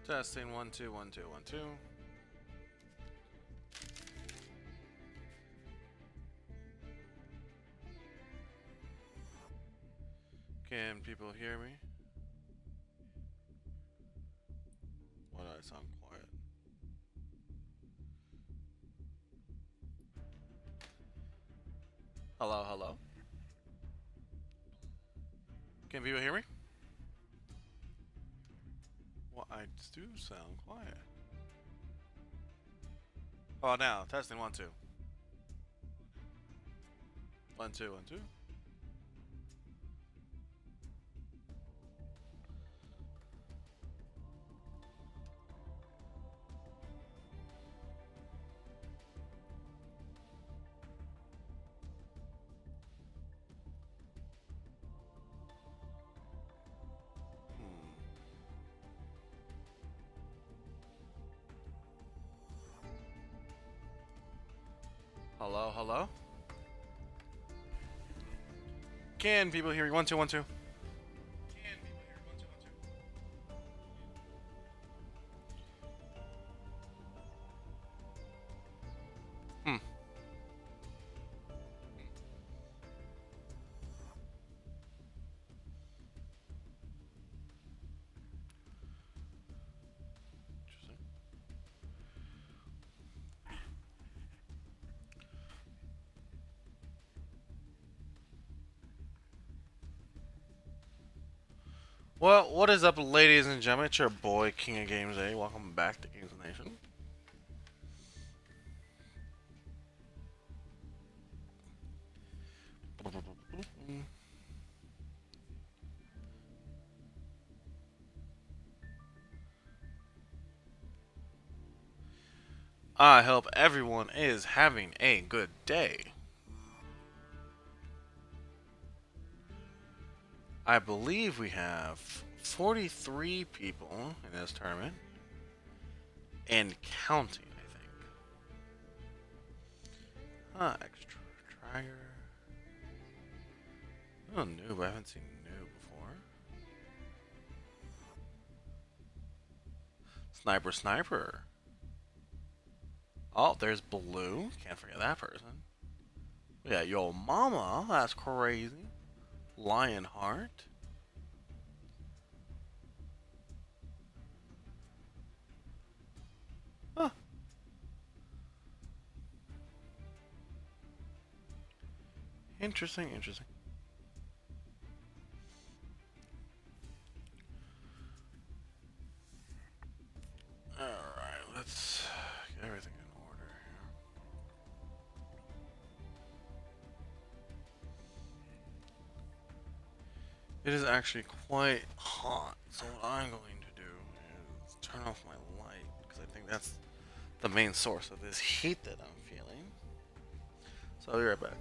Testing 1 2 1 2 1 2. Can people hear me? Why do I sound quiet? Hello, hello. Can people hear me? Well, I do sound quiet. Oh, now testing 1 2 1 2 1 2. Hello, hello. Can people hear me? 1 2 1 2. Hmm. Interesting. Well, what is up, ladies and gentlemen? It's your boy, King of Games A. Welcome back to Games of the Nation. I hope everyone is having a good day. I believe we have 43 people in this tournament. And counting, I think. Extra Trigger. Oh, noob. I haven't seen noob before. Sniper. Oh, there's Blue. Can't forget that person. We got Yo Mama. That's crazy. Lionheart. Huh. Interesting. Alright, let's get everything in order here. It is actually quite hot, so what I'm going to do is turn off my light, because I think that's the main source of this heat that I'm feeling. So I'll be right back.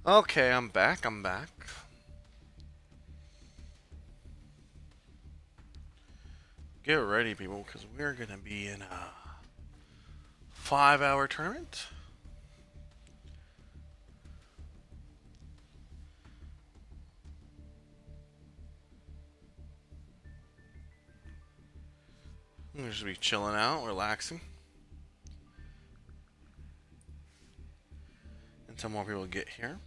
Okay, I'm back. Get ready, people, because we're going to be in a 5-hour tournament. We'll just be chilling out, relaxing. Until more people get here.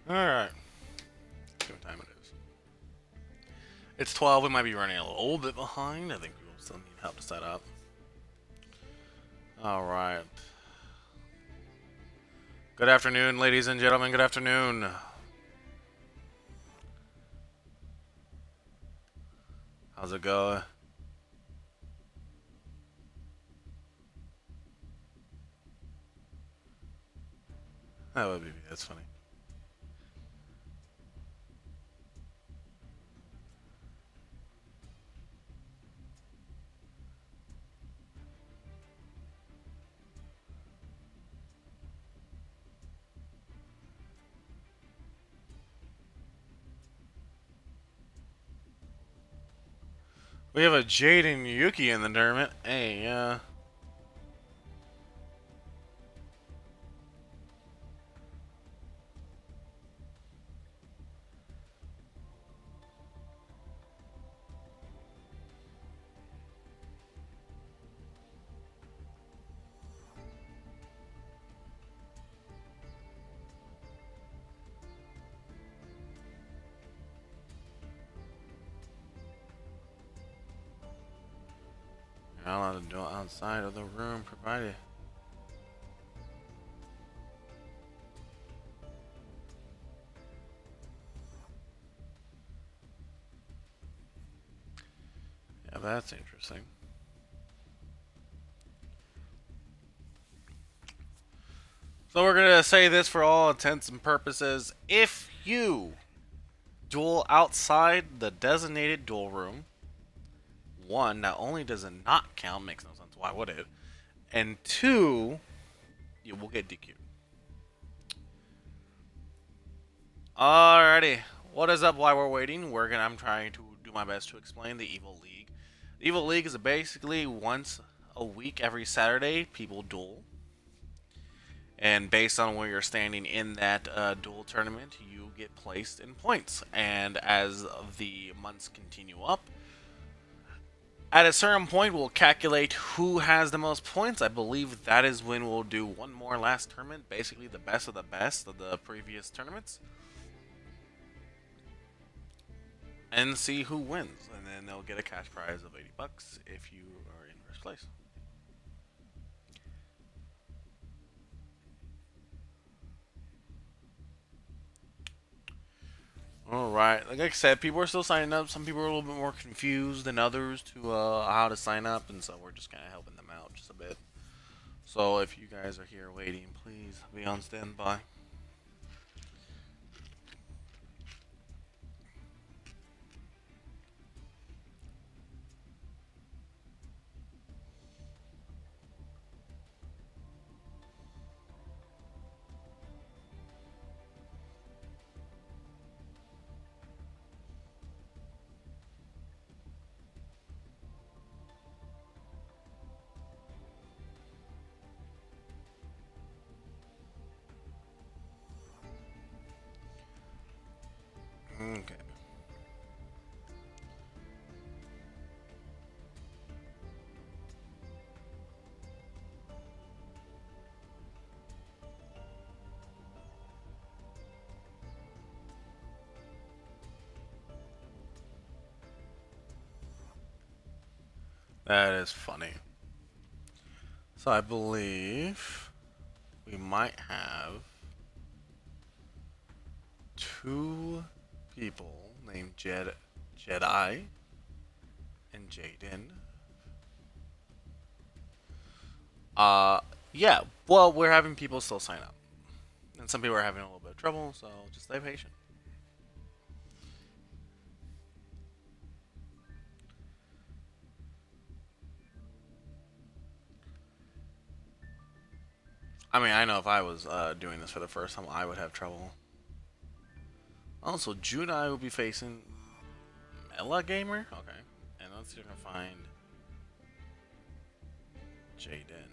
Alright. Let's see what time it is. It's 12. We might be running a little bit behind. I think we will still need help to set up. Alright. Good afternoon, ladies and gentlemen. Good afternoon. How's it going? That's funny. We have a Jade and Yuki in the tournament. Hey, you're not allowed to do it outside of the room provided. Yeah, that's interesting. So we're gonna say this for all intents and purposes. If you duel outside the designated duel room, one, not only does it not count, makes no sense, why would it? And two, you will get DQ'd. Alrighty, what is up while we're waiting? I'm trying to do my best to explain the Evil League. The Evil League is basically once a week, every Saturday, people duel. And based on where you're standing in that duel tournament, you get placed in points. And as the months continue up, at a certain point, we'll calculate who has the most points. I believe that is when we'll do one more last tournament, basically the best of the previous tournaments, and see who wins. And then they'll get a cash prize of $80 if you are in first place. Alright, like I said, people are still signing up. Some people are a little bit more confused than others to how to sign up, and so we're just kind of helping them out just a bit. So if you guys are here waiting, please be on standby. Okay. That is funny. So I believe we might have two people named Jedi and Jaden. Yeah. Well, we're having people still sign up, and some people are having a little bit of trouble. So just stay patient. I mean, I know if I was doing this for the first time, I would have trouble. Also, Junai will be facing Mela Gamer. Okay, and let's see if I can find Jaden.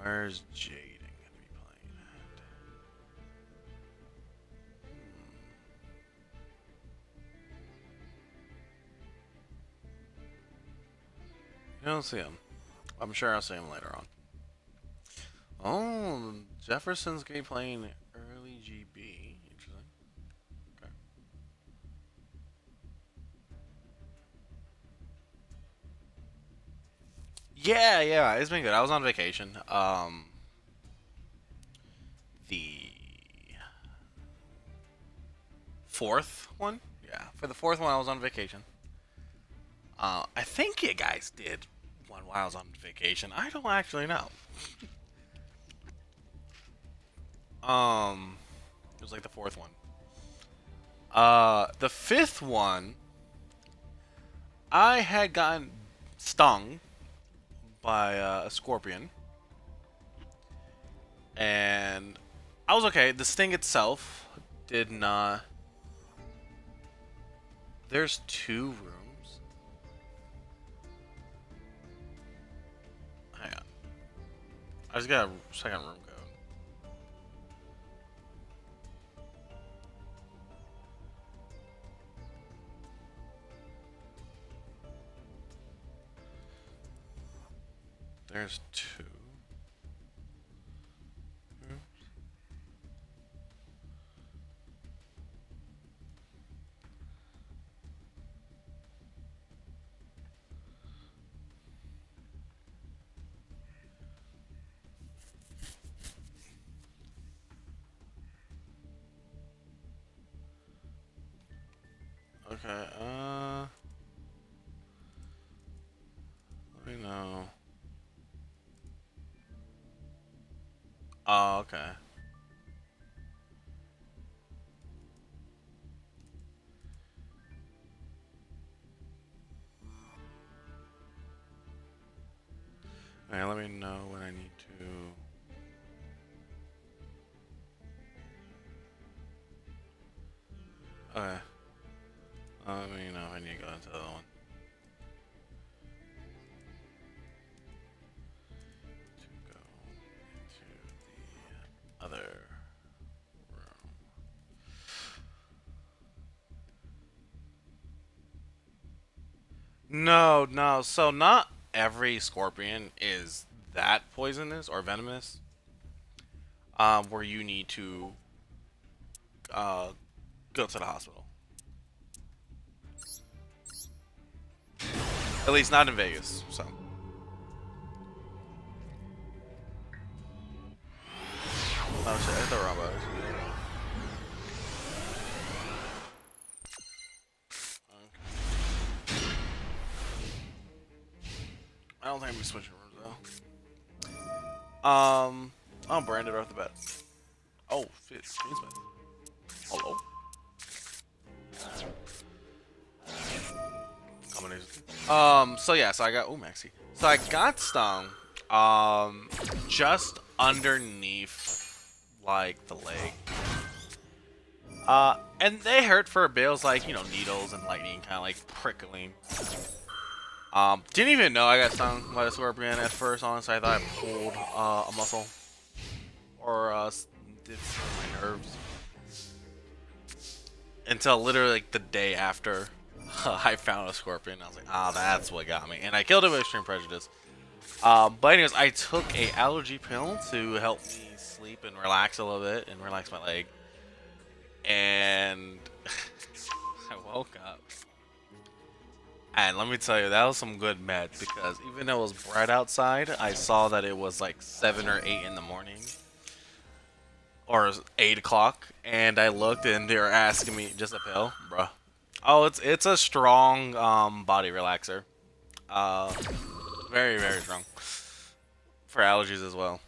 Where's Jaden gonna be playing at? You don't see him. I'm sure I'll see him later on. Oh, Jefferson's gonna be playing early Yeah, it's been good. I was on vacation. The fourth one? Yeah, for the fourth one, I was on vacation. I think you guys did one while I was on vacation. I don't actually know. It was like the fourth one. The fifth one, I had gotten stung by a scorpion, and I was okay. The sting itself did not. There's two rooms. Hang on. I just got a second room code. There's two. Okay, let me know. Oh, okay. Okay, let me know when I need to. Okay. Let me know if I need to go into the other one. To go into the other room. No. So not every scorpion is that poisonous or venomous. Where you need to uh go to the hospital. At least not in Vegas. So. Oh shit! I hit the wrong button. Okay. I don't think I'm switching rooms though. I'm branded off the bat. Oh, shit. Greensmith. Hello. Combination. So yeah, so I got Maxi. So I got stung. Just underneath like the leg. And they hurt for a bit. It was like, you know, needles and lightning kind of like prickling. Didn't even know I got stung by the scorpion at first, honestly. I thought I pulled a muscle. Or did my nerves. Until literally like the day after I found a scorpion. I was like, ah, that's what got me. And I killed it with extreme prejudice. But anyways, I took a allergy pill to help me sleep and relax a little bit and relax my leg. And I woke up. And let me tell you, that was some good meds because even though it was bright outside, I saw that it was like 7 or 8 in the morning. Or 8 o'clock. And I looked and they were asking me, just a pill? Bruh. Oh, it's a strong body relaxer. Very, very strong. For allergies as well.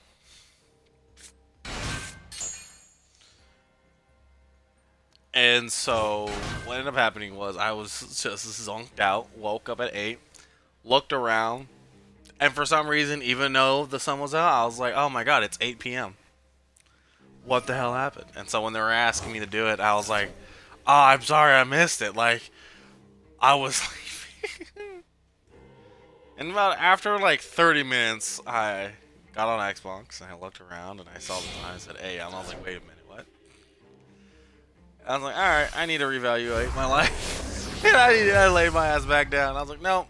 And so what ended up happening was I was just zonked out, woke up at 8, looked around, and for some reason, even though the sun was out, I was like, oh my god, it's 8 p.m. What the hell happened? And so when they were asking me to do it, I was like, oh, I'm sorry I missed it. Like, I was leaving. And about after like 30 minutes, I got on Xbox and I looked around and I saw the time. I said, hey, and I was like, wait a minute, what? I was like, alright, I need to reevaluate my life. And I laid my ass back down. I was like, no.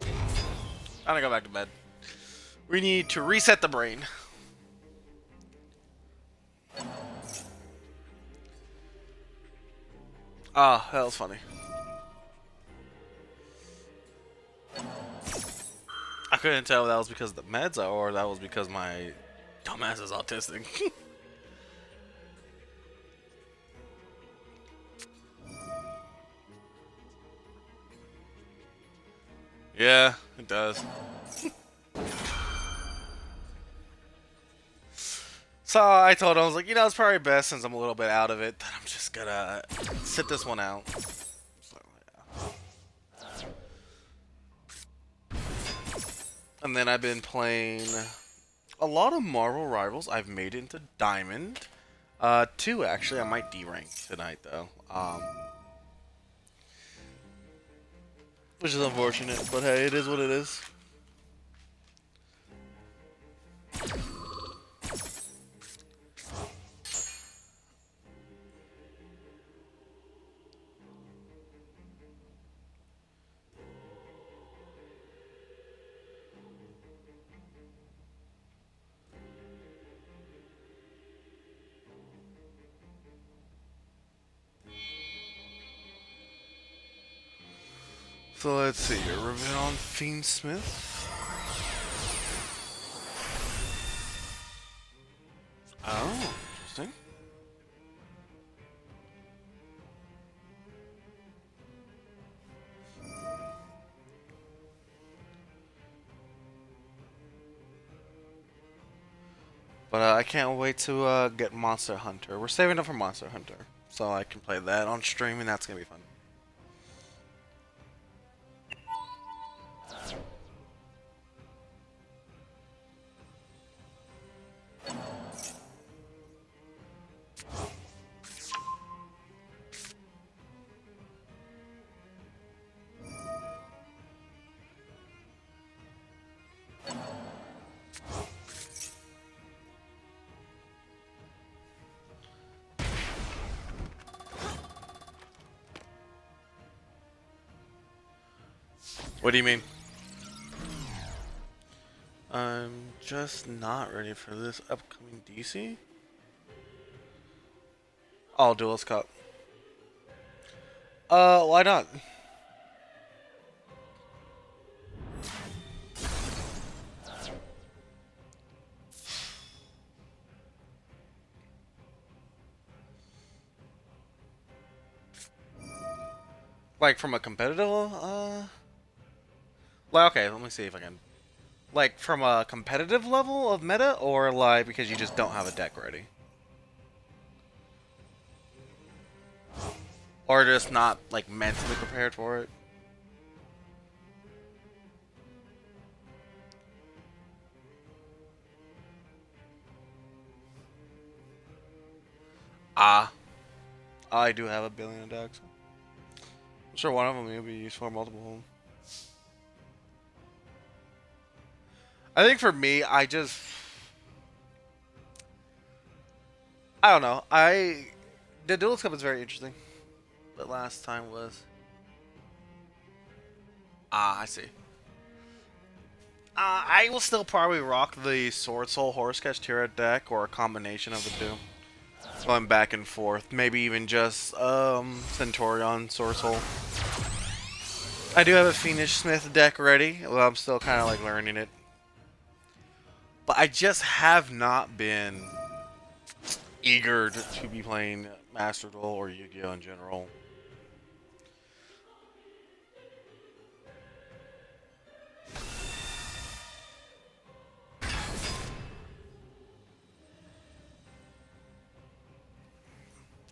I'm gonna go back to bed. We need to reset the brain. Ah, that was funny. I couldn't tell if that was because of the meds or that was because my dumbass is autistic. Yeah, it does. So I told him, I was like, you know, it's probably best since I'm a little bit out of it that I'm just gonna sit this one out. So, yeah. And then I've been playing a lot of Marvel Rivals. I've made it into Diamond. Two actually. I might D-rank tonight though. Which is unfortunate, but hey, it is what it is. So let's see here. Review on Fiendsmith. Oh, interesting. But I can't wait to get Monster Hunter. We're saving up for Monster Hunter, so I can play that on stream, and that's gonna be fun. What do you mean? I'm just not ready for this upcoming DC. Oh, Duelist Cup. Why not? Like from a competitive, like okay, let me see if I can. Like from a competitive level of meta, or like because you just don't have a deck ready, or just not like mentally prepared for it. Ah, I do have a billion decks. I'm sure one of them will be used for multiple. I think for me, I don't know. The Duelist Cup is very interesting. But last time was I see. I will still probably rock the Sword Soul Horse Catch Tira deck or a combination of the two. Going back and forth. Maybe even just Centurion Sword Soul. I do have a Phoenix Smith deck ready. Well, I'm still kind of like learning it. But I just have not been eager to be playing Master Duel or Yu-Gi-Oh! In general.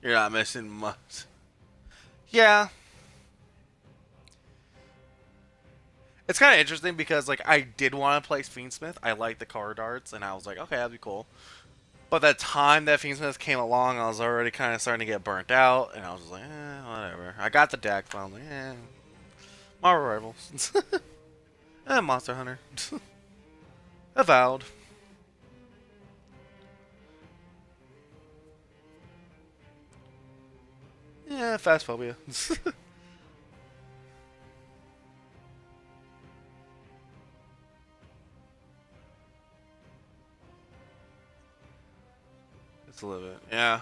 You're not missing much. Yeah. It's kind of interesting because like I did want to play Fiendsmith. I like the card arts, and I was like, okay, that'd be cool. But the time that Fiendsmith came along, I was already kind of starting to get burnt out, and I was just like, whatever. I got the deck, but I was like, Marvel Rivals. Monster Hunter. Avowed. Yeah, Phasphobia. It's a little bit. Yeah.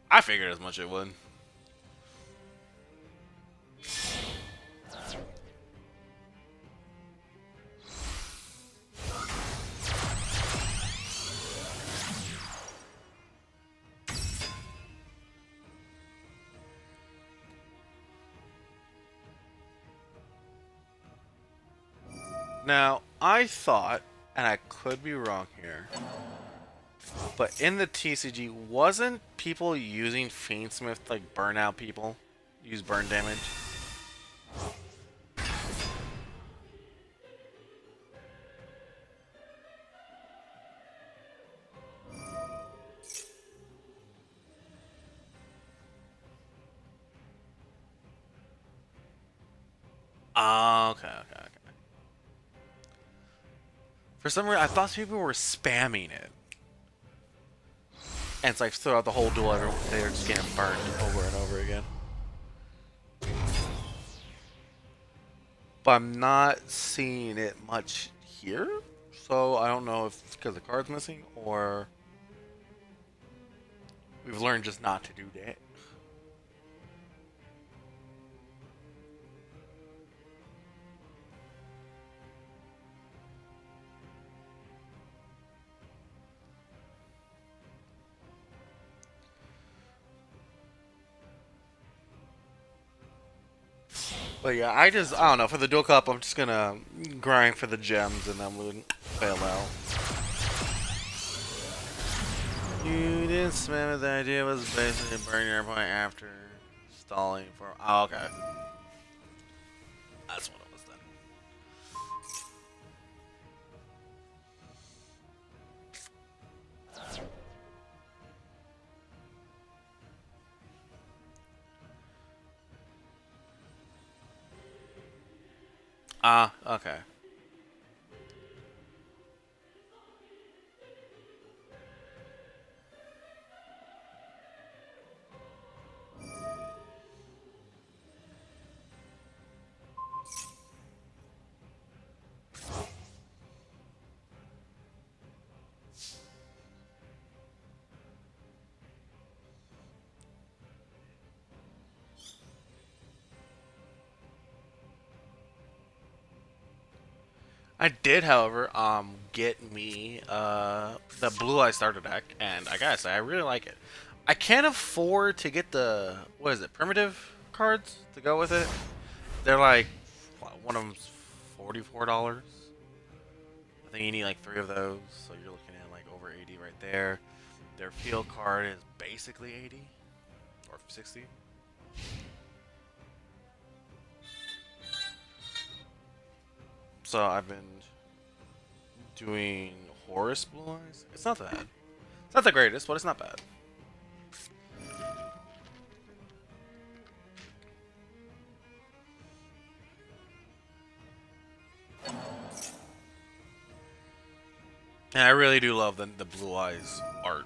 I figured as much it would. Now, I thought, and I could be wrong here, but in the TCG, wasn't people using Fiendsmith to, like, burn out people? Use burn damage? Oh, okay, okay, okay. For some reason, I thought people were spamming it. And it's like throughout the whole duel, they're just getting burned over and over again. But I'm not seeing it much here. So I don't know if it's because the card's missing or we've learned just not to do that. But yeah, I don't know. For the dual cup, I'm just gonna grind for the gems and then we'll fail out. You didn't spam it. The idea was basically burn your point after stalling for. Oh, okay. That's what it was then. Ah, okay. I did, however, get me the Blue Eye starter deck, and I gotta say, I really like it. I can't afford to get the what is it, primitive cards to go with it. They're like one of them's $44. I think you need like 3 of those, so you're looking at like over 80 right there. Their field card is basically 80 or 60. So I've been doing Horus Blue Eyes. It's not bad. It's not the greatest, but it's not bad. And I really do love the Blue Eyes art.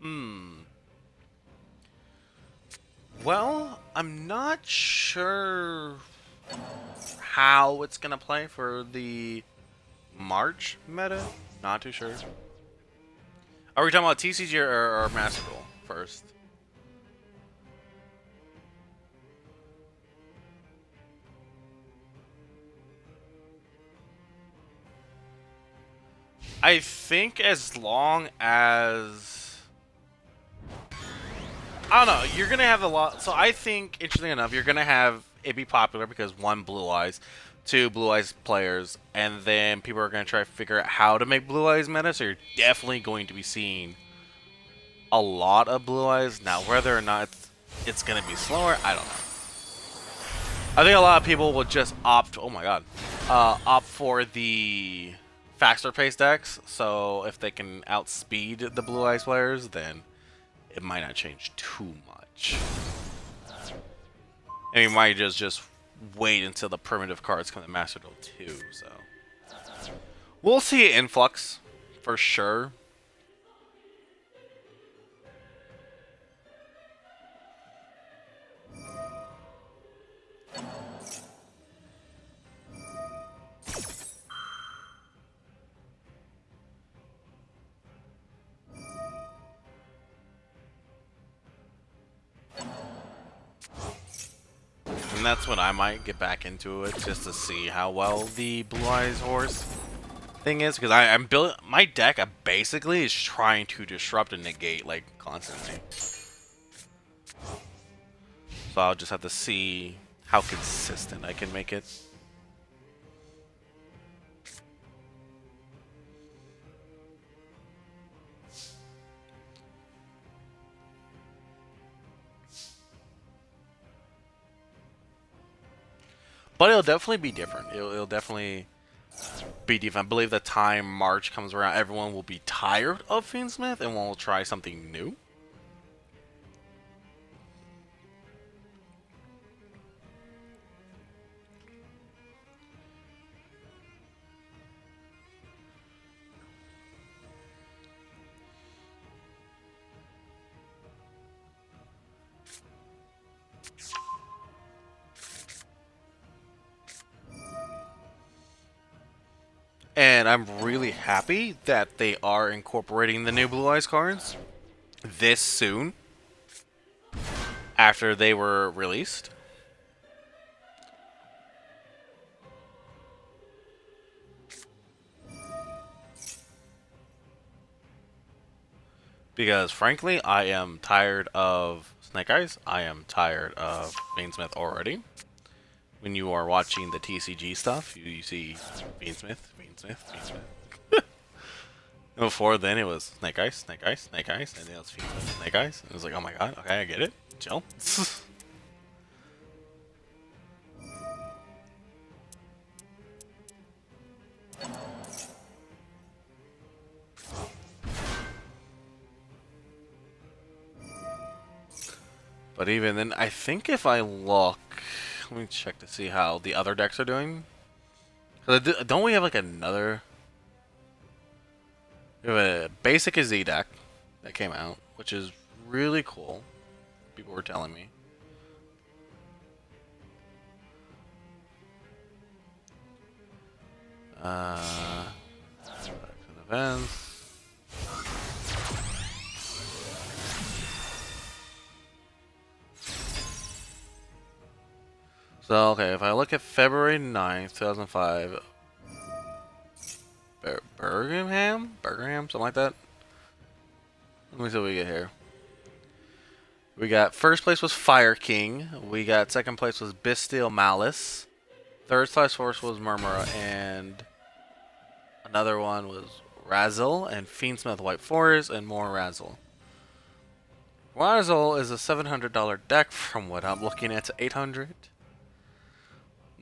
Hmm. Well, I'm not sure how it's gonna play for the March meta. Not too sure. Are we talking about TCG or Master Duel first? I think as long as I don't know, you're gonna have a lot. So I think, interestingly enough, you're gonna have it be popular because one, Blue Eyes, two, Blue Eyes players, and then people are gonna try to figure out how to make Blue Eyes meta. So you're definitely going to be seeing a lot of Blue Eyes. Now, whether or not it's gonna be slower, I don't know. I think a lot of people will just opt. Oh my god, opt for the faster pace decks. So if they can outspeed the Blue Eyes players, then it might not change too much. And we might just wait until the primitive cards come to Master Duel 2. So we'll see an influx for sure. and that's when I might get back into it, just to see how well the Blue Eyes Horse thing is, because I'm building my deck. Basically is trying to disrupt and negate like constantly. So I'll just have to see how consistent I can make it. But it'll definitely be different. It'll definitely be different. I believe the time March comes around, everyone will be tired of Fiendsmith and will try something new. And I'm really happy that they are incorporating the new Blue Eyes cards this soon after they were released. Because frankly, I am tired of Snake Eyes. I am tired of Fiendsmith already. When you are watching the TCG stuff, you see Fiendsmith, Fiendsmith, Fiendsmith. Before then, it was Snake Eyes, Snake Eyes, Snake Eyes, and then it was Fiendsmith, Snake Eyes. And it was like, oh my god, okay, I get it. Chill. But even then, I think if I look, let me check to see how the other decks are doing. Don't we have like another? We have a basic Z deck that came out, which is really cool. People were telling me. Events. So, okay, if I look at February 9th, 2005, Birmingham, something like that. Let me see what we get here. We got first place was Fire King. We got second place was Bastille Malice. Third place horse was Murmura, and another one was Razzle and Fiendsmith White Forest and more Razzle. Razzle is a $700 deck from what I'm looking at to $800.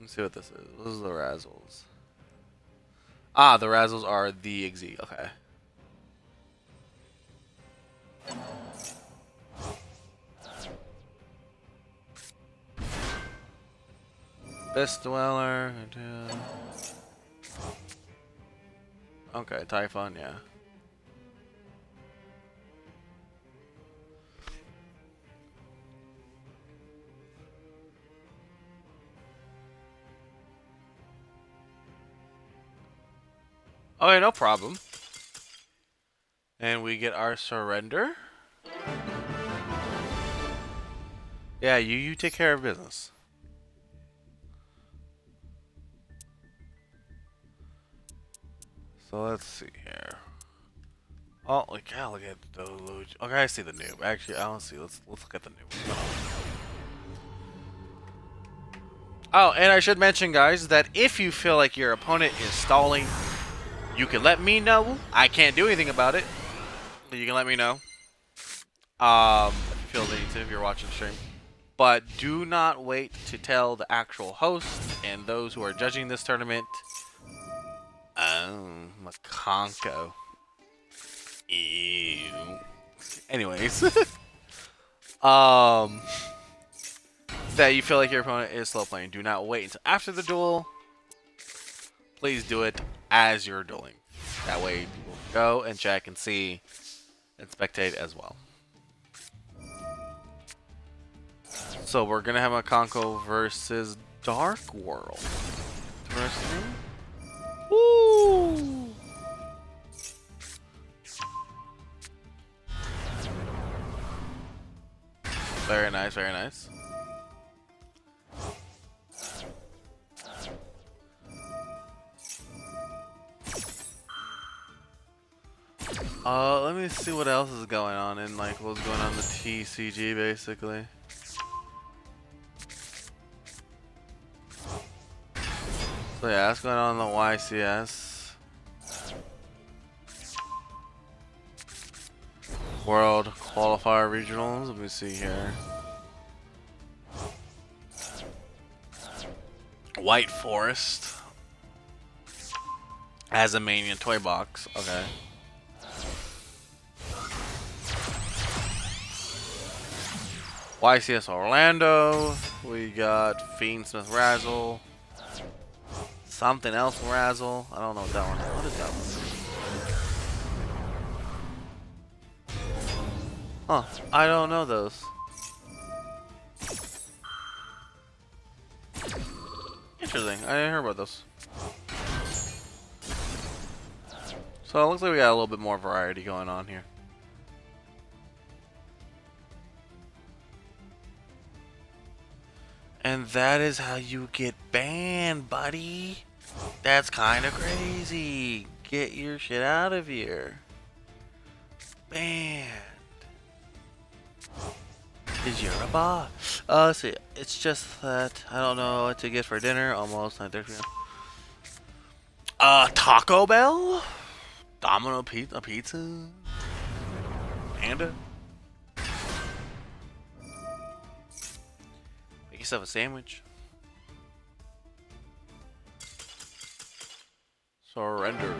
Let's see what this is. This is the Razzles. Ah, the Razzles are the XZ. Okay. Best Dweller. Okay, Typhon, yeah. Okay, no problem. And we get our surrender. Yeah, you take care of business. So let's see here. Oh, we gotta look at those. Okay, I see the noob. Actually, I don't see. Let's look at the noob. Oh, and I should mention, guys, that if you feel like your opponent is stalling, you can let me know. I can't do anything about it. You can let me know. If you feel the need to, if you're watching the stream. But do not wait to tell the actual host and those who are judging this tournament. Oh, Makonko. Ew. Anyways. That you feel like your opponent is slow playing. Do not wait until after the duel. Please do it as you're dueling. That way people can go and check and see and spectate as well. So we're gonna have a Makonko versus Dark World. Interesting. Woo! Very nice, very nice. Let me see what else is going on in like what's going on in the TCG basically. So yeah, that's going on in the YCS. World Qualifier Regionals. Let me see here. White Forest as a Mania toy box. Okay. YCS Orlando. We got Fiend Smith Razzle. Something else Razzle. I don't know what that one is. What is that one? Huh. I don't know those. Interesting. I didn't hear about those. So it looks like we got a little bit more variety going on here. And that is how you get banned, buddy. That's kind of crazy. Get your shit out of here. Banned. Is your a boss? See, it's just that I don't know what to get for dinner. Almost 9:30 p.m. Taco Bell? Domino pizza? Panda? Make yourself a sandwich. Surrender.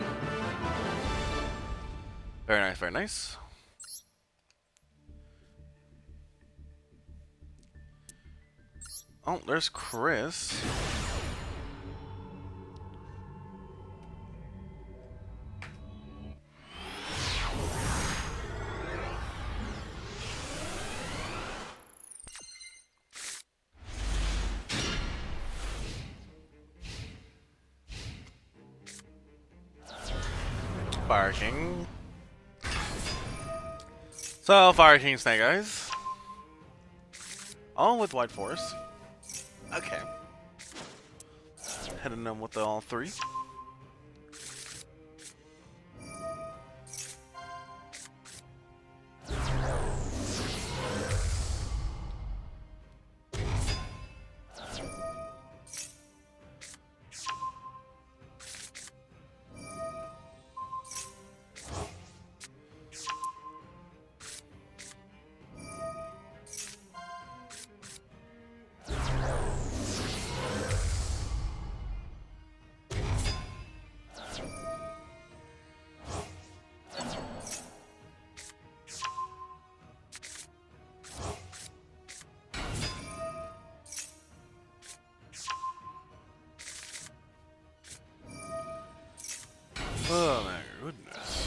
Very nice, very nice. Oh, there's Chris. Fire King. So, Fire King Snake Eyes. All with White Force. Okay. Heading them with all three. Oh my goodness.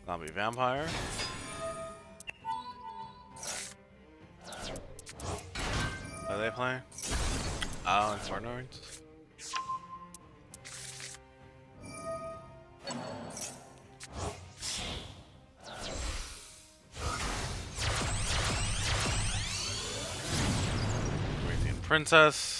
Zombie Vampire. Are they playing? Oh, Infernoids. Corinthian Princess.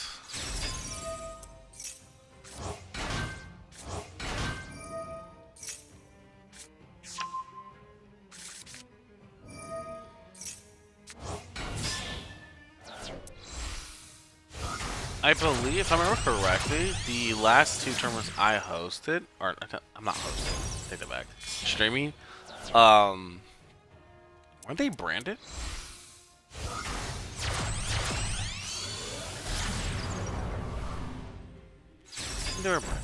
I believe, if I remember correctly, the last two tournaments I hosted, or I'm not hosting, take that back, streaming, weren't they branded? They were branded.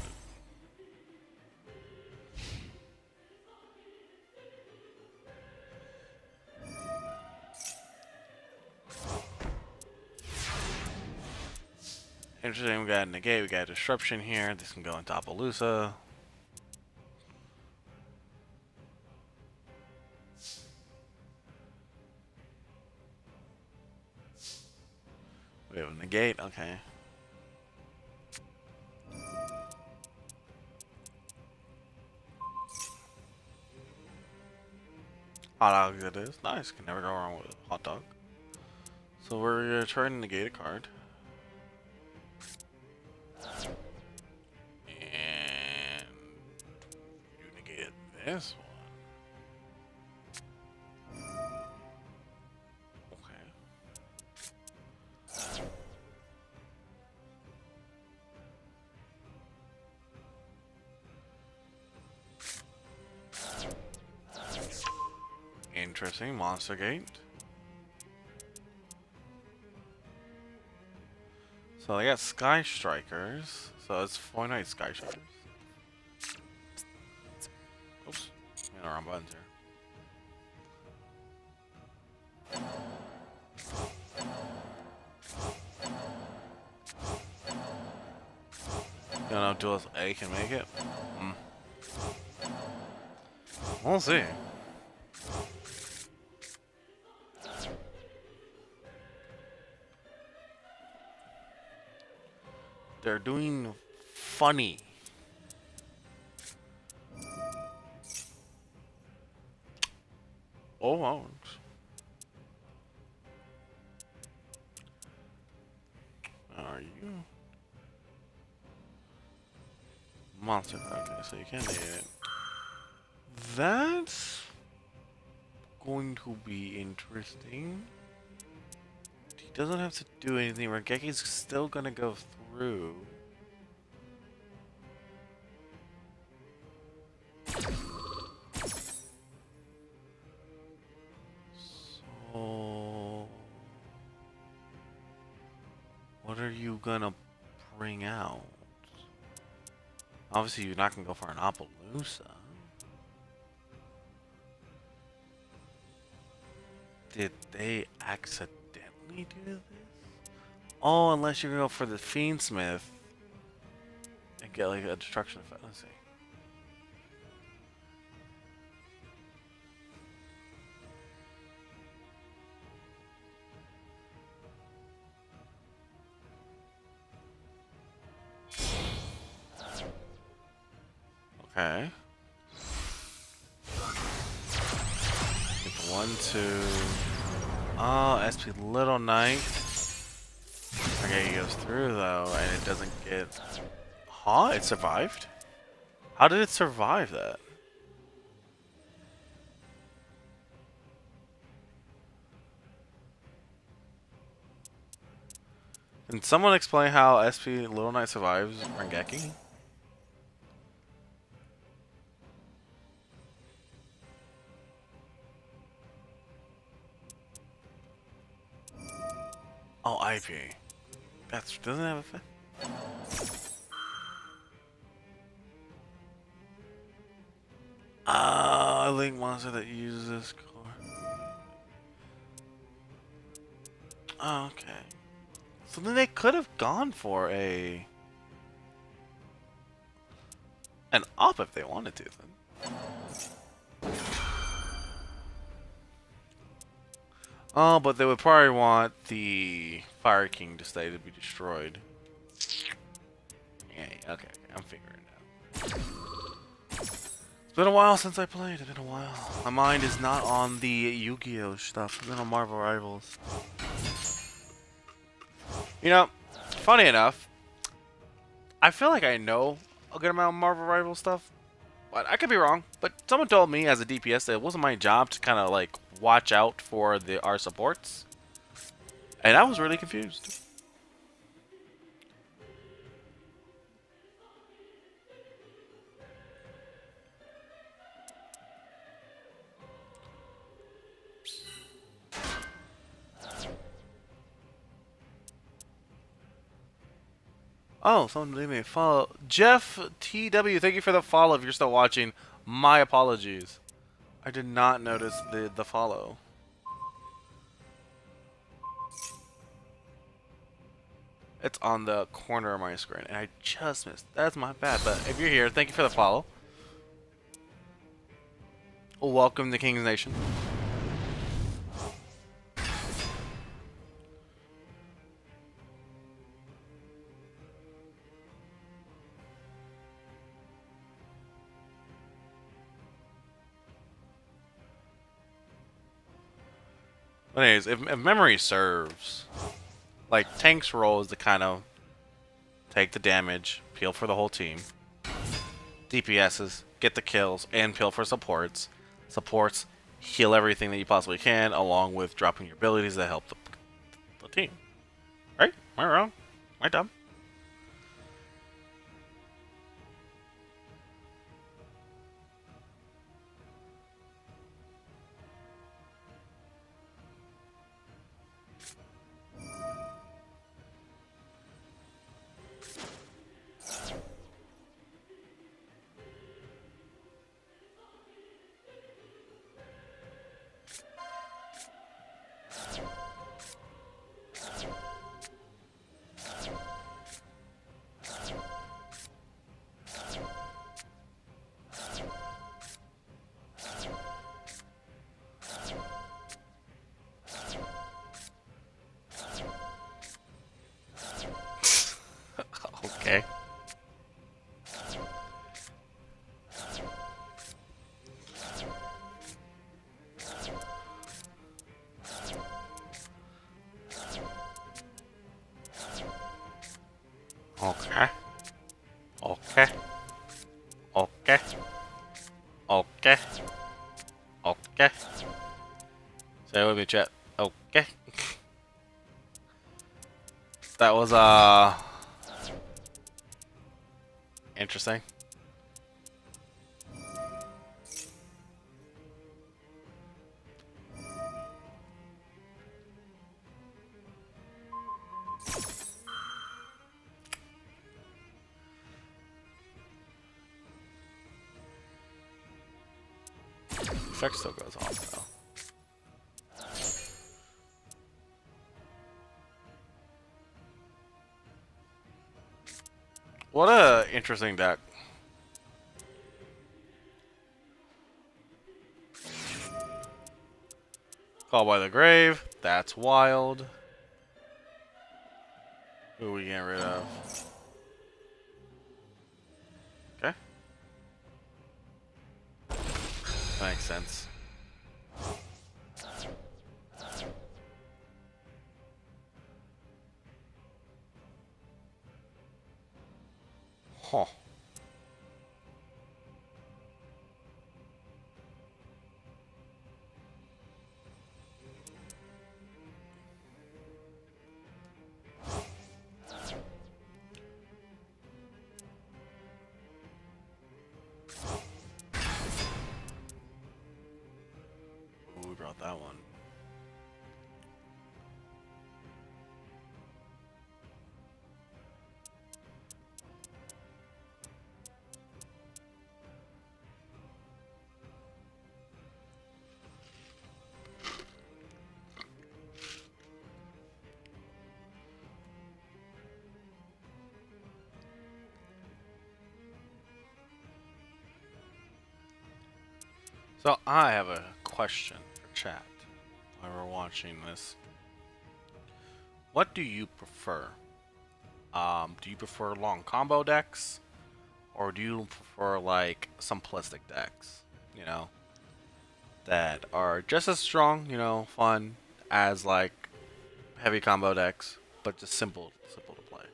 Interesting, we got a negate, we got a disruption here. This can go on Appaloosa. We have a negate, okay. Hot dog it is. Nice, can never go wrong with a hot dog. So we're gonna try to negate a card. And you negated this one. Okay. Interesting, Monster Gate. So I got Sky Strikers. So it's 4 Sky Strikers. Oops. I'm in the wrong buttons here. Don't know if Duelist A can make it. We'll see. They're doing funny. Oh, wow. Are you? Monster. Okay, so you can't make it. That's going to be interesting. He doesn't have to do anything. Rageki's still gonna go through. So, what are you gonna bring out? Obviously, you're not gonna go for an Appaloosa. Did they accidentally do this? Oh, unless you're gonna go for the Fiendsmith and get like a destruction effect. Let's see. Okay. Get the 1, 2. Oh, SP Little Knight. Okay, he goes through though, and it doesn't get. Huh? It survived? How did it survive that? Can someone explain how SP Little Knight survives Rengeki? Oh, IP. That's doesn't have a effect. A link monster that uses this core. Oh, okay. So then they could have gone for an op if they wanted to then. Oh, but they would probably want the Fire King to stay to be destroyed. Yeah, okay, I'm figuring it out. It's been a while since I played. It's been a while. My mind is not on the Yu-Gi-Oh stuff. It's been on Marvel Rivals. You know, funny enough, I feel like I know a good amount of Marvel Rivals stuff. But I could be wrong. But someone told me as a DPS that it wasn't my job to kind of like watch out for our supports. And I was really confused. Oh, someone leave me a follow. Jeff TW, thank you for the follow. If you're still watching, my apologies. I did not notice the follow. It's on the corner of my screen, and I just missed. That's my bad. But if you're here, thank you for the follow. Welcome to King's Nation. But anyways, if memory serves, like Tank's role is to kind of take the damage, peel for the whole team. DPSs, get the kills, and peel for supports. Supports, heal everything that you possibly can, along with dropping your abilities that help the team. Right? Am I wrong? Am I dumb? Okay. Okay. Okay. Okay. Okay. Okay. Say it with me, chat. Okay. That was interesting. Effect still goes off though. What a interesting deck. Call by the Grave. That's wild. Who are we getting rid of? Okay. That makes sense. Huh. Ooh, we brought that one. So I have a question for chat while we're watching this. What do you prefer? Do you prefer long combo decks, or do you prefer like simplistic decks? You know, that are just as strong, you know, fun as like heavy combo decks, but just simple to play.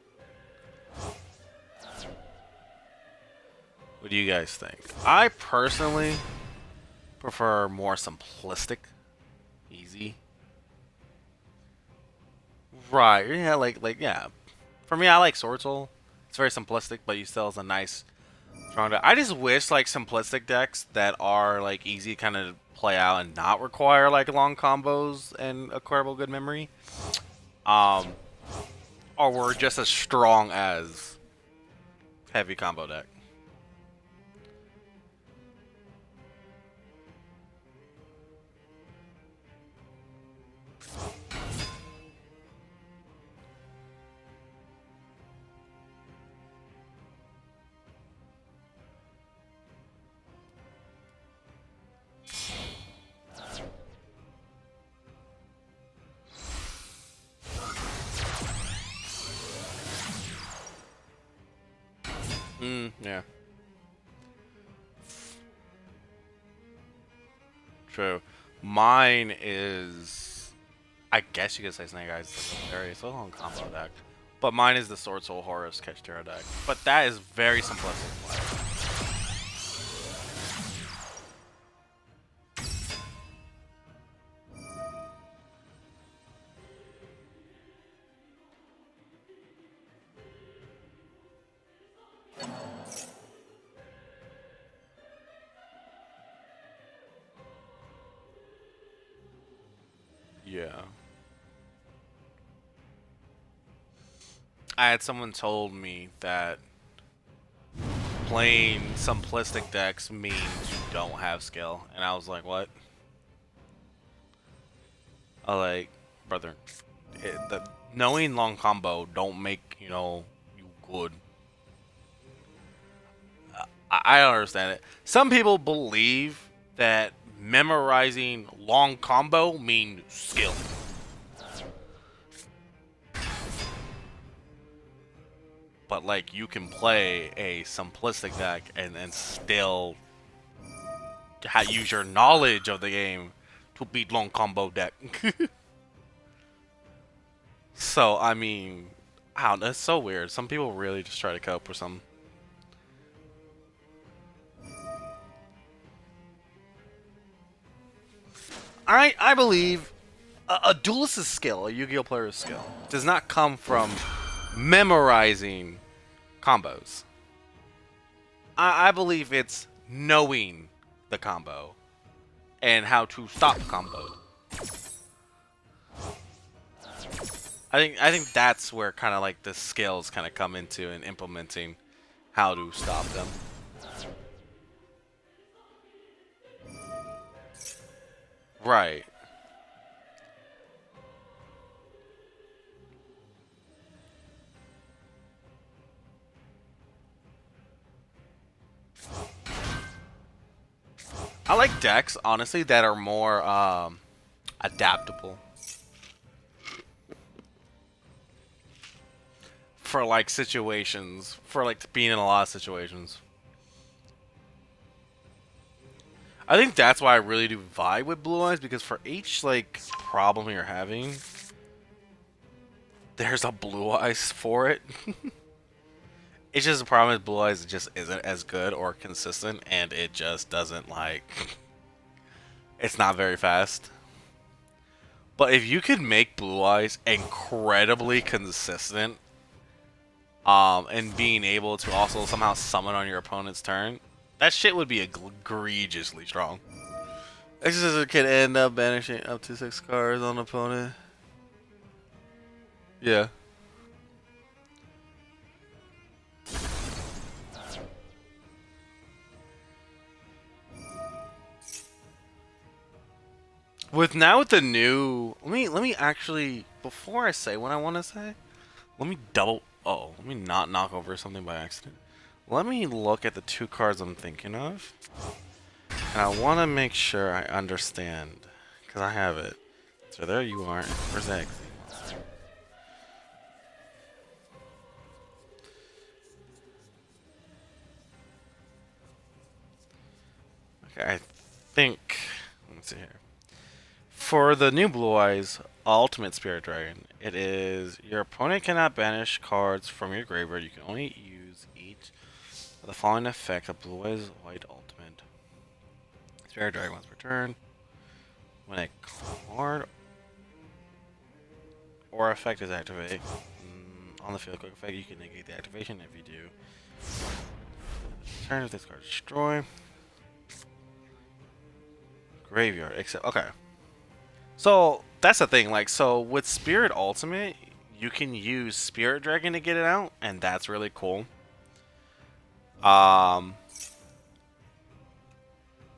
What do you guys think? I personally prefer more simplistic, easy. Right? Yeah, like yeah. For me, I like Sword Soul. It's very simplistic, but you still has a nice strong deck. I just wish like simplistic decks that are like easy kind of play out and not require like long combos and acquirable good memory. Um, or were just as strong as heavy combo deck. True. Mine is, I guess you could say Snake Eyes is very so long combo deck, but mine is the Sword Soul Horus Catch Terra deck. But that is very simplistic. Yeah. I had someone told me that playing simplistic decks means you don't have skill, and I was like, what? I like, brother, knowing long combo don't make you good. I don't understand it. Some people believe that memorizing long combo means skill. But like you can play a simplistic deck and still use your knowledge of the game to beat long combo deck. So I mean, wow, that's so weird. Some people really just try to cope with some. I believe a duelist's skill, a Yu-Gi-Oh player's skill, does not come from memorizing combos. I believe it's knowing the combo and how to stop combos. I think that's where kind of like the skills kind of come into and implementing how to stop them. Right. I like decks, honestly, that are more adaptable. For like situations, for like being in a lot of situations. I think that's why I really do vibe with Blue Eyes, because for each like problem you're having, there's a Blue Eyes for it. It's just the problem with Blue Eyes, it just isn't as good or consistent, and it just doesn't like. It's not very fast. But if you could make Blue Eyes incredibly consistent, and being able to also somehow summon on your opponent's turn, that shit would be egregiously strong. Exorcism can end up banishing up to 6 cards on opponent. Yeah. With the new, let me actually, before I say what I want to say, let me let me not knock over something by accident. Let me look at the 2 cards I'm thinking of, and I want to make sure I understand, because I have it. So there you are. Where's that? Okay, I think. Let me see here. For the new Blue Eyes Ultimate Spirit Dragon, it is your opponent cannot banish cards from your graveyard. You can only use each of the following effect of Blue Eyes White Ultimate. Spirit Dragon once per turn. When a card or effect is activated on the field, quick effect, you can negate the activation. If you do, turn if this card is destroyed. Graveyard, except okay. So that's the thing, like, so with Spirit Ultimate, you can use Spirit Dragon to get it out, and that's really cool. And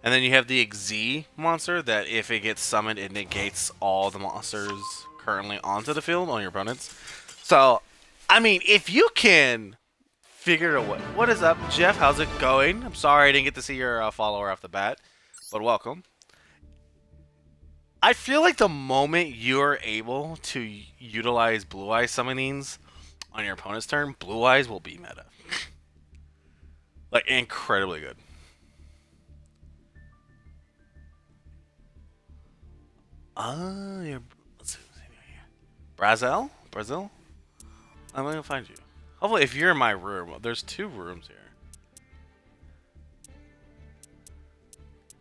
then you have the Xyz monster that if it gets summoned, it negates all the monsters currently onto the field on your opponents. So, I mean, if you can figure out what is up, Jeff? How's it going? I'm sorry I didn't get to see your follower off the bat, but welcome. I feel like the moment you're able to utilize Blue Eyes summonings on your opponent's turn, Blue Eyes will be meta. Like, incredibly good. You're, let's see here. Brazil? Brazil? I'm gonna find you. Hopefully, if you're in my room, there's 2 rooms here.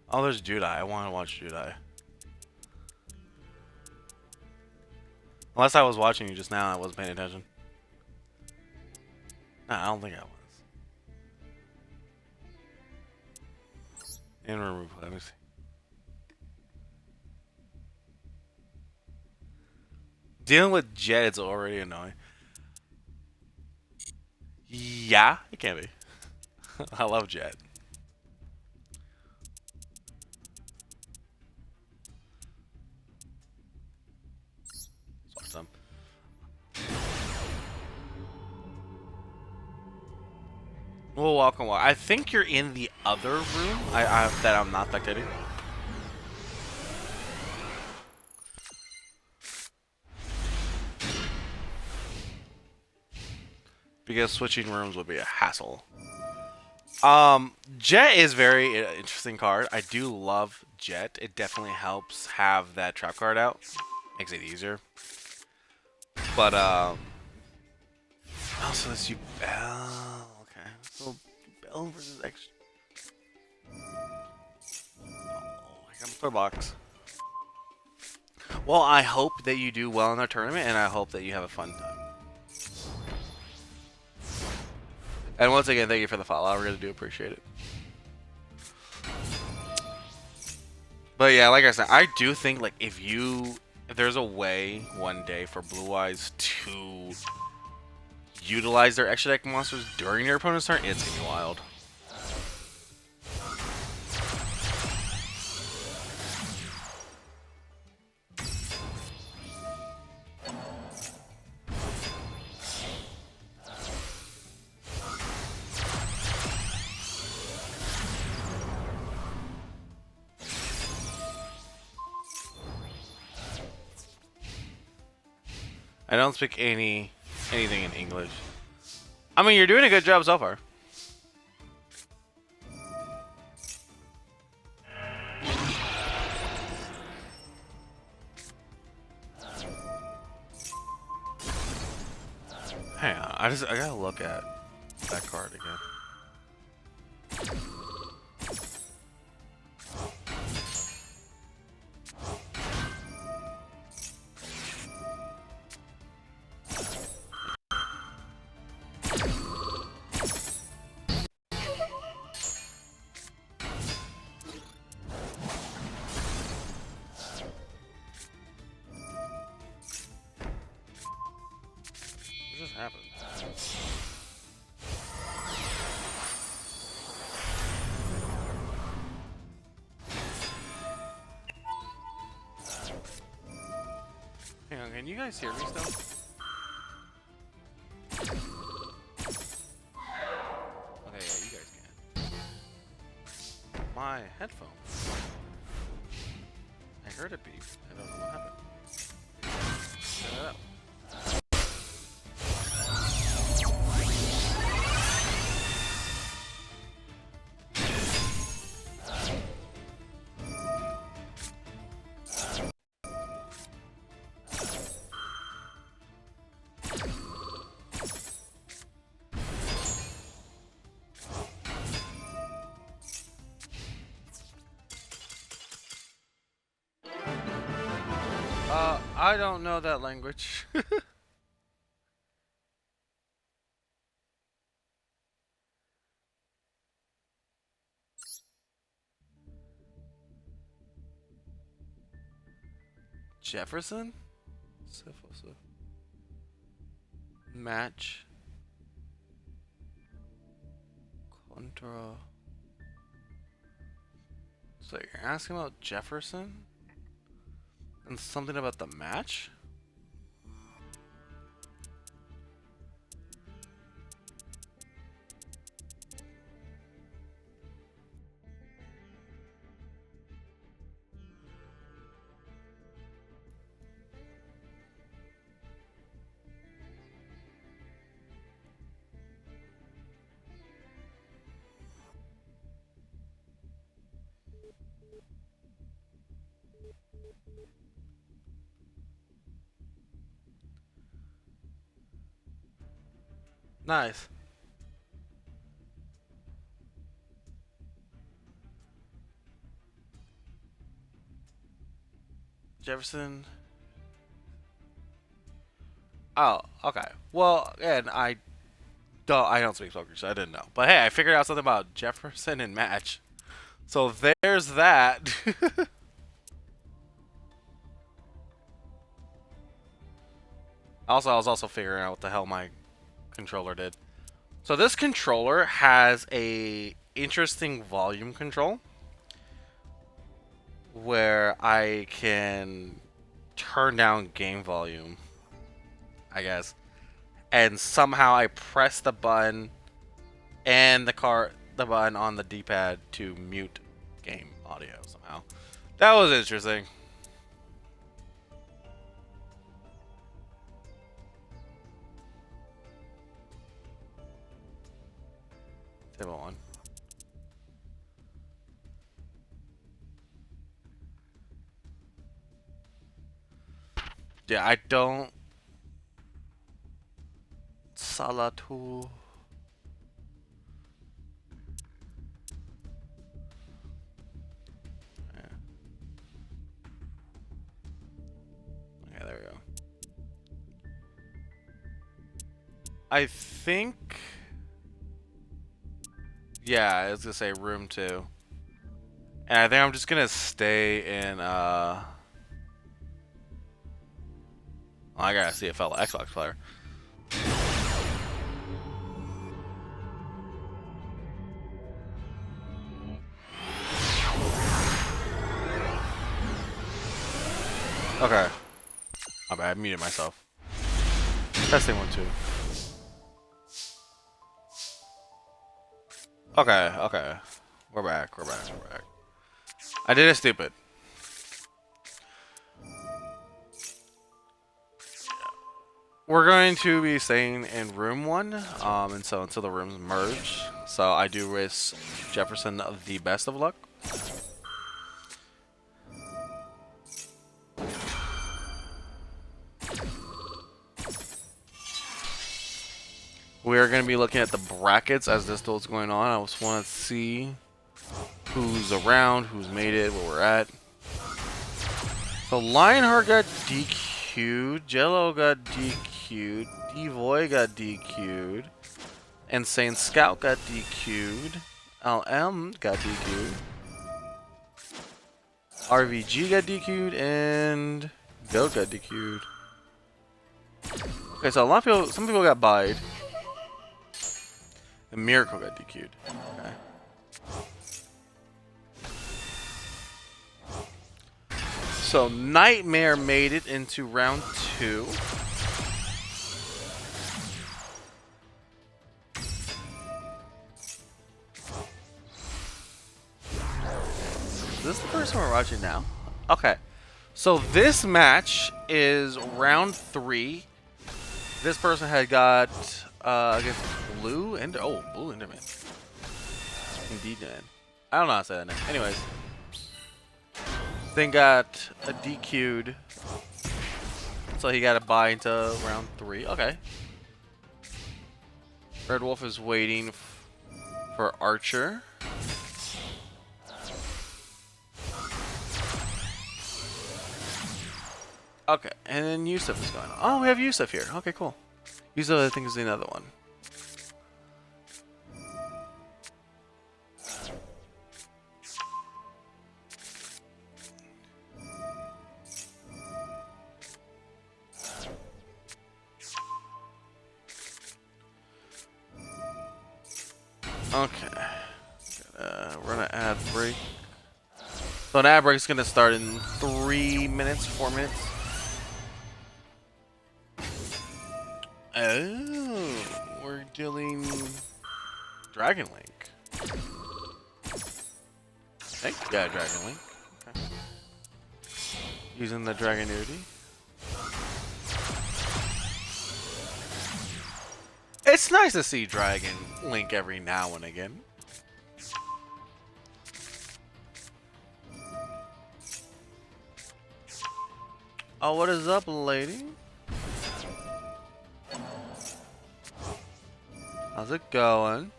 Oh, there's Judai. I want to watch Judai. Unless I was watching you just now, I wasn't paying attention. Nah, I don't think I was. And remove. Let me see. Dealing with Jet is already annoying. Yeah, it can be. I love Jet. Let's watch them. We'll walk and walk. I think you're in the other room. That I'm not spectating. Because switching rooms would be a hassle. Jet is very interesting card. I do love Jet. It definitely helps have that trap card out. Makes it easier. But also this you Bell. Okay, so Bell versus X. Oh, I got my third box. Well, I hope that you do well in our tournament, and I hope that you have a fun time. And once again, thank you for the follow. I really do appreciate it. But yeah, like I said, I do think like if there's a way one day for Blue Eyes to utilize their extra deck monsters during your opponent's turn, it's gonna be wild. I don't speak anything in English. I mean, you're doing a good job so far. Hang on, I gotta look at that card again. What just happened? Hang on, can you guys hear me still? Okay, yeah, you guys can. My headphones. I heard it beep. I don't know what happened. Set it up. I don't know that language. Jefferson? Match. Contra. So you're asking about Jefferson? And something about the match? Nice. Jefferson. Oh, okay. Well, and I don't speak poker, so I didn't know. But hey, I figured out something about Jefferson and match. So there's that. Also, I was also figuring out what the hell my controller did. So this controller has a interesting volume control where I can turn down game volume, I guess. And somehow I press the button and the button on the D-pad to mute game audio somehow. That was interesting. Table one. Yeah, I don't. Salatu. Yeah. Okay, there we go. I think. Yeah, I was gonna say room 2. And I think I'm just gonna stay in I gotta see a fellow Xbox player. Okay. My bad, I muted myself. Testing 1, 2. Okay, okay. We're back, we're back, we're back. I did it stupid. We're going to be staying in room 1, and so until the rooms merge. So I do wish Jefferson the best of luck. We are going to be looking at the brackets as this duel's going on. I just want to see who's around, who's made it, where we're at. So Lionheart got DQ'd, Jello got DQ'd, D-Voy got DQ'd, Insane Scout got DQ'd, LM got DQ'd, RVG got DQ'd, and Goat got DQ'd. Okay, so a lot of people, some people got buyed. The Miracle got DQ'd. Okay. So Nightmare made it into round 2. Is this the person we're watching now? Okay. So this match is round 3. This person had got against Blue Ender. Oh, Blue Enderman. Indeed, man. I don't know how to say that name. Anyways. Then got a DQ'd. So he got a bye into round 3. Okay. Red Wolf is waiting for Archer. Okay, and then Yusuf is going on. Oh, we have Yusuf here. Okay, cool. Yusuf, I think, is the other one. Okay. Run an ad break. So an ad break is going to start in 3 minutes, 4 minutes. Oh, we're dealing Dragon Link. Hey, yeah, Dragon Link. Okay. Using the Dragonity. It's nice to see Dragon Link every now and again. Oh, what is up, lady? How's it going?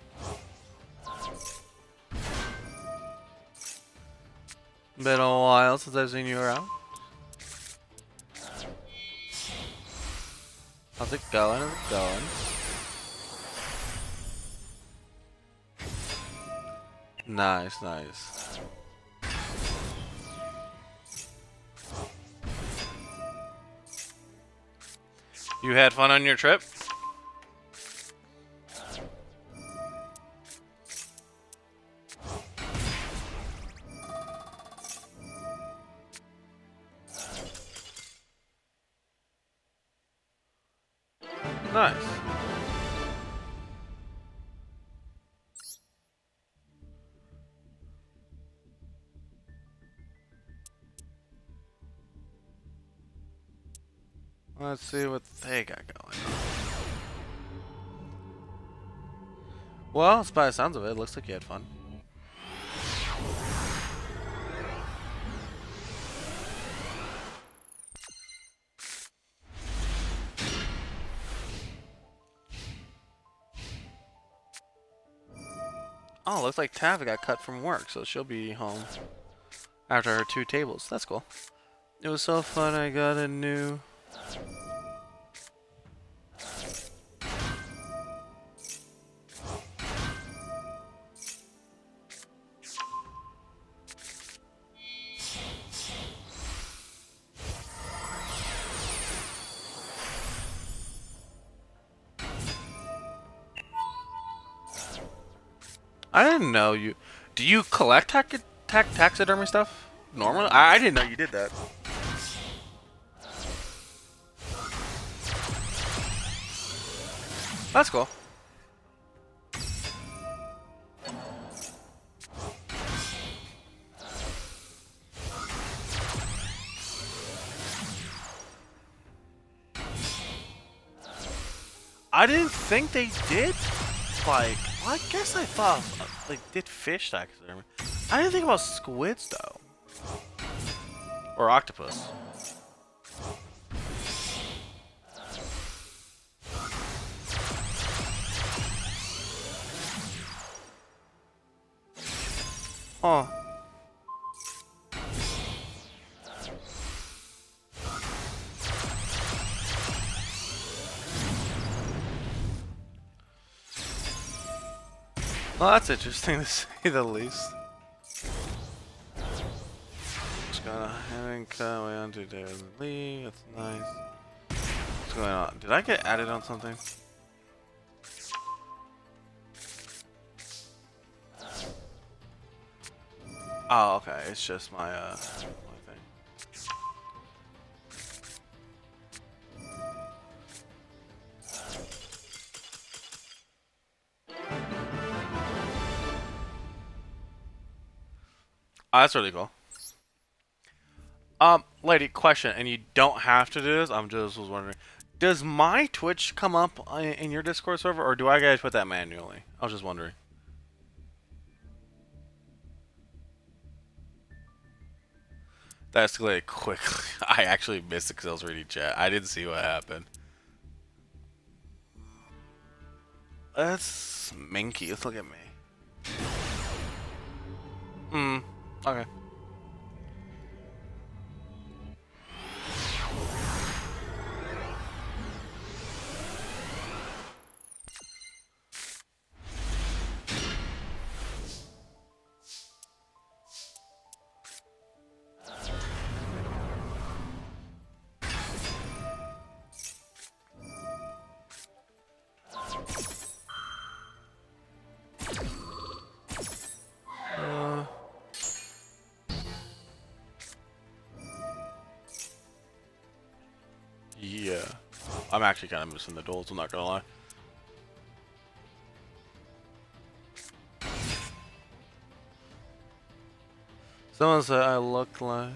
Been a while since I've seen you around. How's it going? How's it going? Nice, nice. You had fun on your trip? Nice. Let's see what they got going on. Well, by the sounds of it, looks like you had fun. Oh, looks like Tav got cut from work, so she'll be home after her 2 tables. That's cool. It was so fun, I got a new... I didn't know you... Do you collect taxidermy stuff? Normally? I didn't know you did that. That's cool. I didn't think they did, like... Well, I guess I thought they did fish taxidermy. I didn't think about squids, though. Or octopus. Huh. Well, that's interesting to say the least. Just gonna having cut away onto their leave. That's nice. What's going on? Did I get added on something? Oh, okay. It's just my my thing. Oh, that's really cool. Lady, question, and you don't have to do this. I'm just was wondering, does my Twitch come up in your Discord server, or do I guys put that manually? I was just wondering. That escalated quickly. I actually missed it because I was reading chat. I didn't see what happened. That's Minky. Let's look at me. Okay. Yeah. I'm actually kind of missing the duels, I'm not gonna lie. Someone said I look like...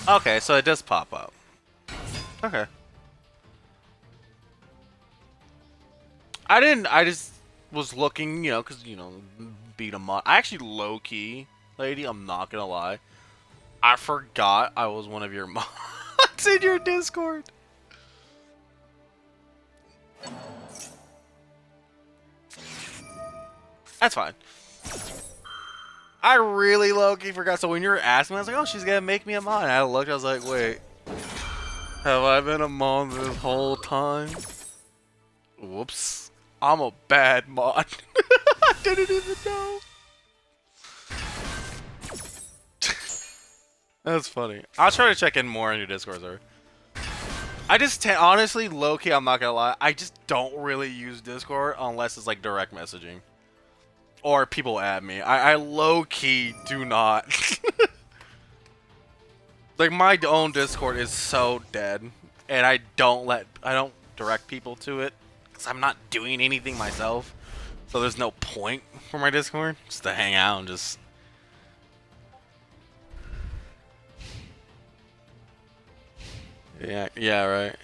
Okay, so it does pop up. Okay. I just was looking, you know, because, you know, beat a mod. I actually low-key, lady, I'm not gonna lie. I forgot I was one of your mods in your Discord. That's fine. I really low-key forgot. So when you were asking me, I was like, oh, she's gonna make me a mod. And I looked, I was like, wait. Have I been a mod this whole time? Whoops. I'm a bad mod. I didn't even know. That's funny. I'll try to check in more on your Discord, sir. I just, honestly, low-key, I'm not gonna lie, I just don't really use Discord unless it's like direct messaging. Or people add me. I low-key do not. Like, my own Discord is so dead. And I don't direct people to it. Because I'm not doing anything myself. So there's no point for my Discord. Just to hang out and just... Yeah, right.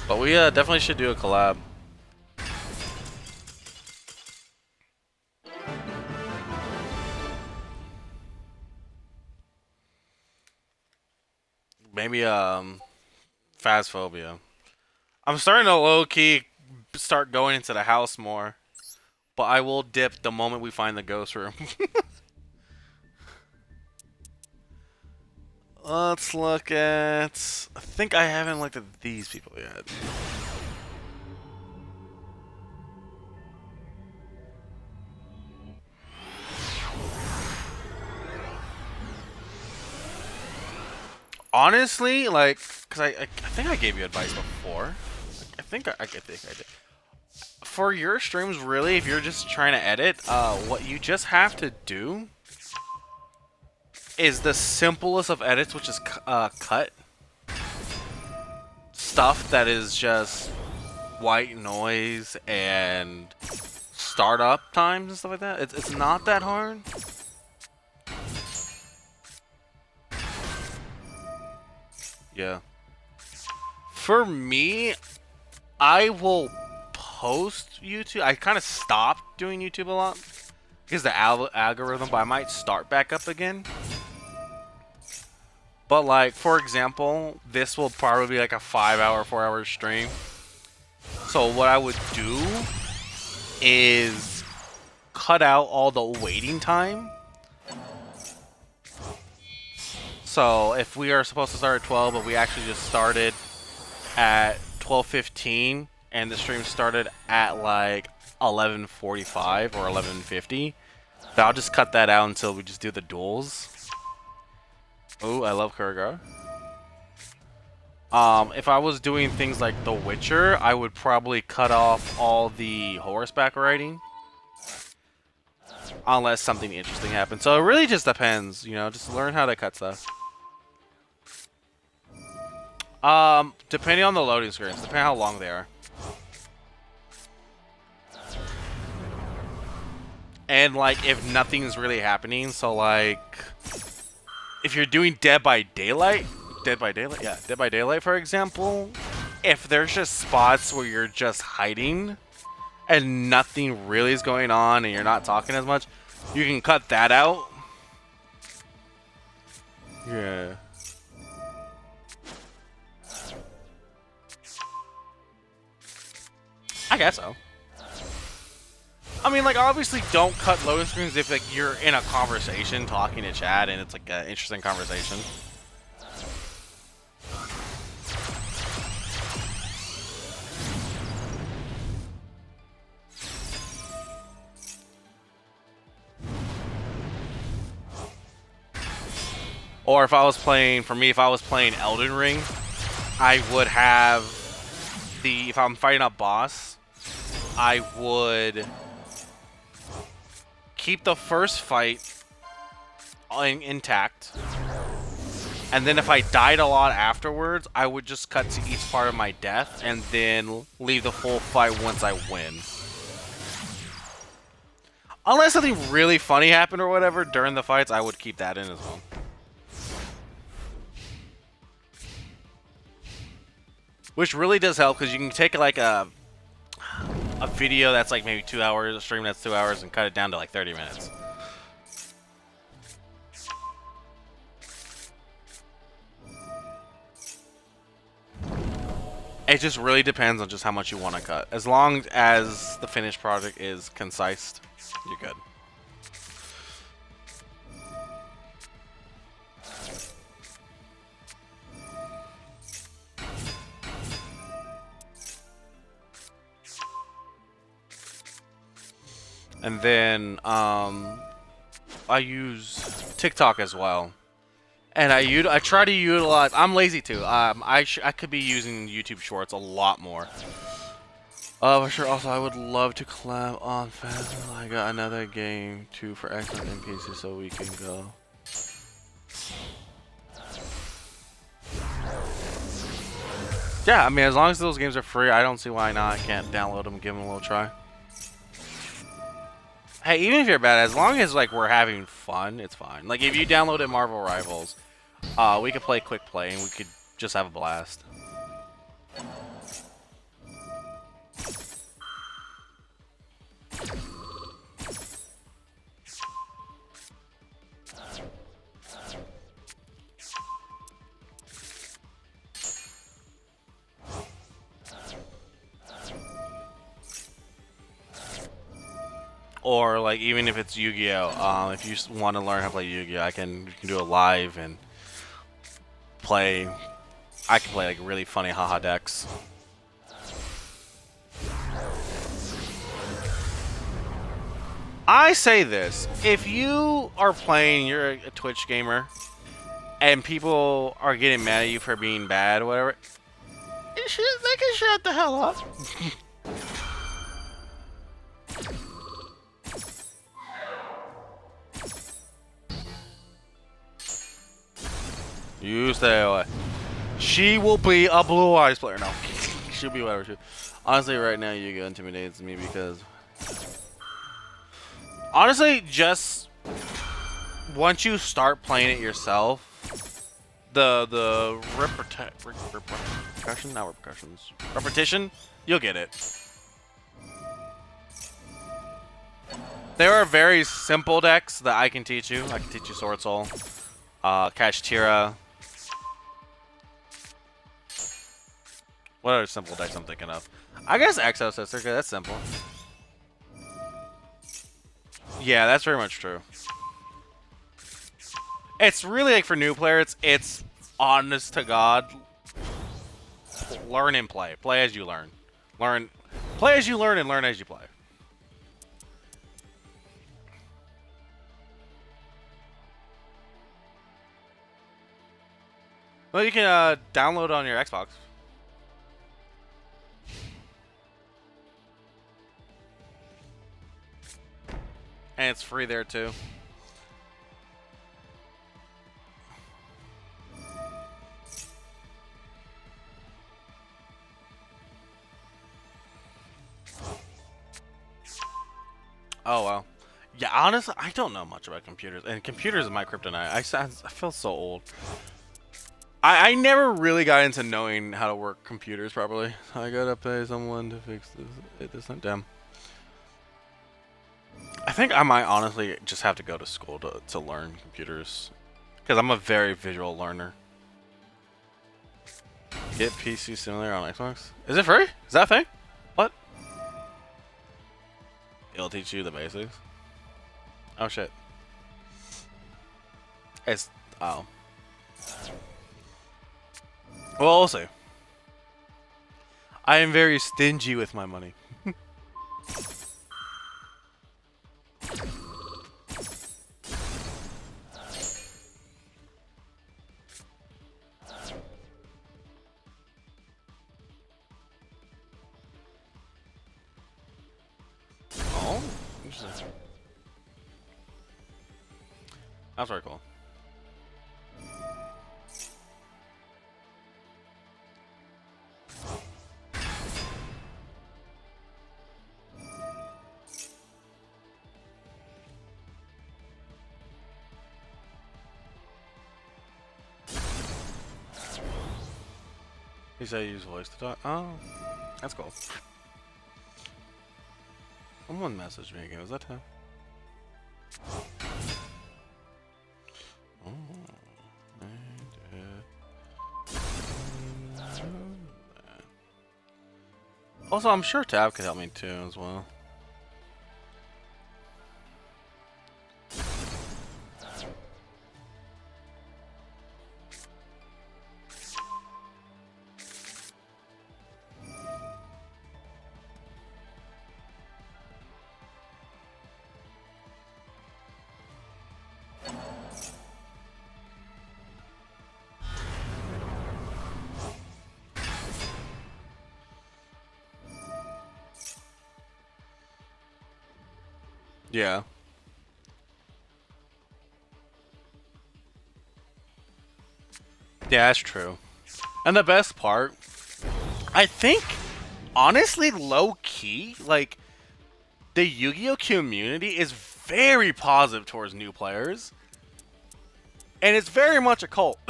But we definitely should do a collab. Maybe Phasphobia. I'm starting to low-key start going into the house more. But I will dip the moment we find the ghost room. Let's look at... I think I haven't looked at these people yet. Honestly, like, because I think I gave you advice before. I think I did. For your streams, really, if you're just trying to edit, what you just have to do is the simplest of edits, which is cut stuff that is just white noise and startup times and stuff like that. It's not that hard. Yeah. For me, I will post YouTube. I kind of stopped doing YouTube a lot because the algorithm, but I might start back up again. But like, for example, this will probably be like a 5-hour, 4-hour stream. So what I would do is cut out all the waiting time. So if we are supposed to start at 12, but we actually just started at 12:15, and the stream started at like 11:45 or 11:50, then I'll just cut that out until we just do the duels. Oh, I love Kurga. If I was doing things like The Witcher, I would probably cut off all the horseback riding. Unless something interesting happens. So it really just depends, you know, just learn how to cut stuff. Depending on the loading screens, depending on how long they are. And like, if nothing's really happening, so like, if you're doing Dead by Daylight, for example, if there's just spots where you're just hiding and nothing really is going on and you're not talking as much, you can cut that out. Yeah. I guess so. I mean, like, obviously don't cut loading screens if like you're in a conversation talking to chat and it's like an interesting conversation. Or if I was playing, for me, if I was playing Elden Ring, I would have if I'm fighting a boss, I would keep the first fight intact. And then if I died a lot afterwards, I would just cut to each part of my death and then leave the full fight once I win. Unless something really funny happened or whatever during the fights, I would keep that in as well. Which really does help because you can take like a video that's like maybe 2 hours, a stream that's 2 hours, and cut it down to like 30 minutes. It just really depends on just how much you want to cut. As long as the finished project is concise, you're good. And then I use TikTok as well. And I try to utilize. I'm lazy too. I could be using YouTube Shorts a lot more. For sure. Also, I would love to collab on Fast. I got another game too for Xbox and PC, so we can go. Yeah, I mean, as long as those games are free, I don't see why not. I can't download them and give them a little try. Hey, even if you're bad, as long as like we're having fun, it's fine. Like if you downloaded Marvel Rivals, we could play quick play and we could just have a blast. Or like even if it's Yu-Gi-Oh, if you want to learn how to play Yu-Gi-Oh, you can do it live and play. I can play like really funny haha decks. I say this: if you are playing, you're a Twitch gamer, and people are getting mad at you for being bad or whatever, they can shut the hell up. You stay away. She will be a Blue Eyes player. No, she'll be whatever. Honestly, right now, Yu-Gi-Oh intimidates me because... Honestly, just... Once you start playing it yourself, the repercussion? Not repercussions. Repetition? You'll get it. There are very simple decks that I can teach you. I can teach you Sword Soul. Catch Tira. What other simple decks I'm thinking of? I guess Exo Sister, because that's simple. Yeah, that's very much true. It's really like for new players, it's honest to God. Learn and play. Play as you learn. Play as you learn and learn as you play. Well, you can download on your Xbox. And it's free there too. Oh well. Yeah, honestly, I don't know much about computers, and computers are my kryptonite. I feel so old. I never really got into knowing how to work computers properly. I gotta pay someone to fix this thing. Damn. I think I might honestly just have to go to school to learn computers. Because I'm a very visual learner. Get PC Simulator on Xbox? Is it free? Is that a thing? What? It'll teach you the basics. Oh shit. It's... oh. Well, we'll see. I am very stingy with my money. Oh, interesting. That's very cool. He said use voice to talk. Oh, that's cool. Someone messaged me again. Was that him? Oh, I did. Also, I'm sure Tab could help me too as well. Yeah. Yeah, that's true. And the best part, I think, honestly, low key, like, the Yu-Gi-Oh community is very positive towards new players. And it's very much a cult.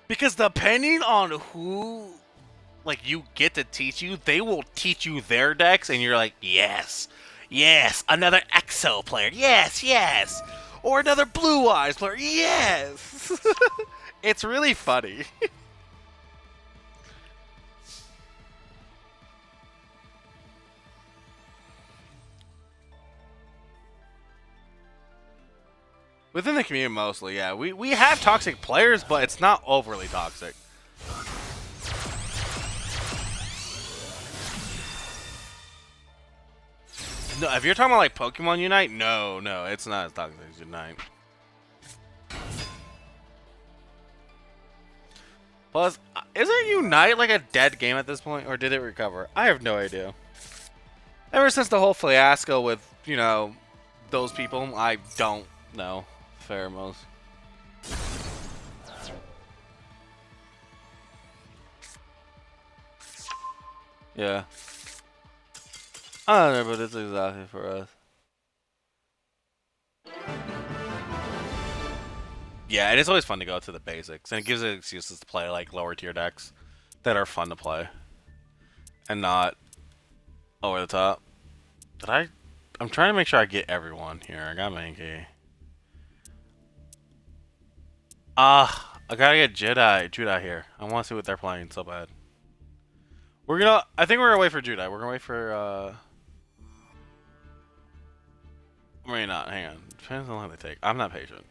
Because depending on who, like, you get to teach you, they will teach you their decks, and you're like, yes, yes, another EXO player, yes, yes, or another Blue Eyes player, yes. It's really funny. Within the community, mostly, yeah. We have toxic players, but it's not overly toxic. No, if you're talking about like Pokemon Unite, no, it's not as toxic as Unite. Plus, isn't Unite like a dead game at this point, or did it recover? I have no idea. Ever since the whole fiasco with, you know, those people, I don't know. Pheromones. Yeah. I don't know, but it's exactly for us. Yeah, and it's always fun to go to the basics, and it gives it excuses to play like lower tier decks that are fun to play, and not over the top. Did I? I'm trying to make sure I get everyone here. I got Mankey. I gotta get Jedi here. I want to see what they're playing so bad. I think we're gonna wait for Jedi. We're gonna wait for, maybe not. Hang on. Depends on how they take. I'm not patient.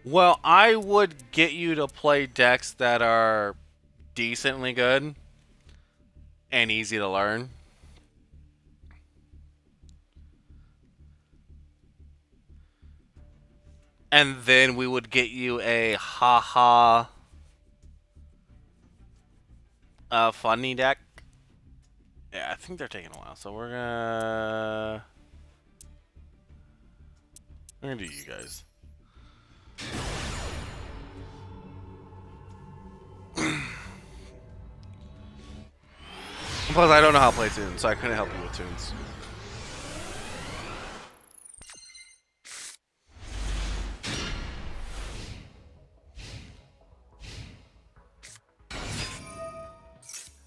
Well, I would get you to play decks that are decently good and easy to learn. And then we would get you a haha funny deck. Yeah, I think they're taking a while, so we're gonna do you guys. Plus, I don't know how to play tunes, so I couldn't help you with tunes.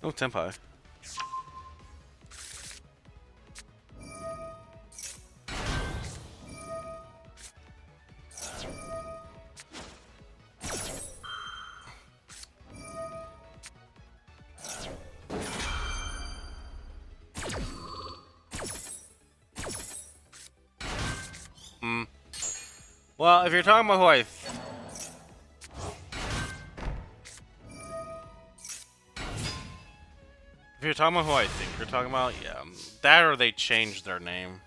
Oh, Tenpai. Well, if you're talking about who if you're talking about who I think you're talking about, yeah, that or they changed their name.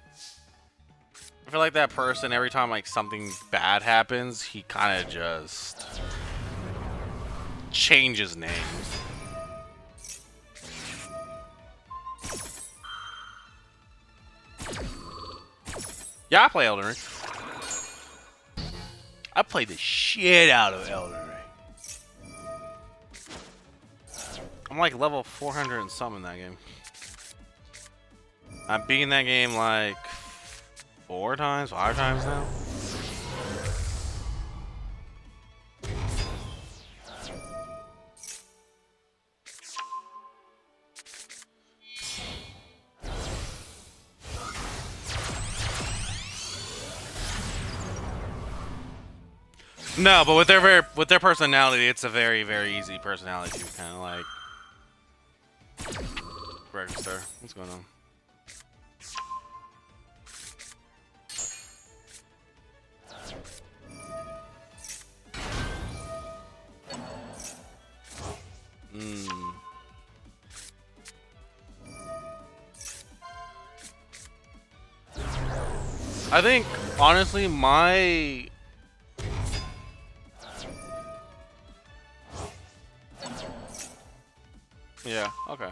I feel like that person, every time like something bad happens, he kind of just changes names. Yeah, I play Elden Ring. I played the shit out of Elden Ring. I'm like level 400 and some in that game. I'm beating that game like 4 times, 5 times now. No, but with their personality, it's a very, very easy personality to kind of like register. What's going on? I think honestly, my yeah, okay.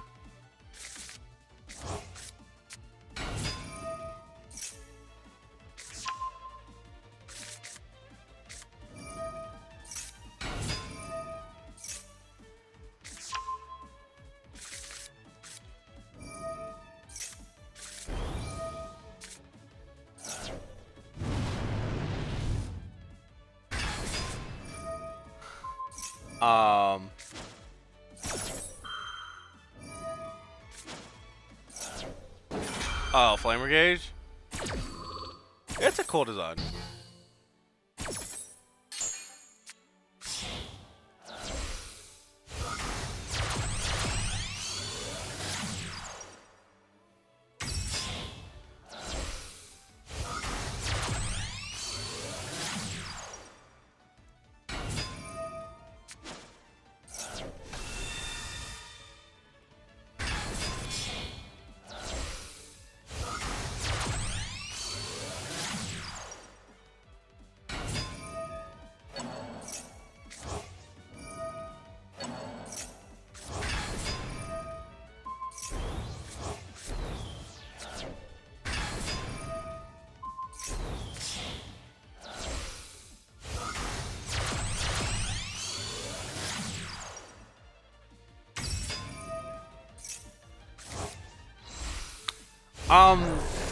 Oh, Flamer Gauge? It's a cool design.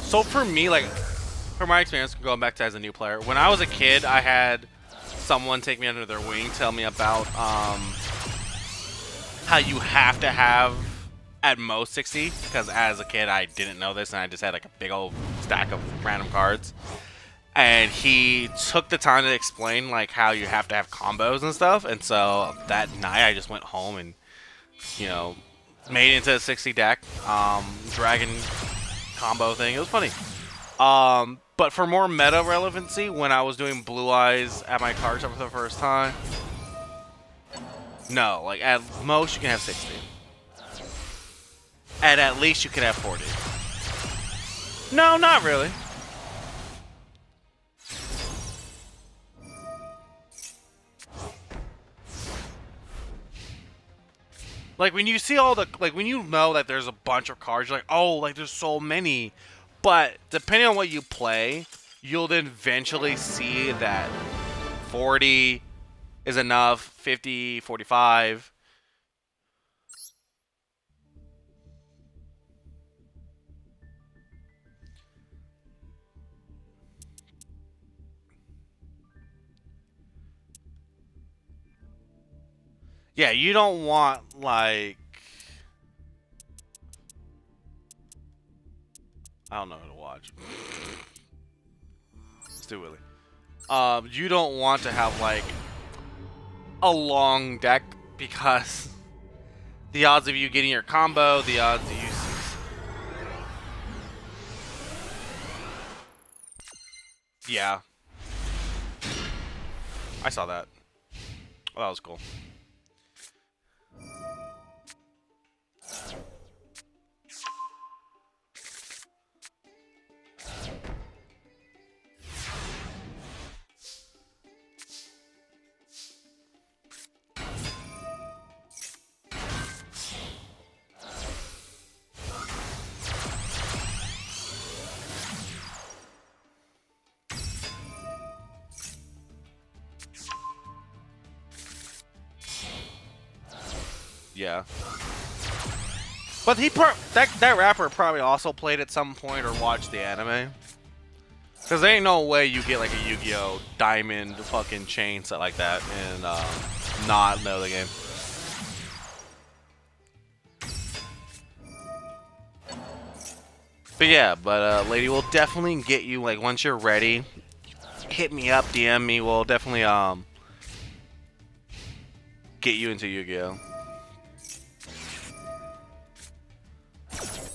So for me, like, for my experience going back to as a new player, when I was a kid, I had someone take me under their wing, tell me about how you have to have at most 60, because as a kid I didn't know this and I just had like a big old stack of random cards. And he took the time to explain like how you have to have combos and stuff, and so that night I just went home and, you know, made it into a 60 deck, dragon combo thing. It was funny. But for more meta relevancy, when I was doing Blue Eyes at my card shop for the first time, no, like at most you can have 60. And at least you can have 40. No, not really. Like when you see all the, like when you know that there's a bunch of cards, you're like, oh, like there's so many. But depending on what you play, you'll then eventually see that 40 is enough, 50, 45. Yeah, you don't want like, I don't know who to watch. Let's do Willie. You don't want to have like a long deck because the odds of you getting your combo, the odds of you. Yeah, I saw that. Well, that was cool. Yeah. But that rapper probably also played at some point or watched the anime. Because there ain't no way you get like a Yu-Gi-Oh! Diamond fucking chain set like that and not know the game. But yeah, Lady will definitely get you, like, once you're ready, hit me up, DM me, we'll definitely get you into Yu-Gi-Oh!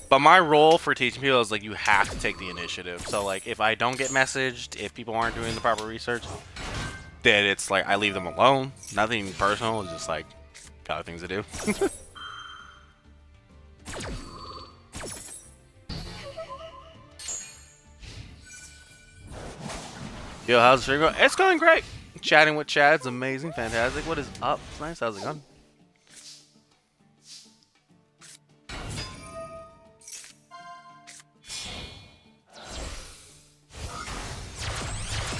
But my role for teaching people is, like, you have to take the initiative. So, like, if I don't get messaged, if people aren't doing the proper research, then it's like I leave them alone. Nothing personal, it's just like got other things to do. Yo, how's the stream going? It's going great. Chatting with Chad's amazing, fantastic. What is up? It's nice. How's it going?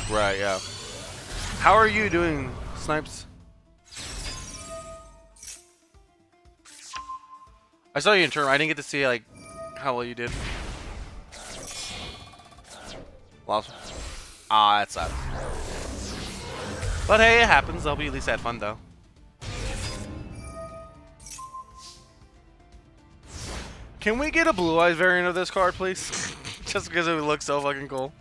Right, yeah. How are you doing, Snipes? I saw you in turn. I didn't get to see like how well you did. Lost. Ah, that sucks. But hey, it happens. I'll be at least had fun though. Can we get a Blue Eyes variant of this card, please? Just because it looks so fucking cool.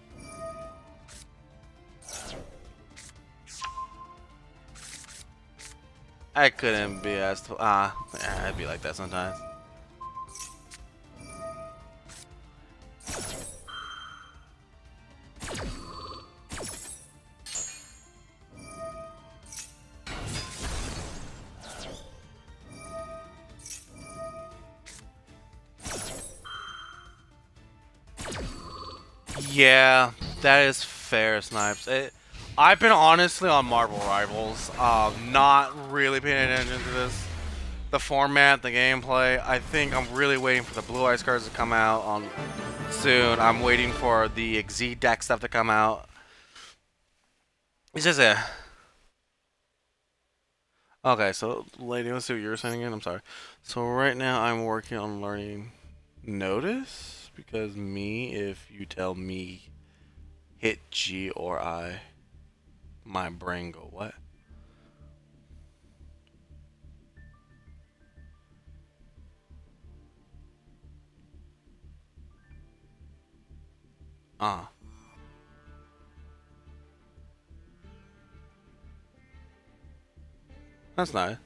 I couldn't be as I'd be like that sometimes. Yeah, that is fair, Snipes. I've been honestly on Marvel Rivals, not really paying attention to this. The format, the gameplay. I think I'm really waiting for the Blue Eyes cards to come out on soon. I'm waiting for the Exceed deck stuff to come out. It's just a... Okay, so lady, let's see what you were saying again. I'm sorry. So right now I'm working on learning Notice, because if you tell me hit G or I, my brain go what? That's nice.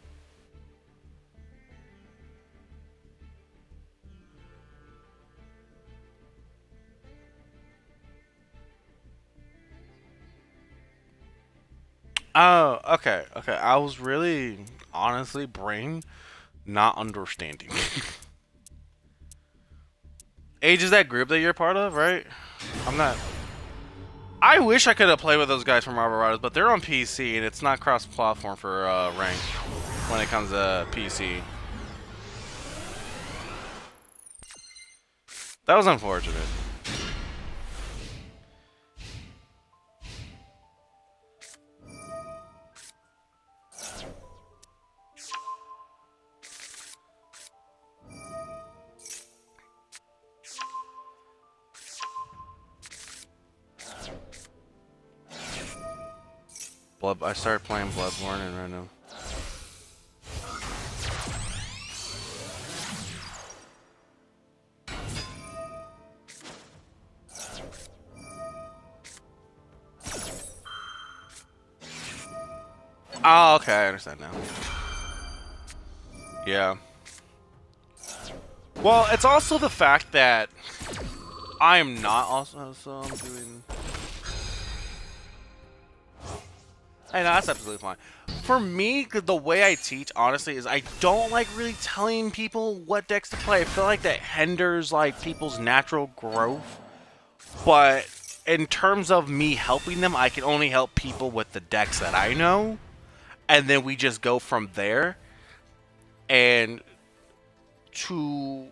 Oh, okay, okay. I was really, honestly, brain not understanding. Age is that group that you're part of, right? I'm not. I wish I could have played with those guys from Marvel Riders, but they're on PC and it's not cross-platform for rank when it comes to PC. That was unfortunate. I started playing Bloodborne and right now. Oh, okay, I understand now. Yeah. Well, it's also the fact that I am not also, so I'm doing... Hey, no, that's absolutely fine. For me, the way I teach, honestly, is I don't like really telling people what decks to play. I feel like that hinders like people's natural growth. But in terms of me helping them, I can only help people with the decks that I know. And then we just go from there. And to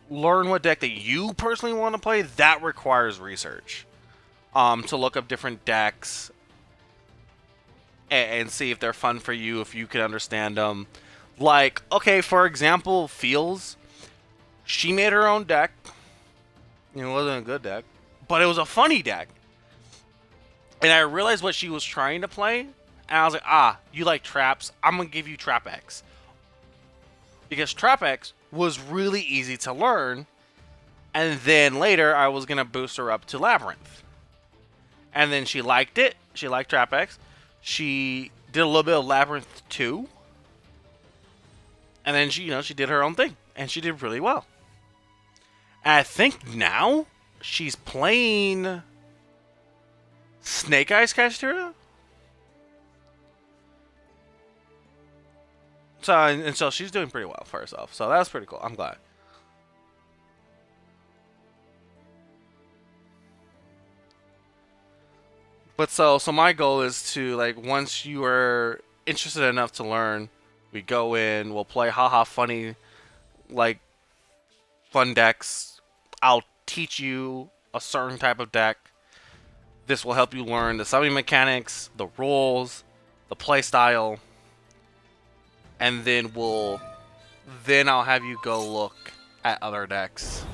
learn what deck that you personally want to play, that requires research. To look up different decks and see if they're fun for you, if you can understand them. Like, okay, for example, Feels. She made her own deck. It wasn't a good deck, but it was a funny deck. And I realized what she was trying to play, and I was like, ah, you like traps? I'm gonna give you Trap X. Because Trap X was really easy to learn, and then later I was gonna boost her up to Labyrinth. And then she liked it. She liked Trap X. She did a little bit of Labyrinth too. And then she, she did her own thing. And she did really well. And I think now she's playing Snake Eyes Cafeteria. So she's doing pretty well for herself. So that's pretty cool. I'm glad. But so my goal is to, like, once you are interested enough to learn, we go in, we'll play haha funny, like, fun decks. I'll teach you a certain type of deck. This will help you learn the summoning mechanics, the rules, the play style, and then I'll have you go look at other decks.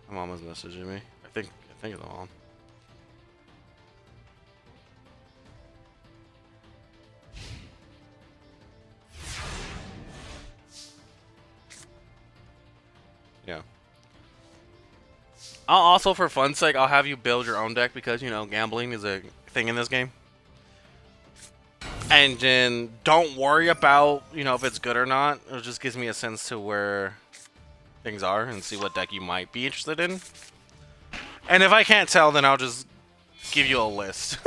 My mom was messaging me. I think it's my mom. Yeah. I'll also, for fun's sake, I'll have you build your own deck because, gambling is a thing in this game. And then don't worry about, if it's good or not. It just gives me a sense to where things are and see what deck you might be interested in. And if I can't tell, then I'll just give you a list.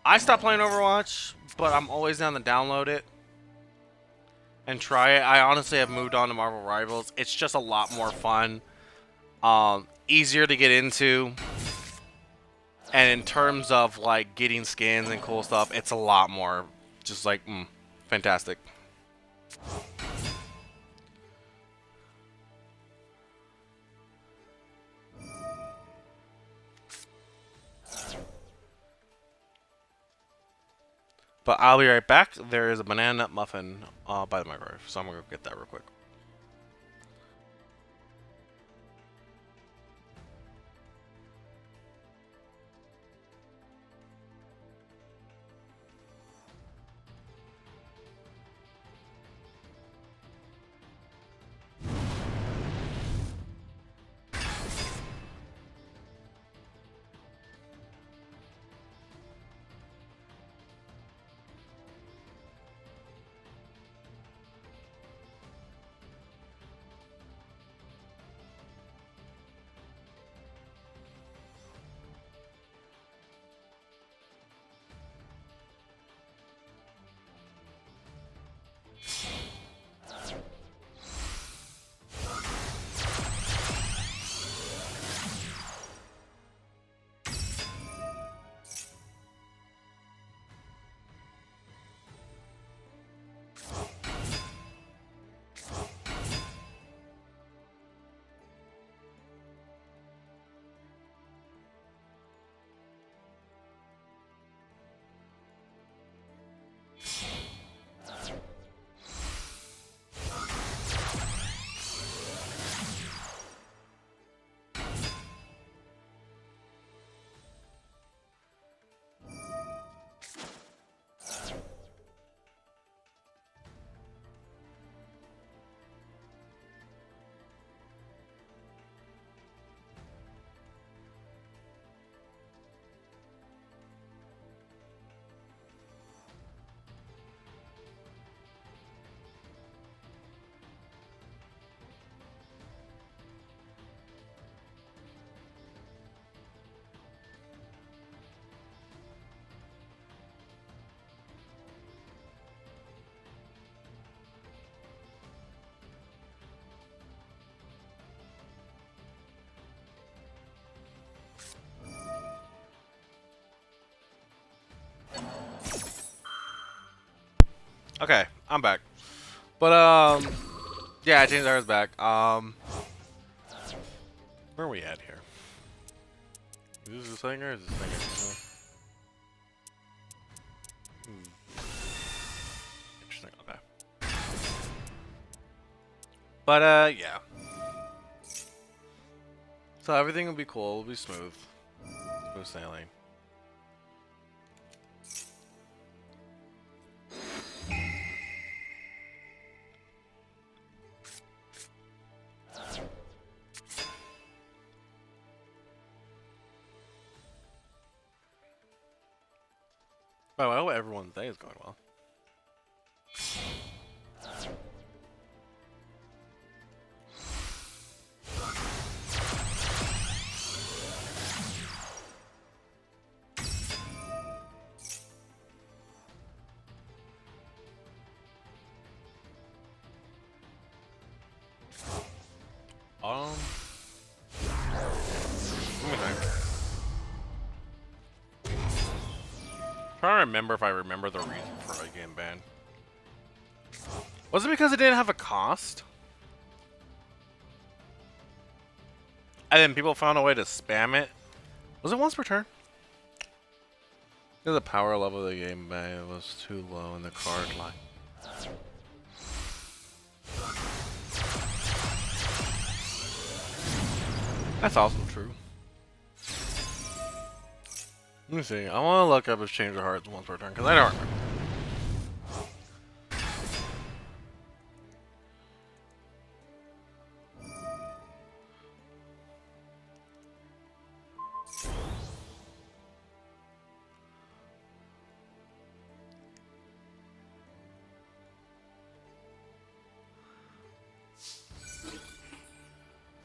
I stopped playing Overwatch, but I'm always down to download it and try it. I honestly have moved on to Marvel Rivals. It's just a lot more fun. Easier to get into. And in terms of, like, getting skins and cool stuff, it's a lot more just, like, fantastic. But I'll be right back. There is a banana nut muffin by the microwave, so I'm going to go get that real quick. Okay, I'm back. But, yeah, James R's back. Where are we at here? Is this a singer or is this a singer? But yeah. So everything will be cool. It'll be smooth. Smooth sailing. By the way, I hope everyone's day is going well. Trying to remember if I remember the reason for a game ban. Was it because it didn't have a cost? And then people found a way to spam it? Was it once per turn? The power level of the game ban was too low in the card line. That's also true. Let me see. I want to look up if Change of Hearts once per turn, because I don't remember.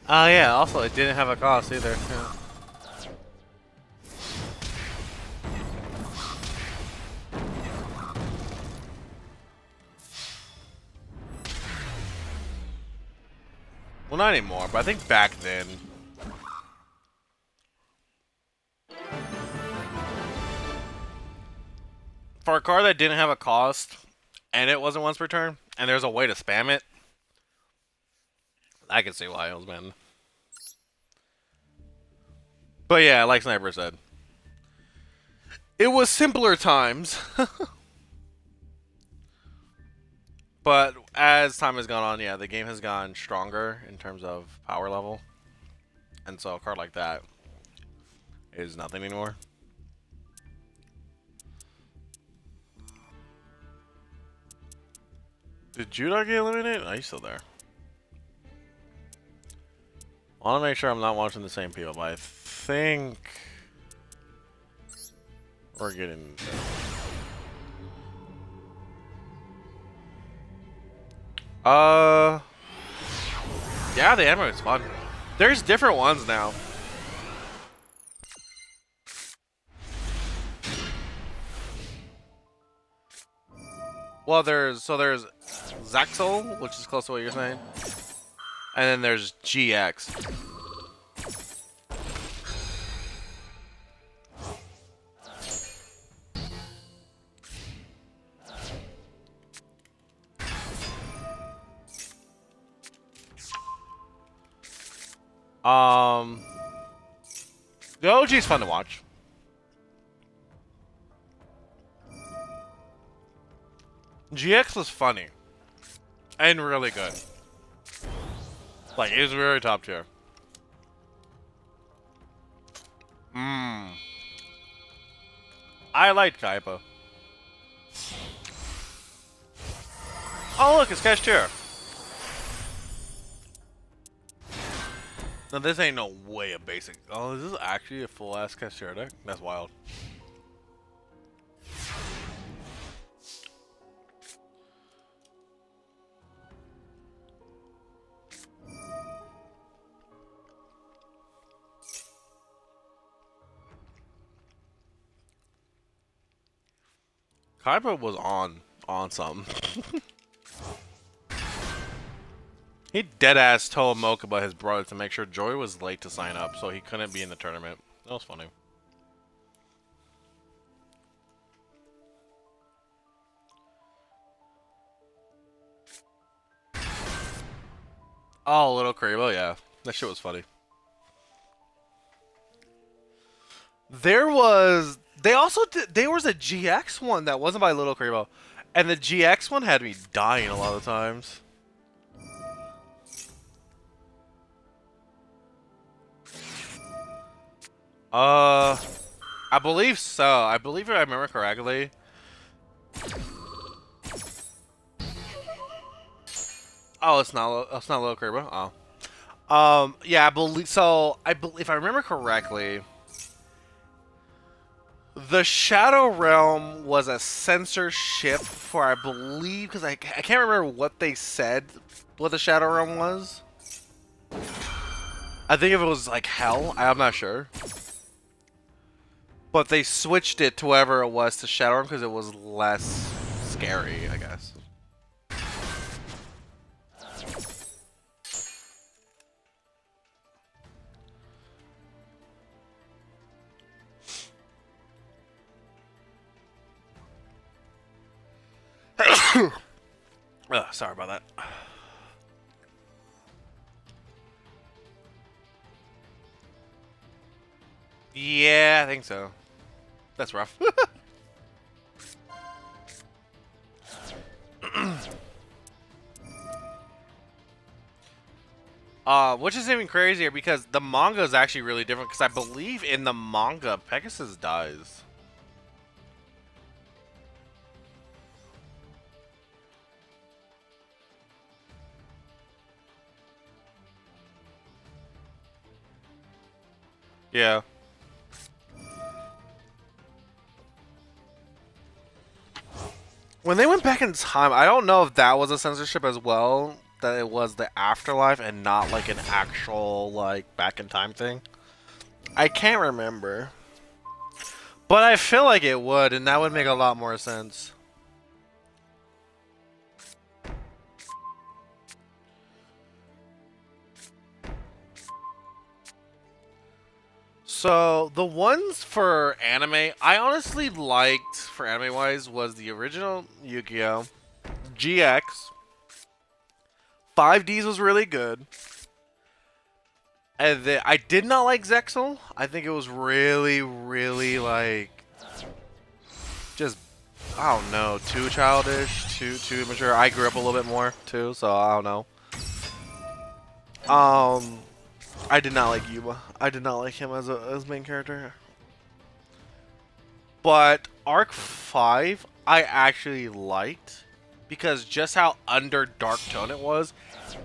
Oh yeah, also it didn't have a cost either. Yeah. Well, not anymore, but I think back then. For a card that didn't have a cost, and it wasn't once per turn, and there's a way to spam it, I can see why it was banned. But yeah, like Sniper said, it was simpler times. But as time has gone on, yeah, the game has gone stronger in terms of power level. And so a card like that is nothing anymore. Did Judah get eliminated? Oh, he's still there. I want to make sure I'm not watching the same people, but I think we're getting... Yeah, the ammo is fun. There's different ones now. Well, there's Zaxel, which is close to what you're saying, and then there's GX. The OG is fun to watch. GX was funny and really good. Like, it was very top tier. I liked Kaipa. Oh look, it's Cashier. No, this ain't no way a basic. Oh, is this actually a full ass Cashier deck? That's wild. Kaiba was on something. He deadass told Mokuba, his brother, to make sure Joy was late to sign up, so he couldn't be in the tournament. That was funny. Oh, Little Crabo, yeah. That shit was funny. There was a GX one that wasn't by Little Crabo, and the GX one had me dying a lot of times. Uh, I believe so. I believe if I remember correctly. Oh, it's not. It's not Little Kerbo. Oh. Yeah, I believe so. If I remember correctly, the Shadow Realm was a censorship for, I believe, because I can't remember what they said. What the Shadow Realm was. I think if it was like Hell, I'm not sure. But they switched it to whatever it was to Shadow Realm because it was less scary, I guess. Sorry about that. Yeah, I think so. That's rough. Which is even crazier because the manga is actually really different because I believe in the manga, Pegasus dies. Yeah. When they went back in time, I don't know if that was a censorship as well, that it was the afterlife and not like an actual like back in time thing. I can't remember. But I feel like it would, and that would make a lot more sense. So, the ones for anime, I honestly liked, for anime-wise, was the original Yu-Gi-Oh! GX. 5Ds was really good. And then, I did not like Zexal. I think it was really, really, like, just, I don't know, too childish, too immature. I grew up a little bit more, too, so I don't know. I did not like Yuba. I did not like him as main character. But Arc 5, I actually liked because just how under dark tone it was,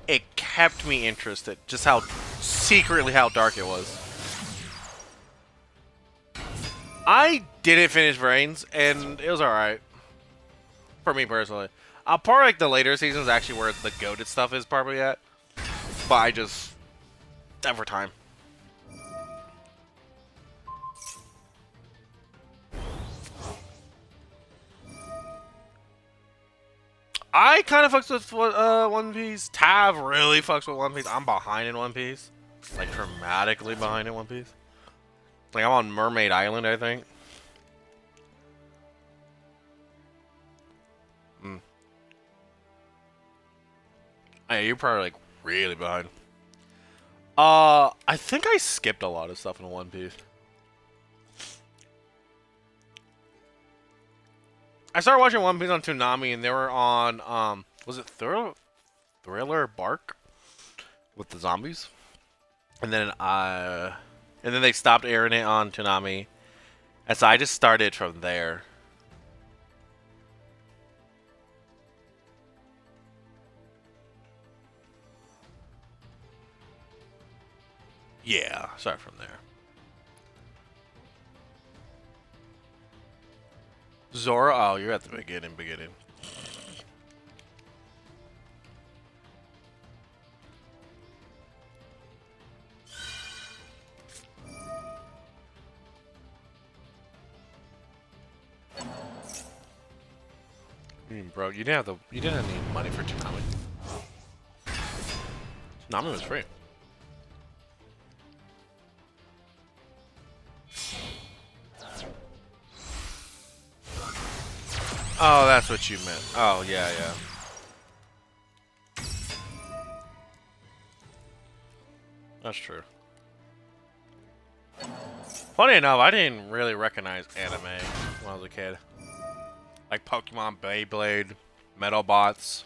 it kept me interested. Just how secretly how dark it was. I didn't finish Brains, and it was alright. For me personally. Part like the later seasons actually where the goated stuff is probably at. But I just over time. I kind of fucks with One Piece. Tav really fucks with One Piece. I'm behind in One Piece. Like, dramatically behind in One Piece. Like, I'm on Mermaid Island, I think. Hey, you're probably, like, really behind. I think I skipped a lot of stuff in One Piece. I started watching One Piece on Toonami, and they were on, was it Thriller Bark? With the zombies? And then they stopped airing it on Toonami. And so I just started from there. Yeah, start from there. Zora, oh, you're at the beginning. Bro, you didn't need money for Toonami. Toonami was free. Oh, that's what you meant. Oh, yeah. That's true. Funny enough, I didn't really recognize anime when I was a kid. Like Pokemon, Beyblade, Metalbots.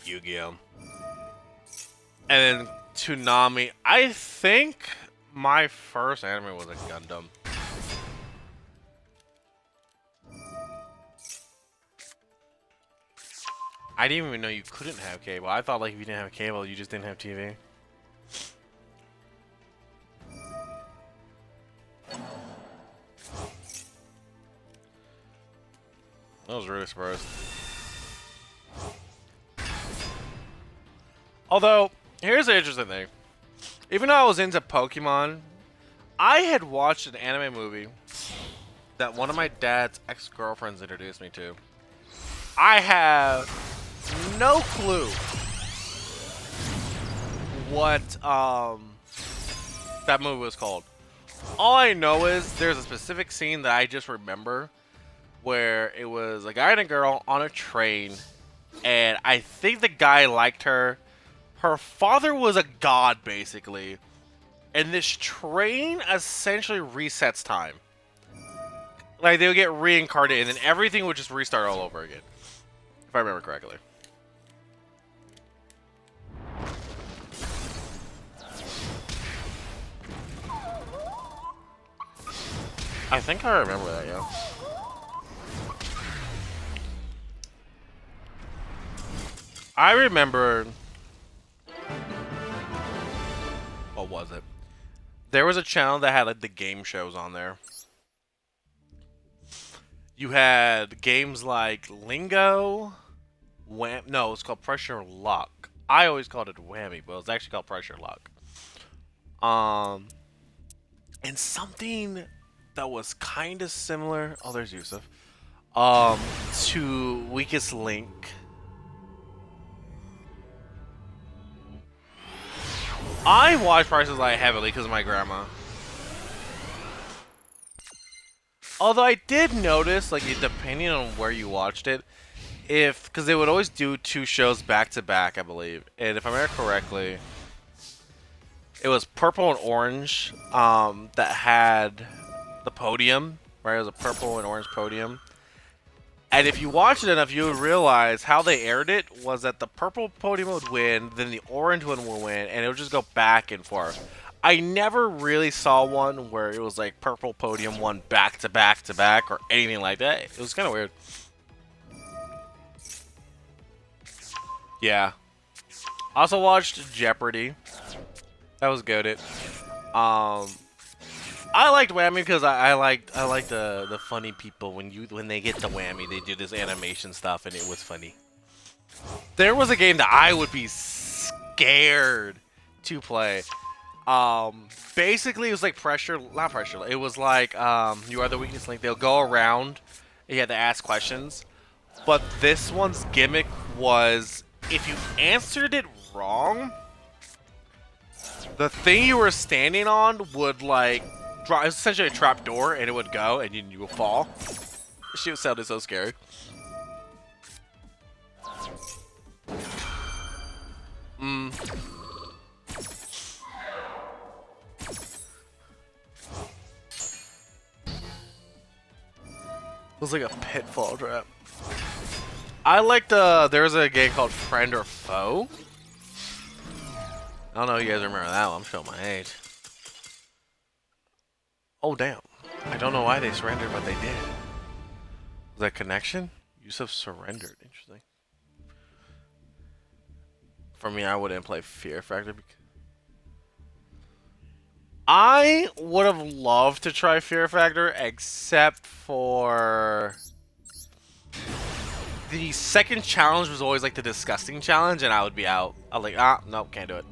Yu-Gi-Oh! And then Toonami. I think my first anime was a Gundam. I didn't even know you couldn't have cable. I thought like if you didn't have cable, you just didn't have TV. I was really surprised. Although, here's the interesting thing. Even though I was into Pokemon, I had watched an anime movie that one of my dad's ex-girlfriends introduced me to. I have no clue what that movie was called. All I know is there's a specific scene that I just remember where it was a guy and a girl on a train, and I think the guy liked her. Her father was a god, basically, and this train essentially resets time. Like, they would get reincarnated, and then everything would just restart all over again, if I remember correctly. I think I remember that, yeah. I remember... What was it? There was a channel that had like the game shows on there. You had games like Lingo, no, it's called Pressure Luck. I always called it Whammy, but it's actually called Pressure Luck. And something that was kind of similar. Oh, there's Yusuf. To Weakest Link. I watched Price is Right heavily because of my grandma. Although I did notice, like, depending on where you watched it, because they would always do 2 shows back to back, I believe. And if I remember correctly, it was Purple and Orange that had the podium, right? It was a purple and orange podium. And if you watched it enough, you would realize how they aired it was that the purple podium would win, then the orange one would win, and it would just go back and forth. I never really saw one where it was like purple podium won back to back to back or anything like that. It was kind of weird. Yeah. Also watched Jeopardy. That was good. I liked Whammy because I liked the funny people when they get the whammy, they do this animation stuff and it was funny. There was a game that I would be scared to play. Basically it was like not pressure. It was like You Are the Weakest Link. They'll go around and you had to ask questions. But this one's gimmick was if you answered it wrong, the thing you were standing on would like drop. It was essentially a trap door, and it would go, and you would fall. She sounded so scary. It was like a pitfall trap. I liked there was a game called Friend or Foe. I don't know if you guys remember that one. I'm showing my age. Oh, damn. I don't know why they surrendered, but they did. Was that connection? Yusuf surrendered. Interesting. For me, I wouldn't play Fear Factor. I would have loved to try Fear Factor, except for... The second challenge was always like the disgusting challenge, and I would be out. I'm like, nope, can't do it.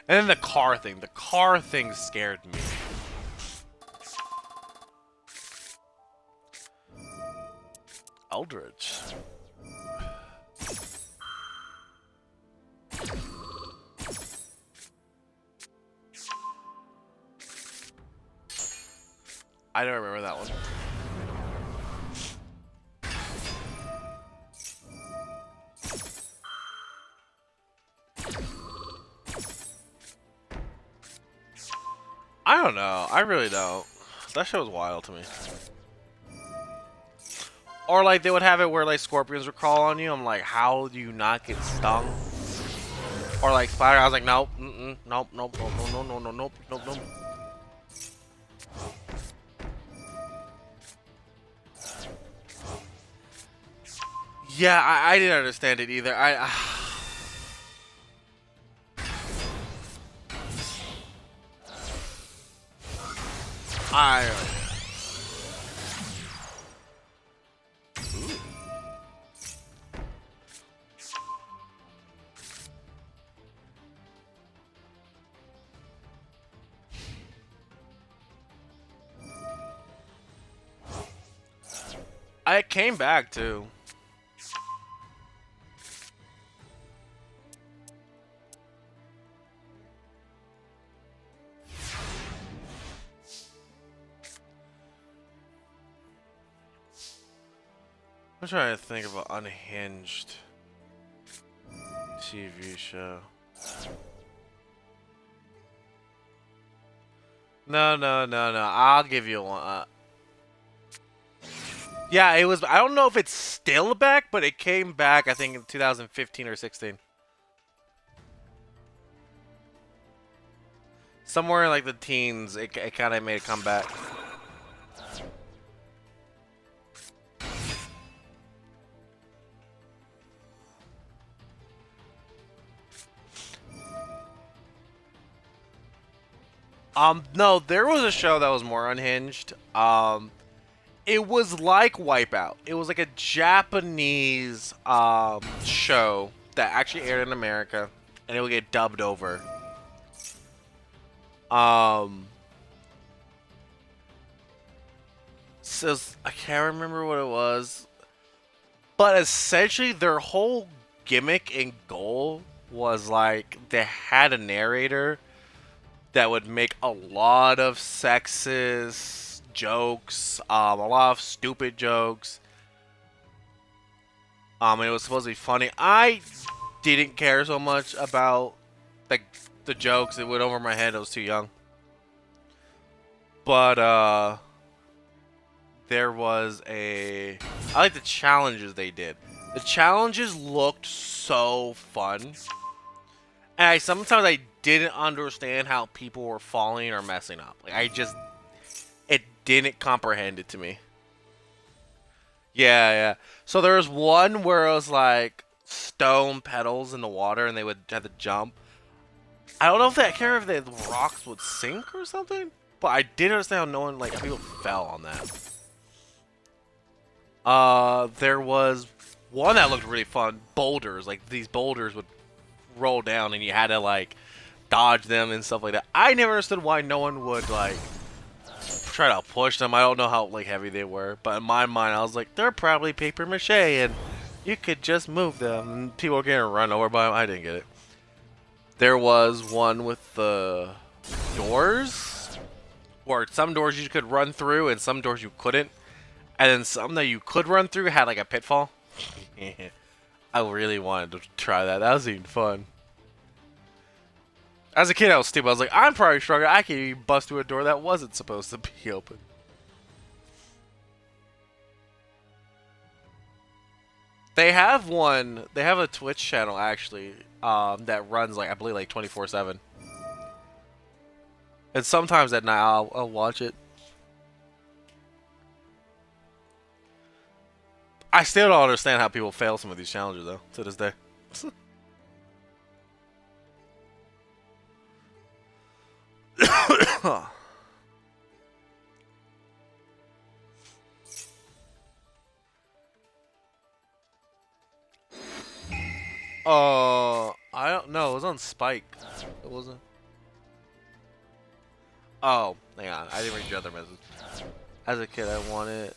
And then the car thing. The car thing scared me. Eldritch. I don't remember that one. I don't know. I really don't. That shit was wild to me. Or like they would have it where like scorpions would crawl on you. I'm like, how do you not get stung? Or like spider. I was like, nope, nope, nope, nope, no, no, no, no, nope, nope, nope. Yeah, I didn't understand it either. I came back too. I'm trying to think of an unhinged TV show. No, no, no, no. I'll give you one. Yeah, it was. I don't know if it's still back, but it came back. I think in 2015 or 16. Somewhere in like the teens, it kind of made a comeback. No, there was a show that was more unhinged. It was like Wipeout. It was like a Japanese show that actually aired in America, and it would get dubbed over. So I can't remember what it was, but essentially their whole gimmick and goal was like they had a narrator that would make a lot of sexist jokes, a lot of stupid jokes. And it was supposed to be funny. I didn't care so much about the jokes. It went over my head. I was too young. But there was I like the challenges they did. The challenges looked so fun. And sometimes I didn't understand how people were falling or messing up. Like it didn't comprehend it to me. Yeah, yeah. So there was one where it was like stone pedals in the water, and they would have to jump. I don't know if I can't remember if the rocks would sink or something, but I didn't understand how no one like people fell on that. There was one that looked really fun. Boulders, like these boulders would roll down, and you had to like dodge them and stuff like that. I never understood why no one would like try to push them. I don't know how like heavy they were, but in my mind, I was like, they're probably paper mache, and you could just move them. And people were getting run over by them. I didn't get it. There was one with the doors, or some doors you could run through, and some doors you couldn't. And then some that you could run through had like a pitfall. I really wanted to try that. That was even fun. As a kid, I was stupid. I was like, I'm probably stronger. I can even bust through a door that wasn't supposed to be open. They have one. They have a Twitch channel actually that runs like I believe like 24/7. And sometimes at night I'll watch it. I still don't understand how people fail some of these challenges though to this day. I don't know. It was on Spike. It wasn't. Oh, hang on. I didn't read your other message. As a kid, I wanted.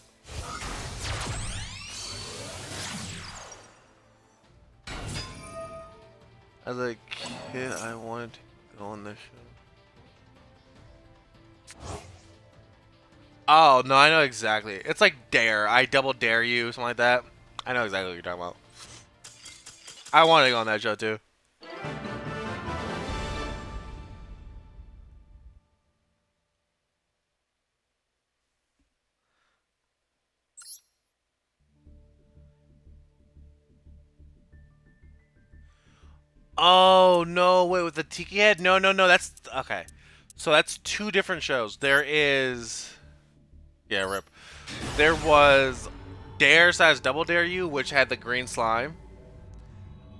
As a kid, I wanted to go on this show. Oh, no, I know exactly. It's like Dare. I double dare you, something like that. I know exactly what you're talking about. I wanted to go on that show, too. Oh no! Wait, with the tiki head? No, no, no. That's okay. So that's two different shows. There is, yeah, rip. There was Dare Size Double Dare You, which had the green slime,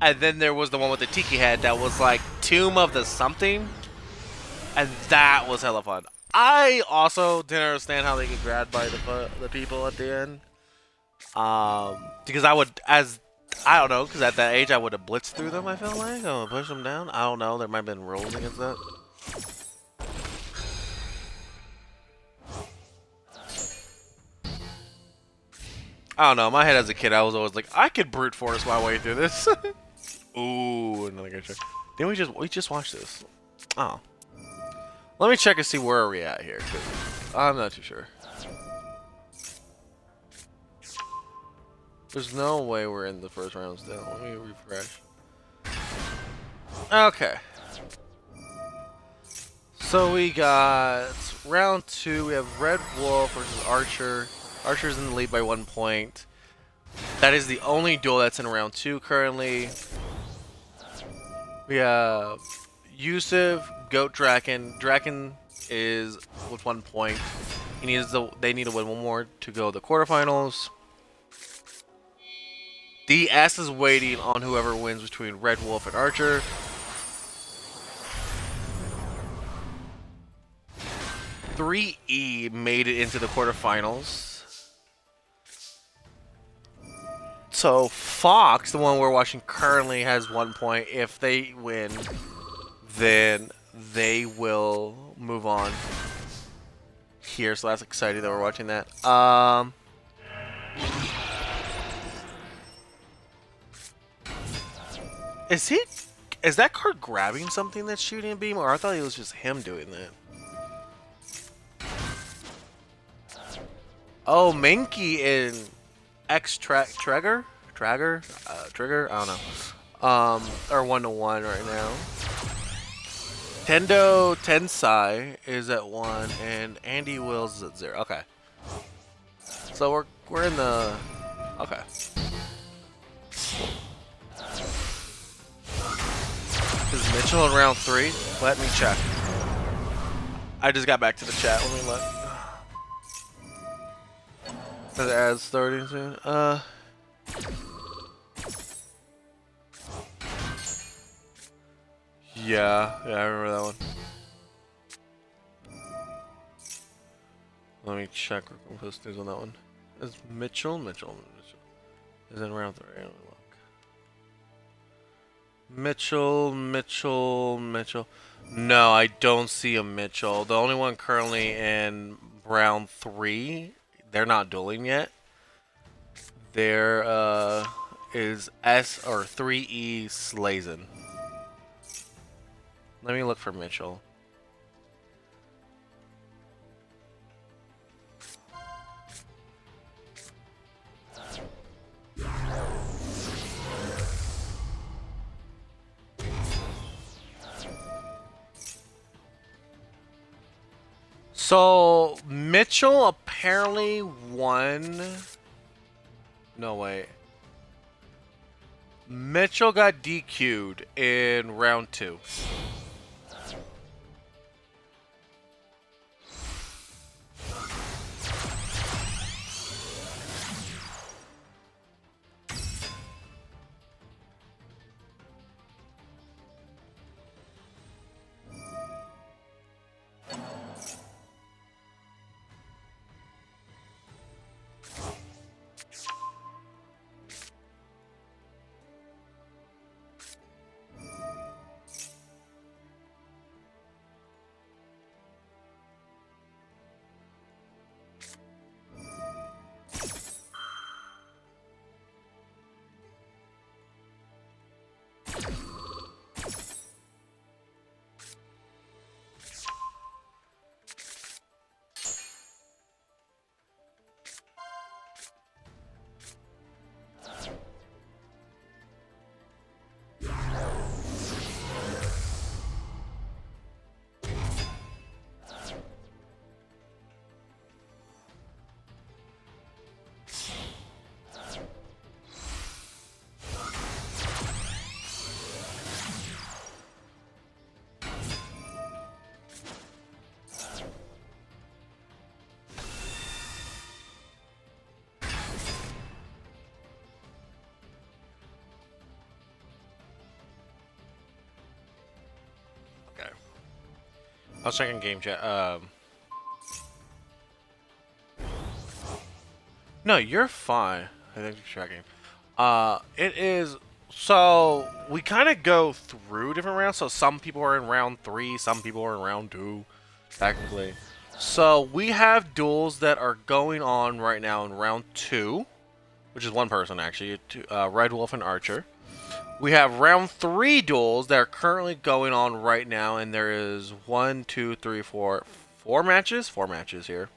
and then there was the one with the tiki head that was like Tomb of the something, and that was hella fun. I also didn't understand how they get grabbed by the people at the end. Because I would, as I don't know, because at that age I would have blitzed through them. I feel like I would push them down. I don't know. There might have been rules against that. I don't know. In my head as a kid, I was always like, I could brute force my way through this. Ooh, another good check. Didn't we just watched this? Oh, let me check and see where are we at here. Cause I'm not too sure. There's no way we're in the first round still. Let me refresh. Okay. So we got round 2. We have Red Wolf versus Archer. Archer's in the lead by 1 point. That is the only duel that's in round 2 currently. We have Yusuf, Goat Draken. Draken is with 1 point. They need to win one more to go to the quarterfinals. DS is waiting on whoever wins between Red Wolf and Archer. .3E made it into the quarterfinals. So Fox, the one we're watching currently, has 1 point. If they win, then they will move on here. So that's exciting that we're watching that. Is that card grabbing something that's shooting a beam, or I thought it was just him doing that? Oh, Minky in Trigger? Trigger? I don't know. Are 1-1 right now. Tendo Tensai is at 1, and Andy Wills is at 0. Okay. So we're in the okay. Is Mitchell in round 3? Let me check. I just got back to the chat. Let me look. The ad's starting soon. Yeah, I remember that one. Let me check. We're gonna post news on that one. Is Mitchell is in round 3. Let me look. Mitchell. No, I don't see a Mitchell. The only one currently in round 3, they're not dueling yet. There is S or 3E Slazen. Let me look for Mitchell. So Mitchell apparently won. No way. Mitchell got DQ'd in round 2. I was checking game chat. No, you're fine. I think you're checking. It is. So we kind of go through different rounds. So some people are in round 3, some people are in round 2, technically. So we have duels that are going on right now in round 2, which is one person actually, Red Wolf and Archer. We have round 3 duels that are currently going on right now, and there is 1, 2, 3, 4, 4 matches, 4 matches here.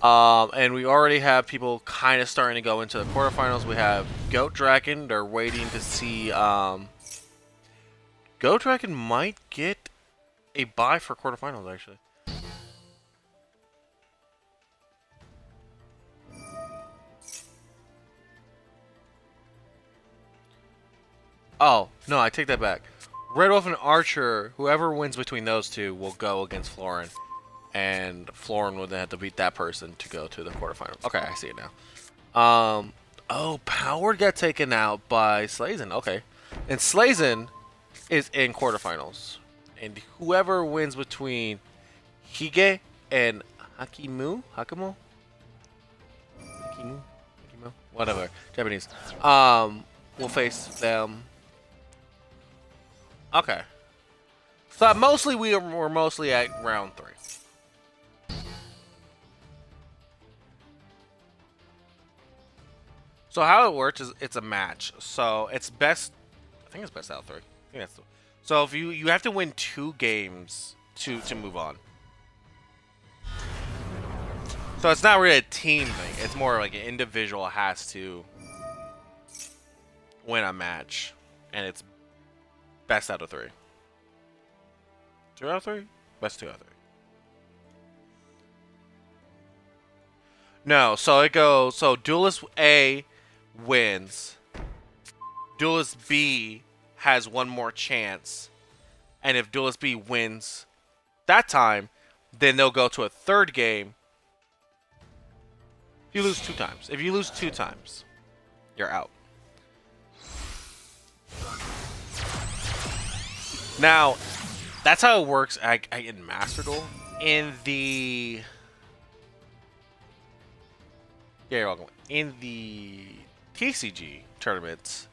And we already have people kind of starting to go into the quarterfinals. We have Goat Dragon. They're waiting to see. Goat Dragon might get a bye for quarterfinals, actually. Oh, no, I take that back. Red Wolf and Archer, whoever wins between those two will go against Florin. And Florin would then have to beat that person to go to the quarterfinals. Okay, I see it now. Oh, Powered got taken out by Slazen. Okay. And Slazen is in quarterfinals. And whoever wins between Hige and Hakimu? Hakimu? Hakimu? Hakimu? Whatever. Japanese. Will face them. Okay. So mostly we're mostly at round 3. So how it works is it's a match. So it's best. I think it's best out of 3. I think that's. So if you have to win 2 games to move on. So it's not really a team thing. It's more like an individual has to win a match, and it's best out of 3. 2 out of 3? Best 2 out of 3. No, so it goes. So Duelist A wins. Duelist B has one more chance, and if Duelist B wins that time, then they'll go to a 3rd game. You lose 2 times. If you lose 2 times, you're out. Now, that's how it works in Master Duel. In the... Yeah, you're welcome. In the TCG tournaments,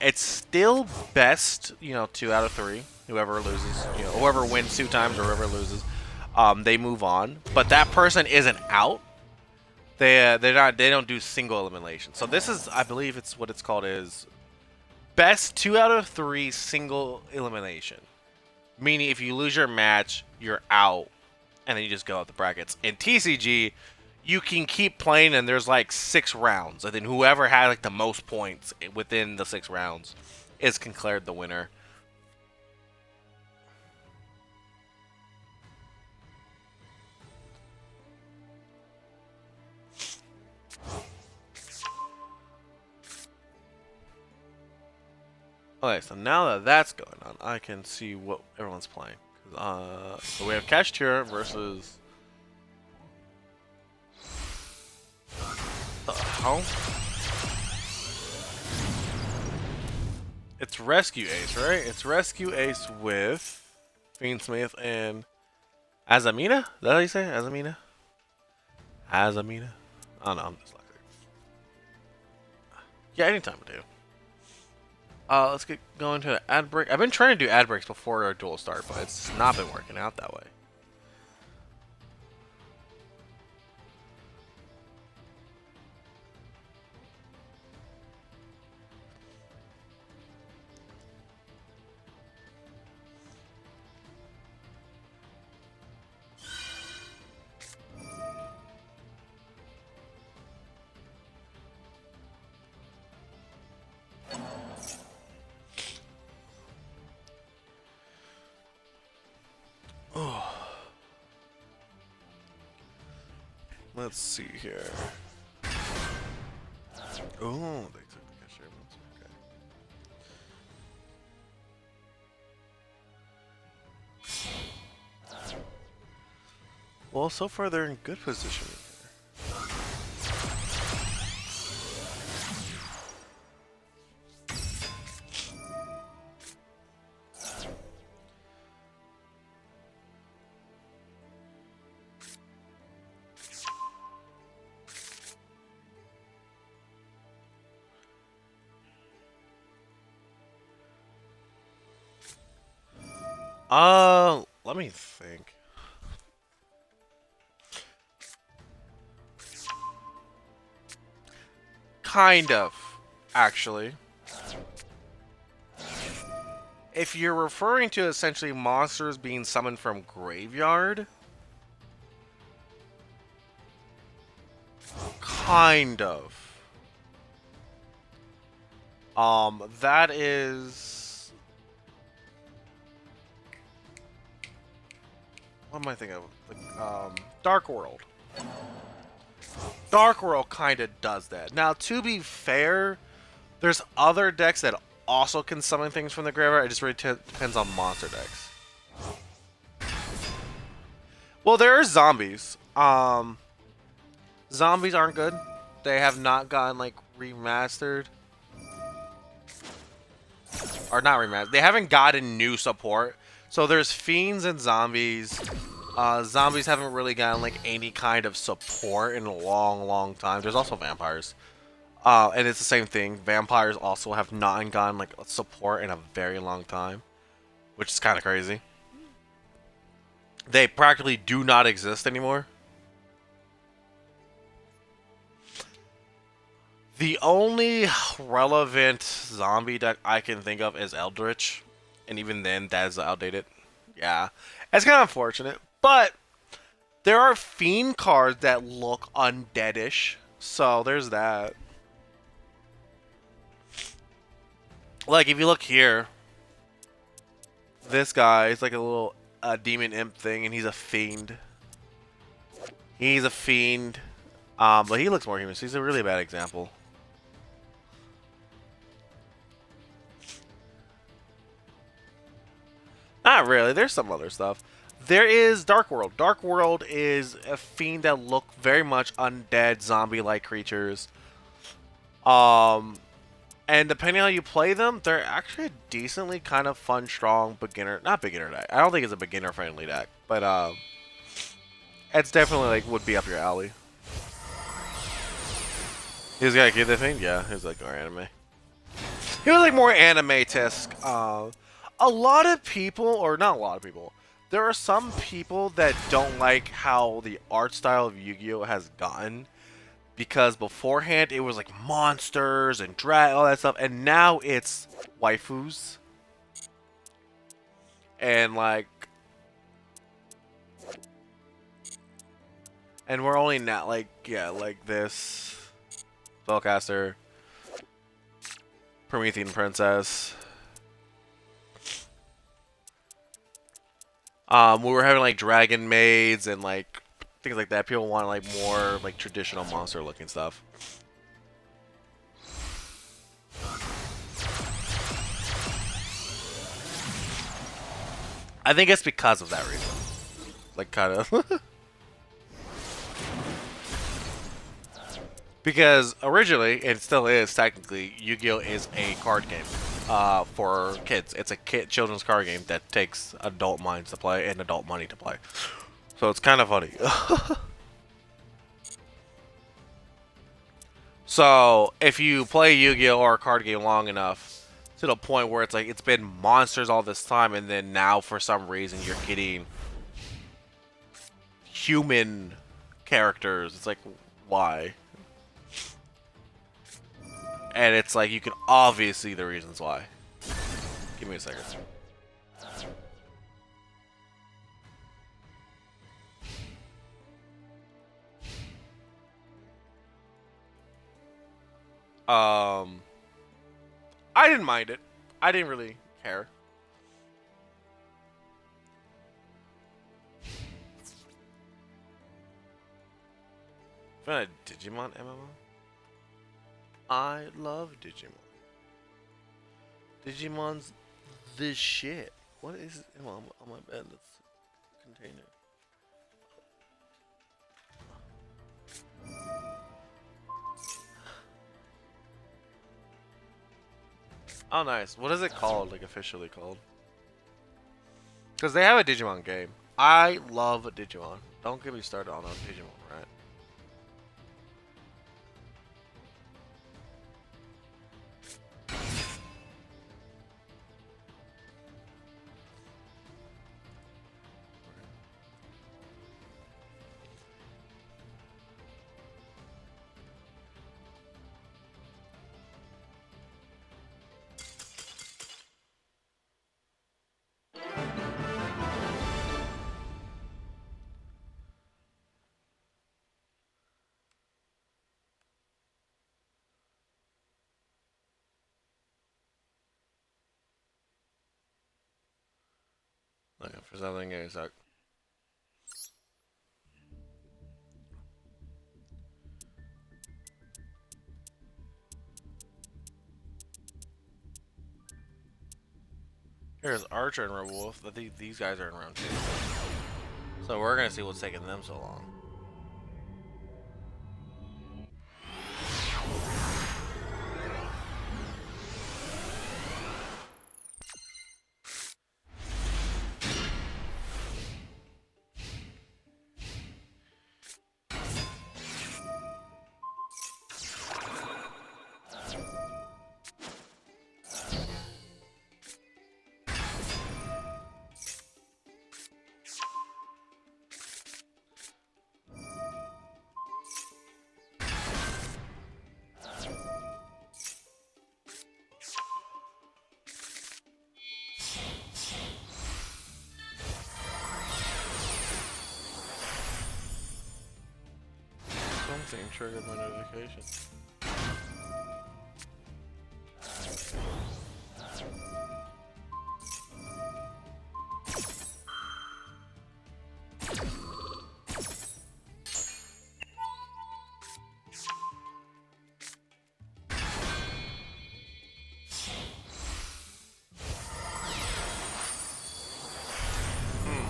it's still best, 2 out of 3. Whoever loses, whoever wins 2 times or whoever loses, they move on. But that person isn't out. They don't do single elimination. So this is, I believe it's what it's called is best 2 out of 3 single elimination. Meaning if you lose your match, you're out, and then you just go out the brackets. In TCG, you can keep playing, and there's like 6 rounds, and then whoever had like the most points within the 6 rounds is declared the winner. Okay, so now that that's going on, I can see what everyone's playing. So we have Cashier versus... How? It's Rescue Ace, right? It's Rescue Ace with Fiendsmith and Azamina? Is that how you say it? Azamina? Azamina? I don't know, I'm dyslexic. Yeah, anytime I do. Let's get going to the ad break. I've been trying to do ad breaks before our duel start, but it's not been working out that way. Let's see here. Oh, they took the cashier ones. Okay. Well, so far they're in good position. Let me think. Kind of, actually. If you're referring to essentially monsters being summoned from graveyard, kind of. That is. What am I thinking of? Like, Dark World. Dark World kind of does that. Now, to be fair, there's other decks that also can summon things from the graveyard. It just really depends on monster decks. Well, there are zombies. Zombies aren't good. They have not gotten like remastered. Or not remastered. They haven't gotten new support. So there's fiends and zombies. Zombies haven't really gotten like any kind of support in a long, long time. There's also vampires. And it's the same thing. Vampires also have not gotten like support in a very long time, which is kind of crazy. They practically do not exist anymore. The only relevant zombie deck I can think of is Eldritch, and even then, that is outdated. Yeah, it's kind of unfortunate, but there are fiend cards that look undeadish, so there's that. Like if you look here, this guy is like a little demon imp thing, and he's a fiend. He's a fiend, but he looks more human. So he's a really bad example. Not really. There's some other stuff. There is Dark World. Dark World is a fiend that look very much undead, zombie-like creatures. And depending on how you play them, they're actually a decently kind of fun, strong beginner. Not beginner deck. I don't think it's a beginner-friendly deck, but it's definitely like would be up your alley. He's got a kid that thing. Yeah, he's like more anime. He was like more anime-esque. A lot of people, or not a lot of people, there are some people that don't like how the art style of Yu-Gi-Oh has gotten, because beforehand it was like monsters and all that stuff, and now it's waifus and like, and we're only not like, yeah, like this Spellcaster, Promethean Princess. We were having like dragon maids and like things like that. People want like more like traditional monster looking stuff. I think it's because of that reason. Like kind of. Because originally, it still is technically, Yu-Gi-Oh is a card game for kids. It's a children's card game that takes adult minds to play and adult money to play. So it's kind of funny. So if you play Yu-Gi-Oh or a card game long enough to the point where it's like it's been monsters all this time, and then now for some reason you're getting human characters, it's like, why? And it's like, you can obviously see the reasons why. Give me a second. I didn't mind it. I didn't really care. Found a Digimon MMO? I love Digimon. Digimon's the shit. What is it on my bed? Let's contain it. Oh, nice. What is it called, like, officially called? Because they have a Digimon game. I love Digimon. Don't get me started on Digimon, right? Okay, for something getting stuck. Here's Archer and Red Wolf. I think these guys are in round 2. So we're gonna see what's taking them so long. Something triggered my notification.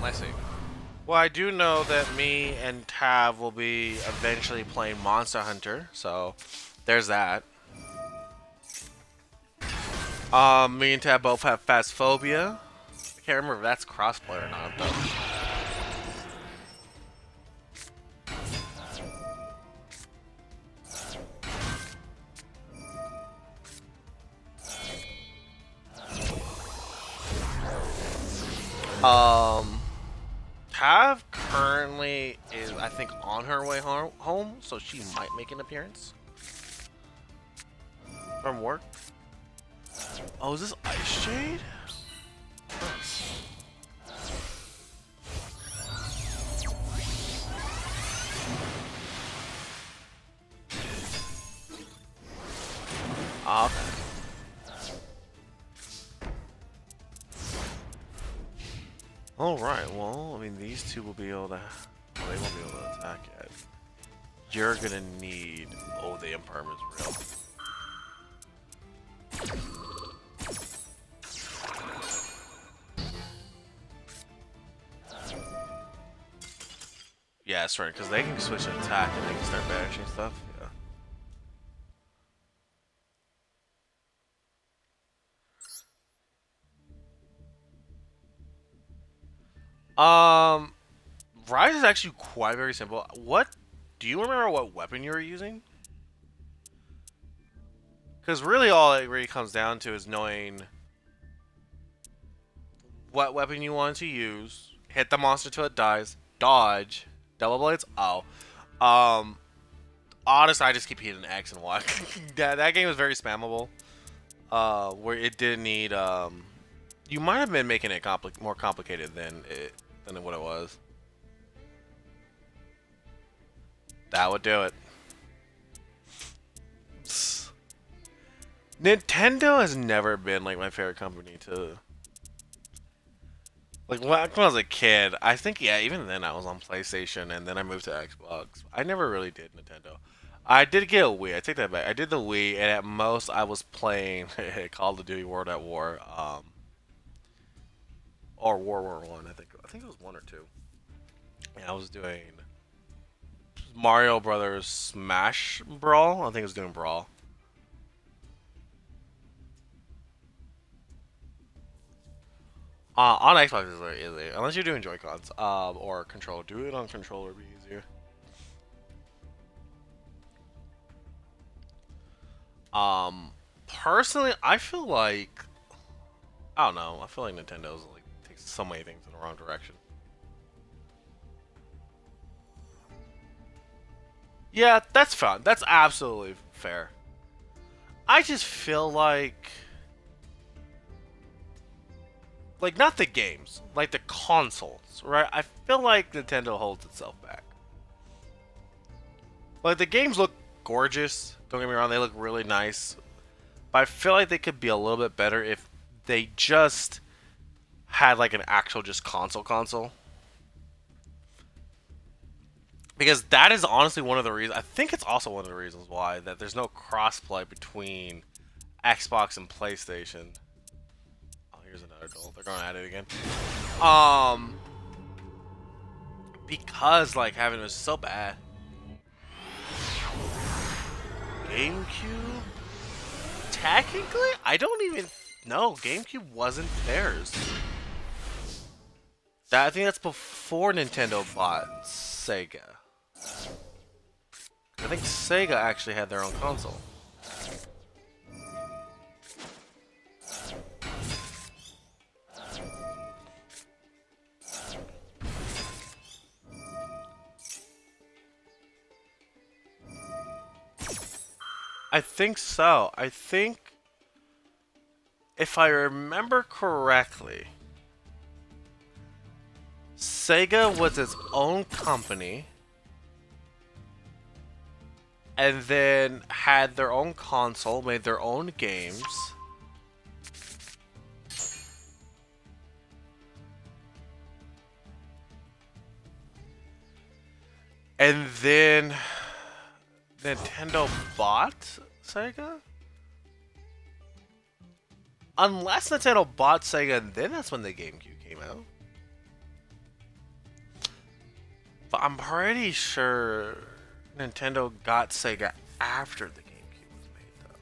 I see. Well, I do know that me and Tav will be eventually playing Monster Hunter, so there's that. Me and Tav both have Phasmophobia. I can't remember if that's crossplay or not, though. Tav currently is, I think, on her way home, so she might make an appearance from work. Oh, is this Ice Jade? Oh, okay. Alright, well, I mean, these two will be able to... Well, they won't be able to attack yet. You're gonna need... Oh, the Imperm is real. Yeah, that's right, because they can switch to attack and they can start banishing stuff. Yeah. Rise is actually quite very simple. What... Do you remember what weapon you were using? Because really all it really comes down to is knowing what weapon you want to use, hit the monster till it dies, dodge, double blades. Oh, honestly, I just keep hitting X and Y. that game is very spammable. Where it did need you might have been making it more complicated than what it was. That would do it. Nintendo has never been like my favorite company to. Like when I was a kid, I think yeah, even then I was on PlayStation and then I moved to Xbox. I never really did Nintendo. I did get a Wii. I take that back. I did the Wii, and at most I was playing Call of Duty World at War, or World War One. I think it was 1 or 2. And I was doing Mario Brothers Smash Brawl. I think it was doing Brawl. On Xbox is very easy, unless you're doing Joy-Cons or controller. Do it on controller, be easier. Personally, I feel like I don't know. I feel like Nintendo's like takes so many things in the wrong direction. Yeah, that's fun. That's absolutely fair. I just feel like not the games, like the consoles, right? I feel like Nintendo holds itself back. Like the games look gorgeous. Don't get me wrong, they look really nice. But I feel like they could be a little bit better if they just had like an actual just console. Because that is honestly one of the reasons. I think it's also one of the reasons why that there's no crossplay between Xbox and PlayStation. Oh, here's another doll. They're going at it again. Because like having it was so bad. GameCube? Technically, I don't even know. GameCube wasn't theirs. I think that's before Nintendo bought Sega. I think Sega actually had their own console. I think so. I think, if I remember correctly, Sega was its own company and then had their own console, made their own games. And then Nintendo bought Sega? Unless Nintendo bought Sega, and then that's when the GameCube came out. But I'm pretty sure Nintendo got Sega after the GameCube was made, though.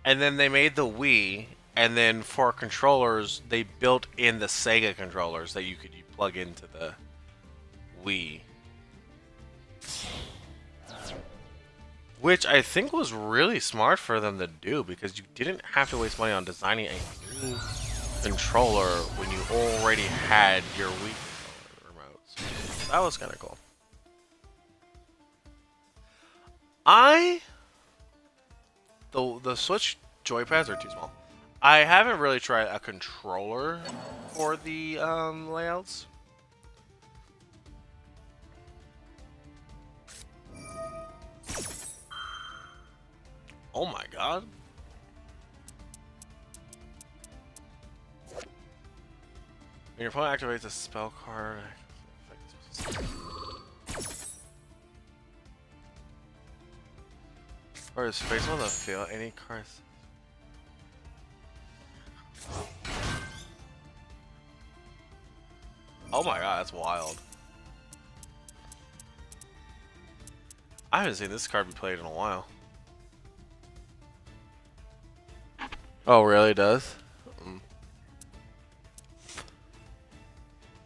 And then they made the Wii, and then for controllers, they built in the Sega controllers that you could plug into the Wii. Which I think was really smart for them to do, because you didn't have to waste money on designing a new controller when you already had your Wii controller remotes. That was kind of cool. The Switch joypads are too small. I haven't really tried a controller for the layouts. Oh my god. When your opponent activates a spell card. Or is face on the field any cards? Oh my god, that's wild. I haven't seen this card be played in a while. Oh, really? It does?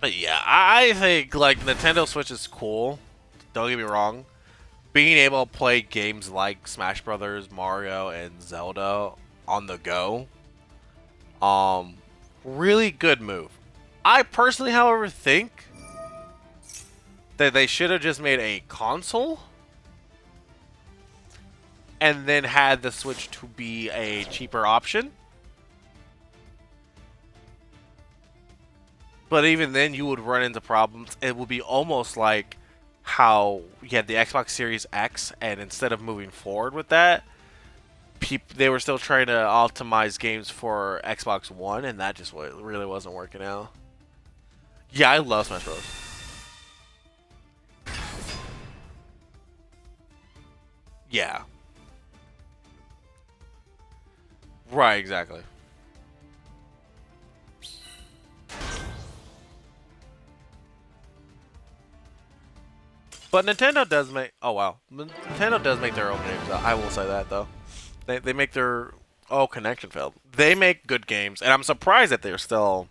But yeah, I think like Nintendo Switch is cool. Don't get me wrong. Being able to play games like Smash Brothers, Mario, and Zelda on the go, really good move. I personally, however, think that they should have just made a console and then had the Switch to be a cheaper option. But even then, you would run into problems. It would be almost like how you had the Xbox Series X, and instead of moving forward with that, they were still trying to optimize games for Xbox One, and that just really wasn't working out. Yeah, I love Smash Bros. Yeah. Right, exactly. But Nintendo does make... Oh, wow. Nintendo does make their own games. I will say that, though. They make their... Oh, connection failed. They make good games, and I'm surprised that they're still...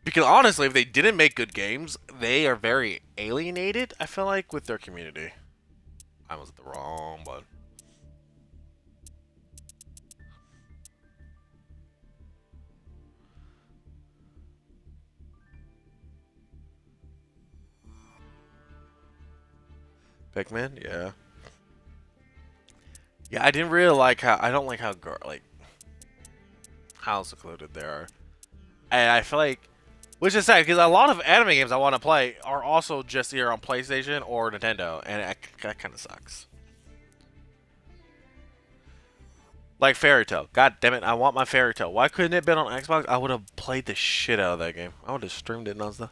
Because honestly, if they didn't make good games, they are very alienated, I feel like, with their community. I was at the wrong button. Pikmin? Yeah. Yeah, I didn't really like how... I don't like how how secluded they are. And I feel like... Which is sad, because a lot of anime games I want to play are also just either on PlayStation or Nintendo, and that kind of sucks. Like Fairy Tale. God damn it, I want my Fairy Tale. Why couldn't it have been on Xbox? I would have played the shit out of that game. I would have streamed it nonstop.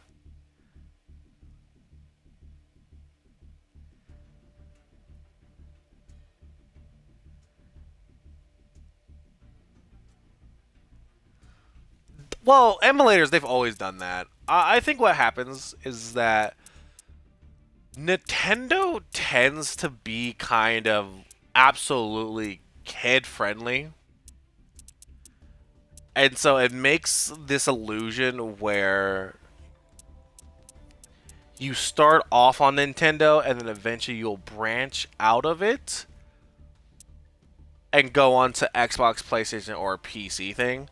Well, emulators, they've always done that. I think what happens is that Nintendo tends to be kind of absolutely kid friendly. And so it makes this illusion where you start off on Nintendo and then eventually you'll branch out of it and go on to Xbox, PlayStation, or PC thing.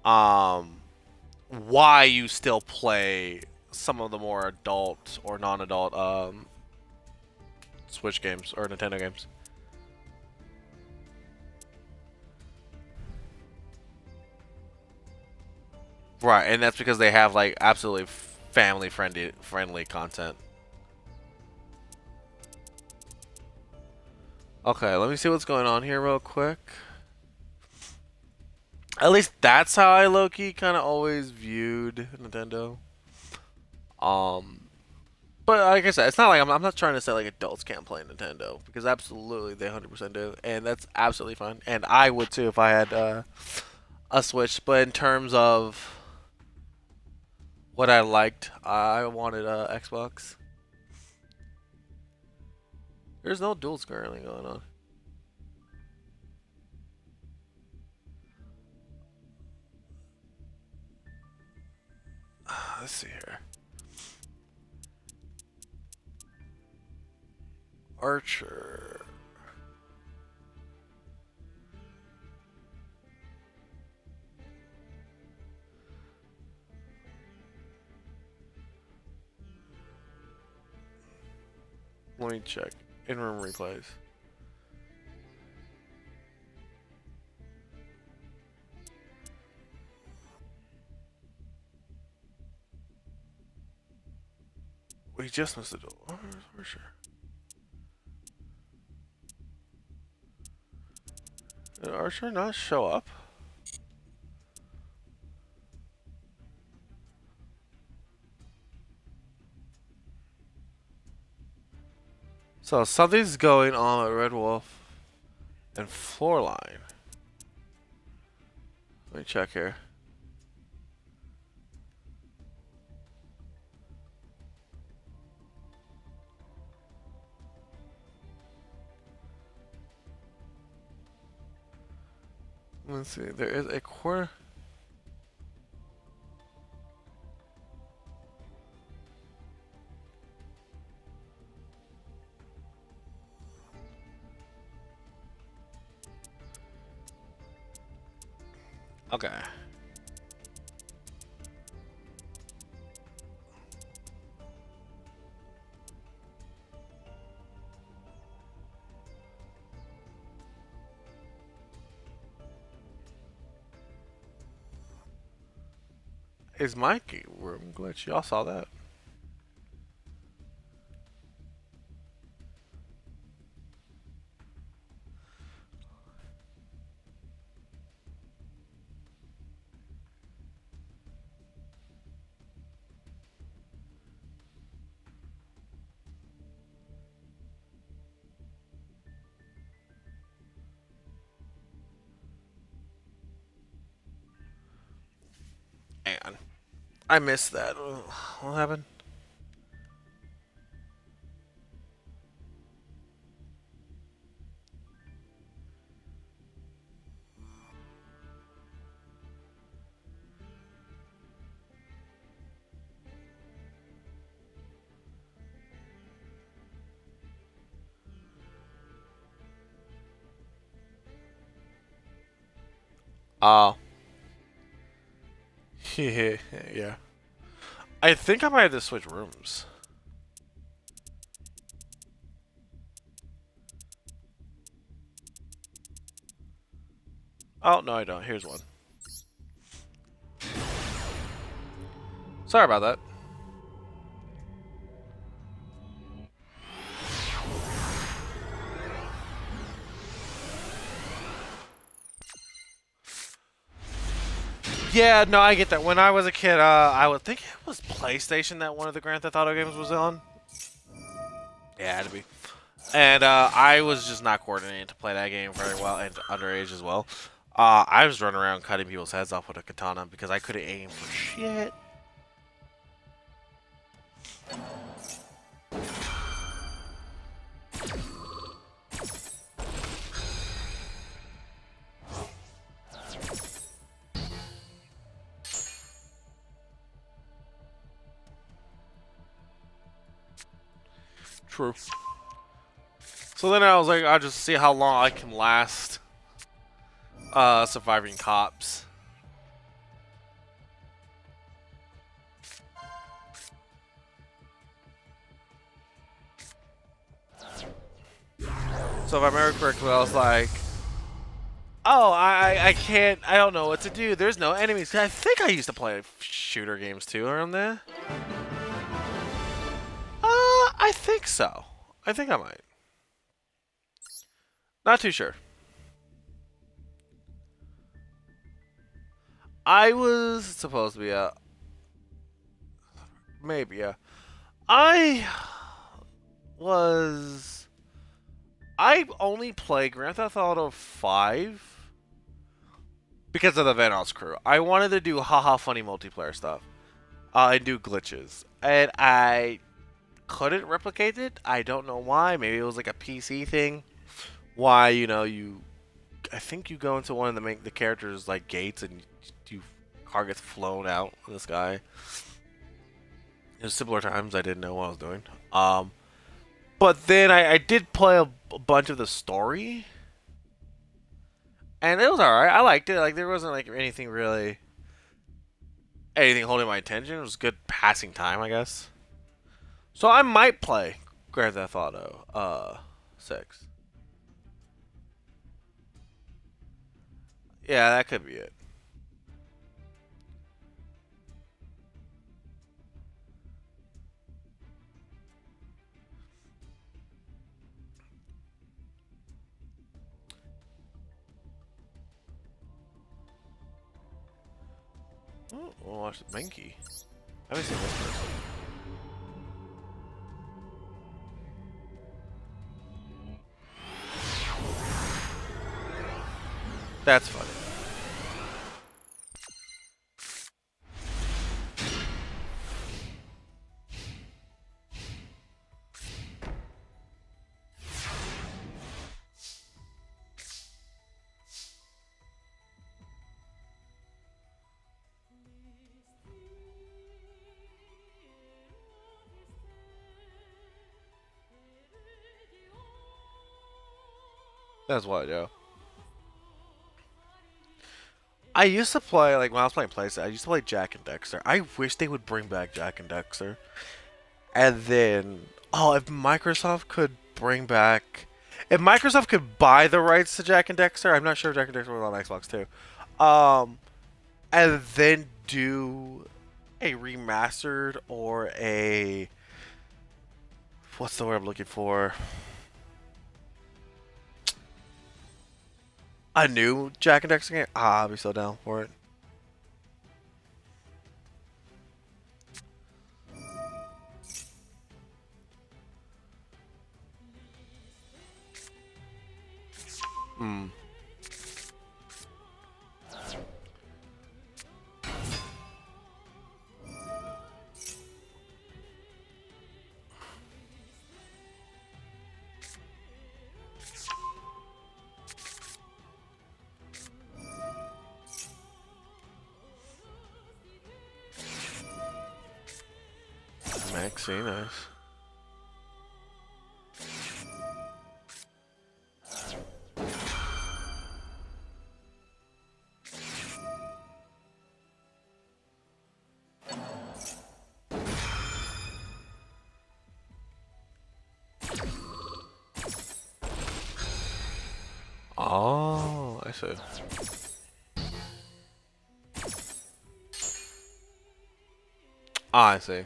Um, why you still play some of the more adult or non-adult Switch games or Nintendo games. Right, and that's because they have like absolutely family friendly content. Okay, let me see what's going on here real quick. At least that's how I low-key kind of always viewed Nintendo. Um, but like I said, it's not like I'm not trying to say like adults can't play Nintendo because absolutely they 100% do, and that's absolutely fine. And I would too if I had a Switch. But in terms of what I liked, I wanted a Xbox. There's no duels currently going on. Let's see here. Archer. Let me check. In-room replays. We just missed a duel. Oh, for sure. Did Archer not show up? So something's going on at Red Wolf and Floorline. Let me check here. Let's see. There is a quarter. Okay. Is my room glitch? Y'all saw that. Hang on. I missed that. What happened? Oh. Yeah. I think I might have to switch rooms. Oh, no, I don't. Here's one. Sorry about that. Yeah, no, I get that. When I was a kid, I would think it was PlayStation that one of the Grand Theft Auto games was on. Yeah, it had to be. And I was just not coordinated to play that game very well, and underage as well. I was running around cutting people's heads off with a katana because I couldn't aim for shit. True. So then I was like, I'll just see how long I can last surviving cops. So if I remember correctly, I was like, oh, I can't, I don't know what to do. There's no enemies. I think I used to play shooter games too around there. I think so. I think I might. Not too sure. I was supposed to be a... Maybe, yeah. I was... I only play Grand Theft Auto 5 because of the Vanoss crew. I wanted to do haha funny multiplayer stuff. And do glitches. And I couldn't replicate it. I don't know why. Maybe it was like a PC thing. Why, you know, I think you go into one of the characters like gates and you car gets flown out in the sky. It was simpler times. I didn't know what I was doing. But then I did play a bunch of the story, and it was alright. I liked it. Like there wasn't like anything holding my attention. It was good passing time, I guess. So I might play Grand Theft Auto 6. Yeah, that could be it. Oh, we'll watch the Mankey. I haven't seen this person. That's funny. That's what, yo. I used to play, like, when I was playing PlayStation, I used to play Jack and Dexter. I wish they would bring back Jack and Dexter. And then, oh, if Microsoft could bring back... If Microsoft could buy the rights to Jack and Dexter, I'm not sure if Jack and Dexter was on Xbox too. And then do a remastered or a... What's the word I'm looking for? A new Jack and Dexter game? Ah, I'll be so down for it. Hmm. Maxine, nice. Oh, I see. Ah, I see.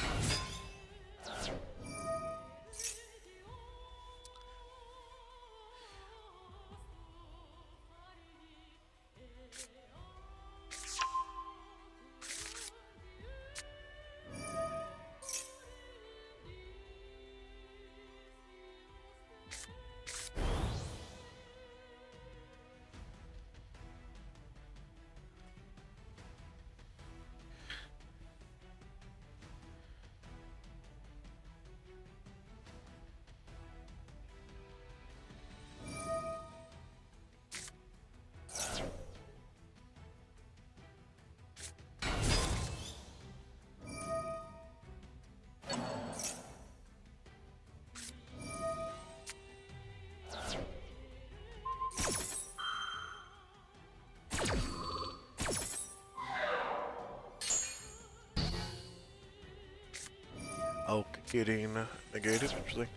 getting negated. Actually,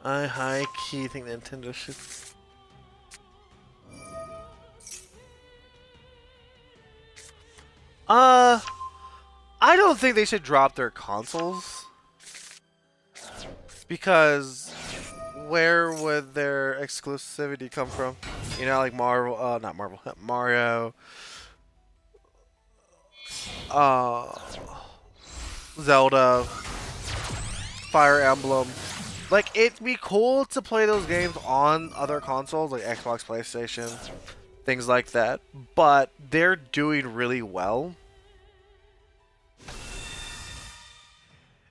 I high key think Nintendo should. I don't think they should drop their consoles because where would their exclusivity come from? You know, like Marvel, not Marvel, Mario, uh, Zelda, Fire Emblem. Like, it'd be cool to play those games on other consoles, like Xbox, PlayStation, things like that. But they're doing really well.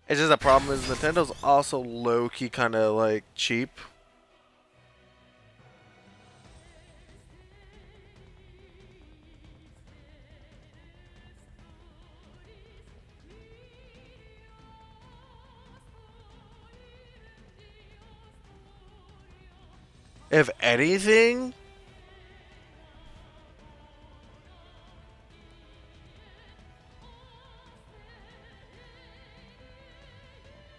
It's just the problem is Nintendo's also low-key kind of, like, cheap. If anything,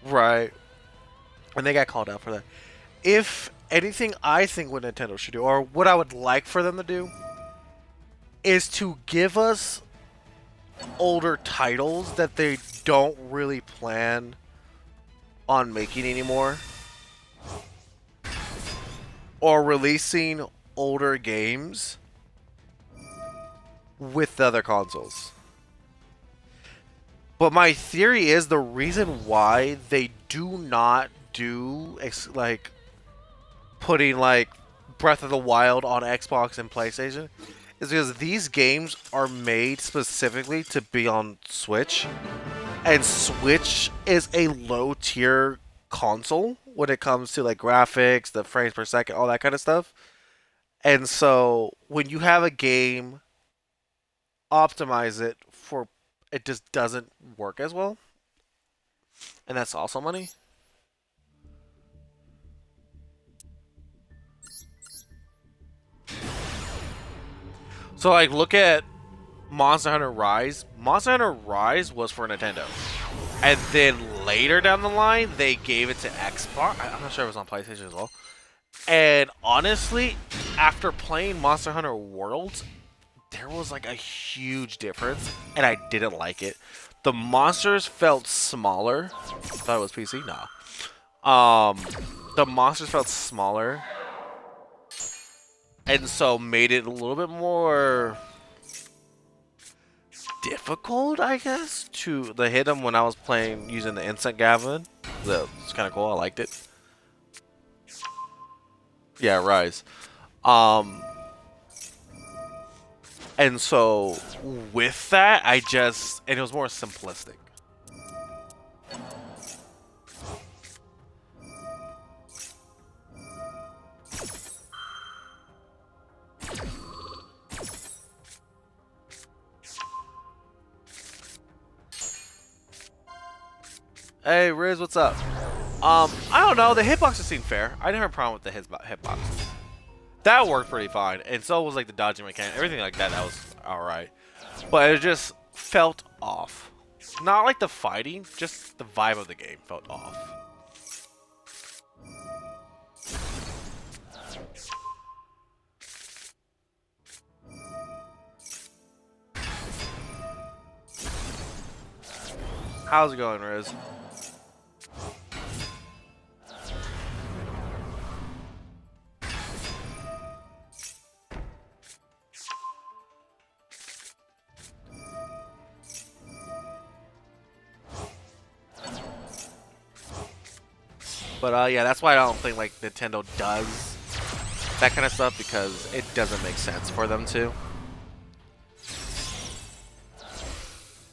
right. And they got called out for that. If anything, I think what Nintendo should do, or what I would like for them to do, is to give us older titles that they don't really plan on making anymore. Or releasing older games with the other consoles. But my theory is the reason why they do not do like putting like Breath of the Wild on Xbox and PlayStation is because these games are made specifically to be on Switch, and Switch is a low tier console when it comes to like graphics, the frames per second, all that kind of stuff. And so when you have a game, optimize it for it just doesn't work as well. And that's also money. So like look at Monster Hunter Rise. Monster Hunter Rise was for Nintendo. And then later down the line, they gave it to Xbox. I'm not sure if it was on PlayStation as well. And honestly, after playing Monster Hunter Worlds, there was like a huge difference, and I didn't like it. The monsters felt smaller. I thought it was PC? Nah. The monsters felt smaller, and so made it a little bit more difficult, I guess, to hit them when I was playing using the instant Gavin. It's kind of cool. I liked it. Yeah, Rise. And so with that, and it was more simplistic. Hey, Riz, what's up? I don't know. The hitboxes seemed fair. I didn't have a problem with the hitboxes. That worked pretty fine, and so was like the dodging mechanic, everything like that. That was all right, but it just felt off. Not like the fighting, just the vibe of the game felt off. How's it going, Riz? But yeah, that's why I don't think like Nintendo does that kind of stuff, because it doesn't make sense for them to.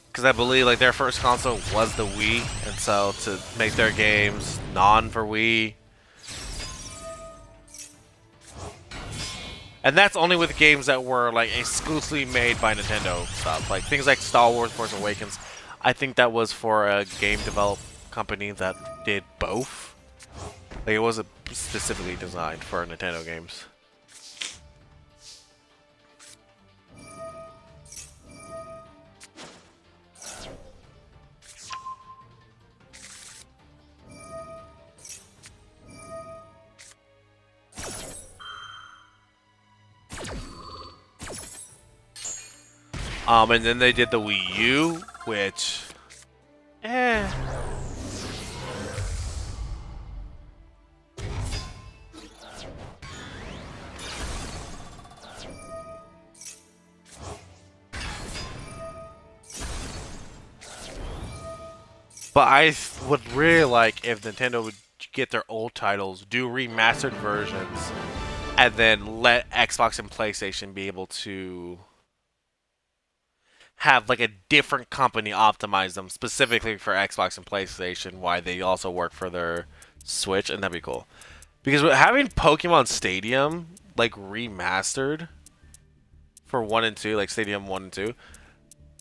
Because I believe like their first console was the Wii, and so to make their games non for Wii, and that's only with games that were like exclusively made by Nintendo stuff, like things like Star Wars: Force Awakens. I think that was for a game develop company that did both. Like it wasn't specifically designed for Nintendo games. And then they did the Wii U, which, eh. But would really like if Nintendo would get their old titles, do remastered versions, and then let Xbox and PlayStation be able to have like a different company optimize them specifically for Xbox and PlayStation, why they also work for their Switch, and that'd be cool. Because having Pokemon Stadium like remastered for 1 and 2, like Stadium 1 and 2,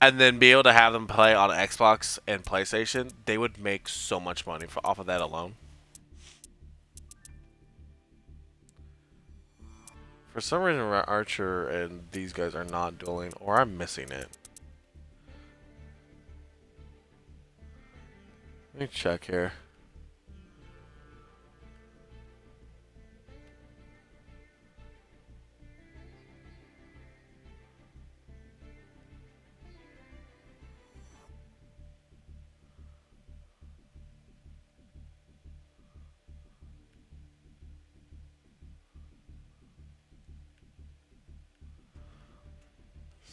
and then be able to have them play on Xbox and PlayStation, they would make so much money off of that alone. For some reason, Archer and these guys are not dueling, or I'm missing it. Let me check here.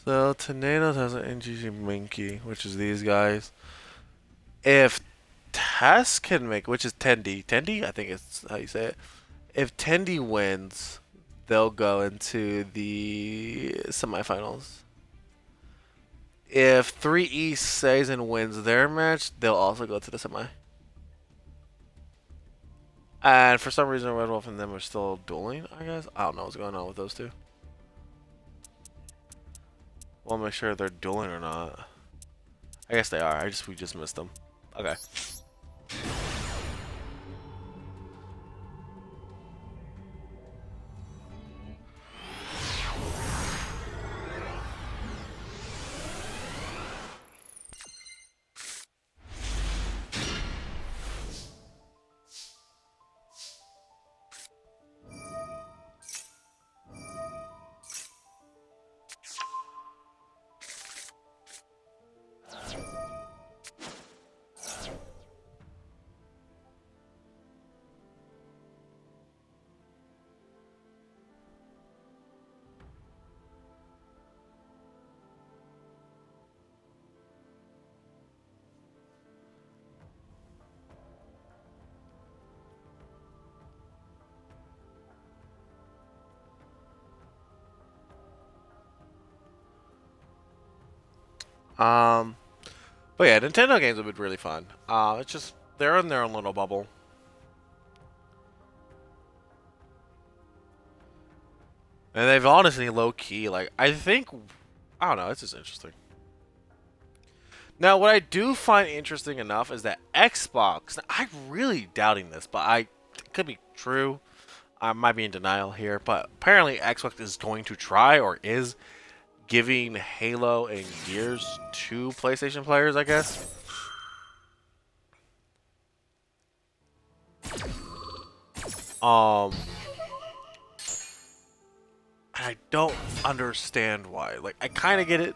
So, Tornadoes has an NGG Minky, which is these guys. If Tess can make, which is Tendi, I think it's how you say it. If Tendi wins, they'll go into the semifinals. If 3E stays and wins their match, they'll also go to the semi. And for some reason, Red Wolf and them are still dueling, I guess. I don't know what's going on with those two. We'll make sure they're dueling or not. I guess they are. We just missed them. Okay. But yeah, Nintendo games have been really fun. It's just they're in their own little bubble. And they've honestly low key, like, I don't know, it's just interesting. Now, what I do find interesting enough is that Xbox, I'm really doubting this, but it could be true. I might be in denial here, but apparently Xbox is going to try, or is giving Halo and Gears to PlayStation players, I guess. I don't understand why. Like, I kind of get it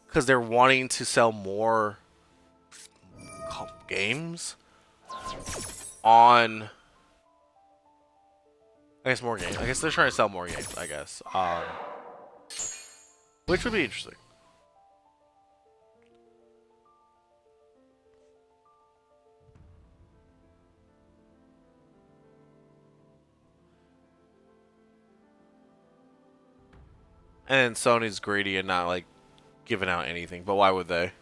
because they're wanting to sell more games on. I guess more games. I guess they're trying to sell more games. I guess, which would be interesting. And Sony's greedy and not like giving out anything, but why would they?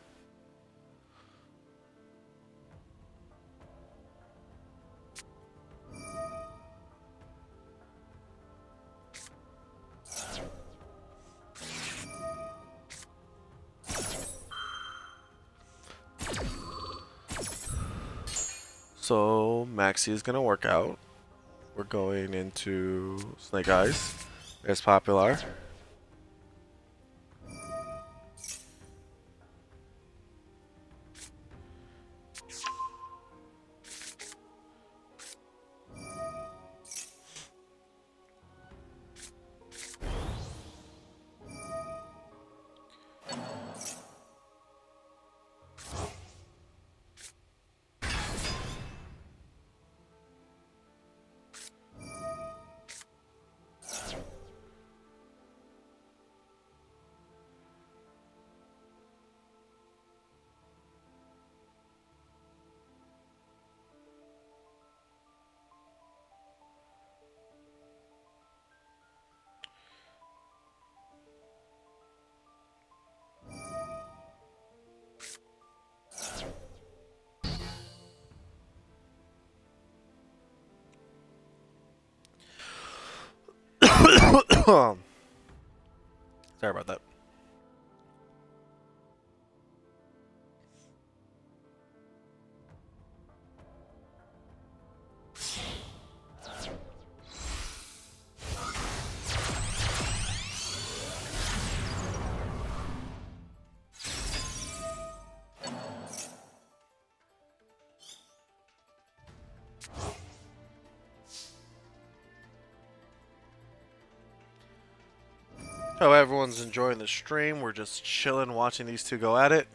So Maxi is gonna work out. We're going into Snake Eyes. It's popular. Sorry about that. Hope everyone's enjoying the stream. We're just chilling, watching these two go at it.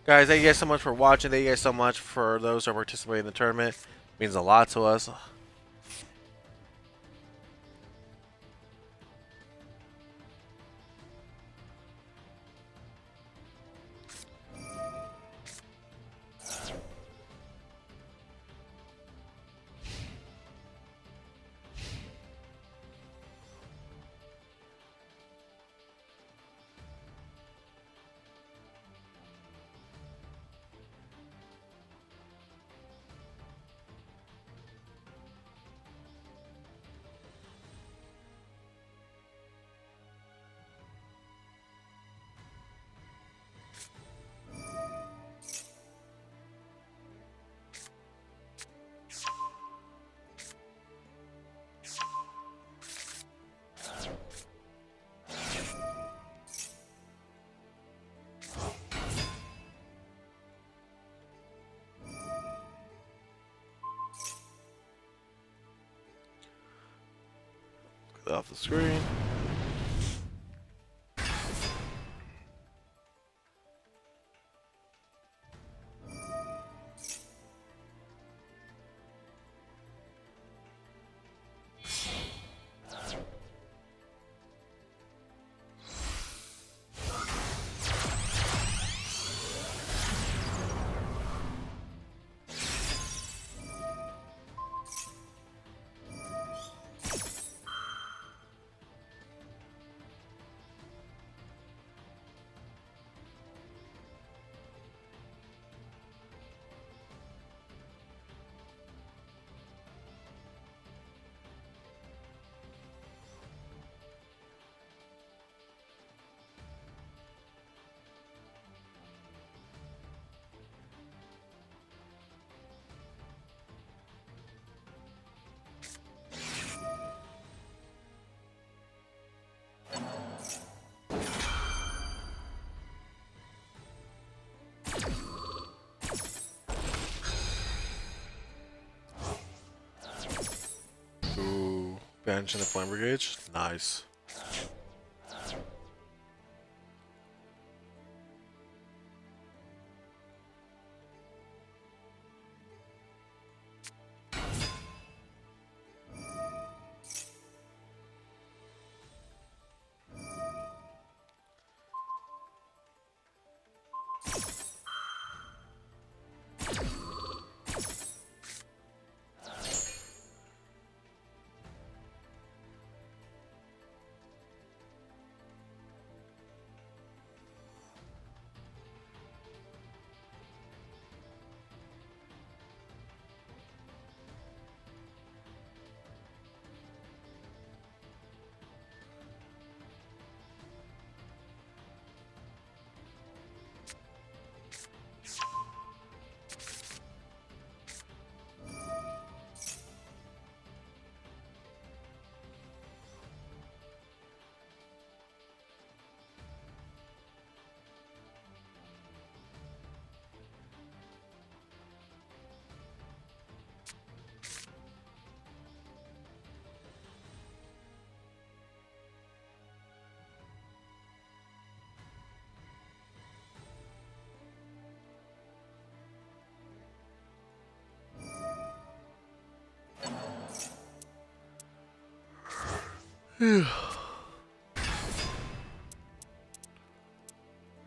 Guys, thank you guys so much for watching. Thank you guys so much for those who are participating in the tournament. It means a lot to us. Off the screen. Ooh, bench and the flame brigade. Nice.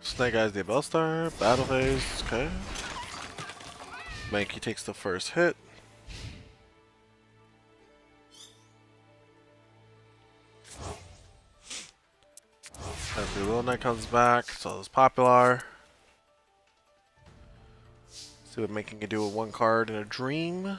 Snake Eyes the Bellstar, battle phase, okay. Mankey takes the first hit. Every Little Knight comes back, so does Popular. See what Mankey can do with one card in a dream.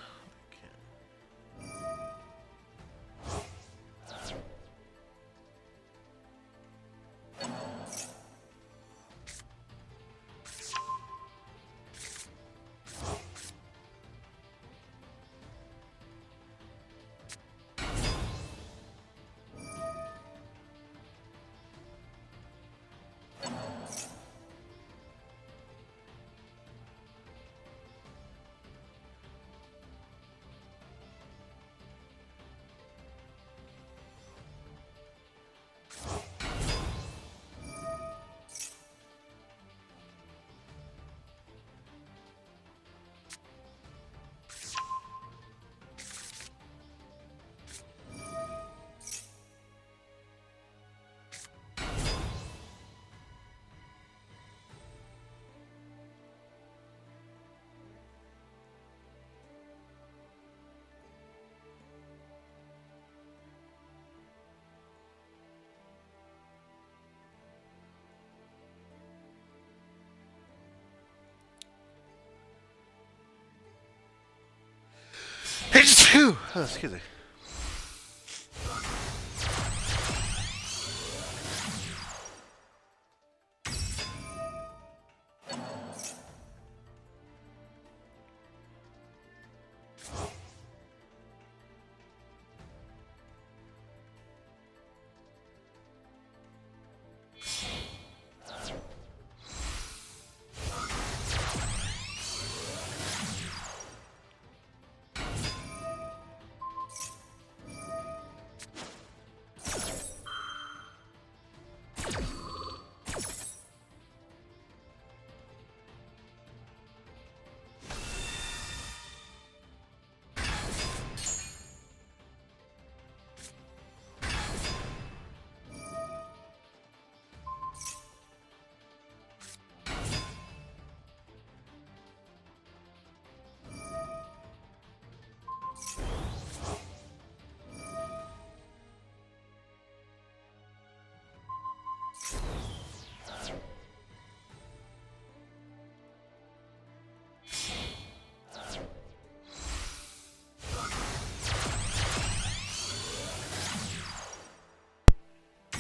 Whew, excuse me.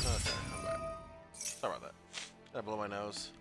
Okay, I'm back. Sorry about that. I blow my nose.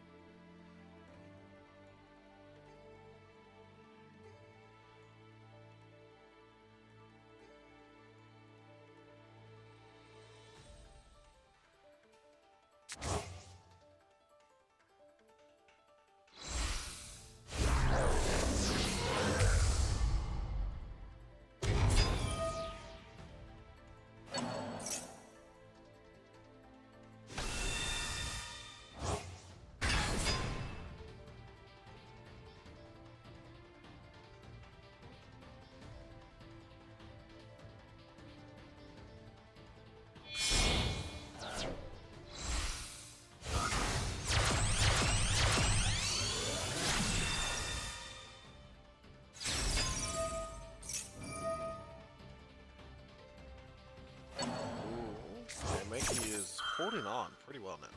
Mikey is holding on pretty well now.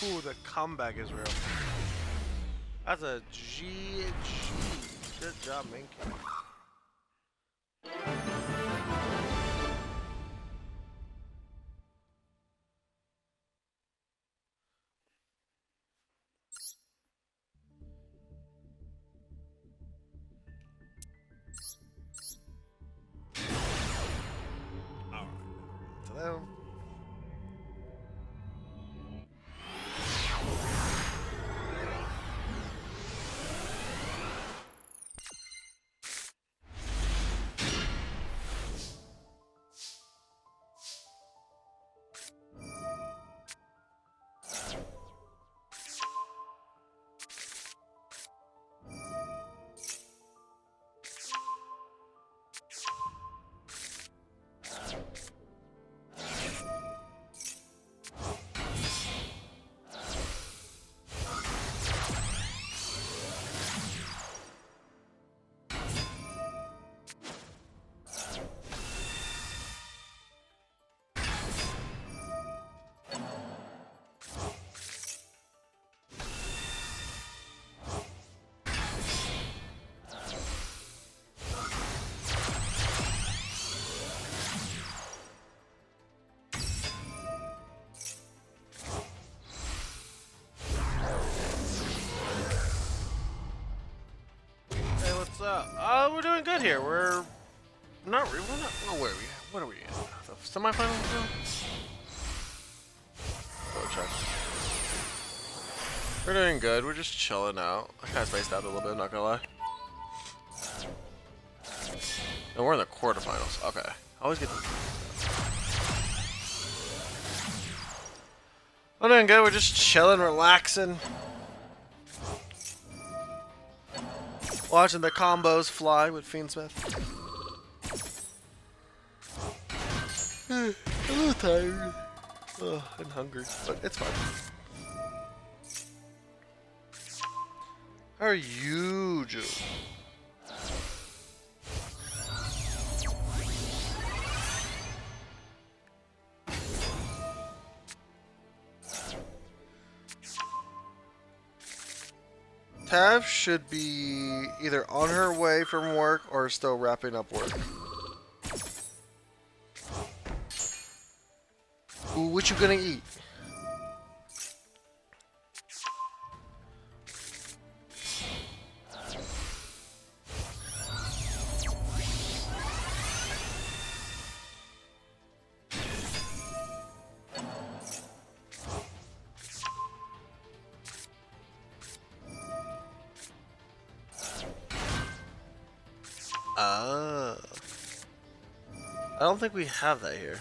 Ooh, the comeback is real. That's a GG. Good job, Minky. Alright. To them. up? We're doing good here. We're not. We're not. Oh, where are we? What are we in? The semifinals now? Go check. We're doing good. We're just chilling out. I kind of spaced out a little bit. Not gonna lie. And we're in the quarterfinals. Okay. I always get. We're doing good. We're just chilling, relaxing. Watching the combos fly with Fiendsmith. I'm a little tired. And hungry, but it's fine. How are you, Joe? Tav should be either on her way from work or still wrapping up work. Ooh, what you gonna eat? I don't think we have that here.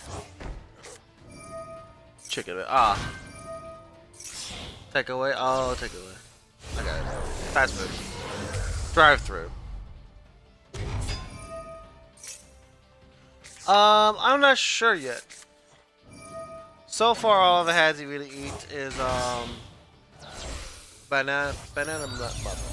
Chicken. Take away. Oh, take away. I got it. Fast food. Drive-through. I'm not sure yet. So far, all I've had to really eat is banana nut muffin.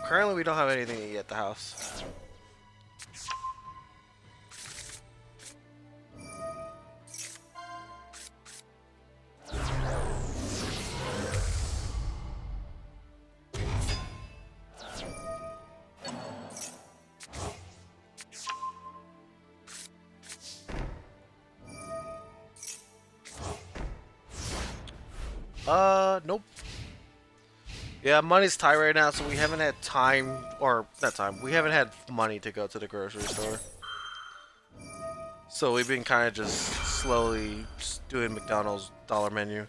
Currently we don't have anything to eat at the house. Nope. Yeah, money's tight right now, so we haven't had time, or not time, we haven't had money to go to the grocery store. So we've been kind of just slowly doing McDonald's dollar menu.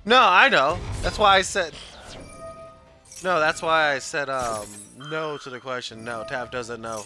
No, I know. That's why I said. No, that's why I said no to the question. No, Tav doesn't know.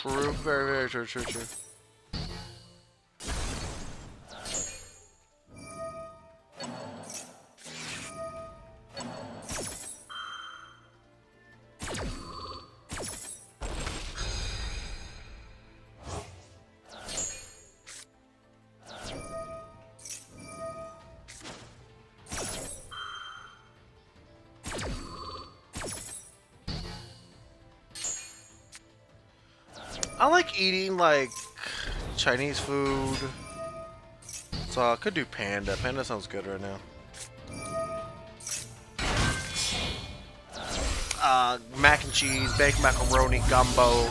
True, very, very true, true, true. I like eating like Chinese food, so I could do panda. Panda sounds good right now. Mac and cheese, baked macaroni, gumbo.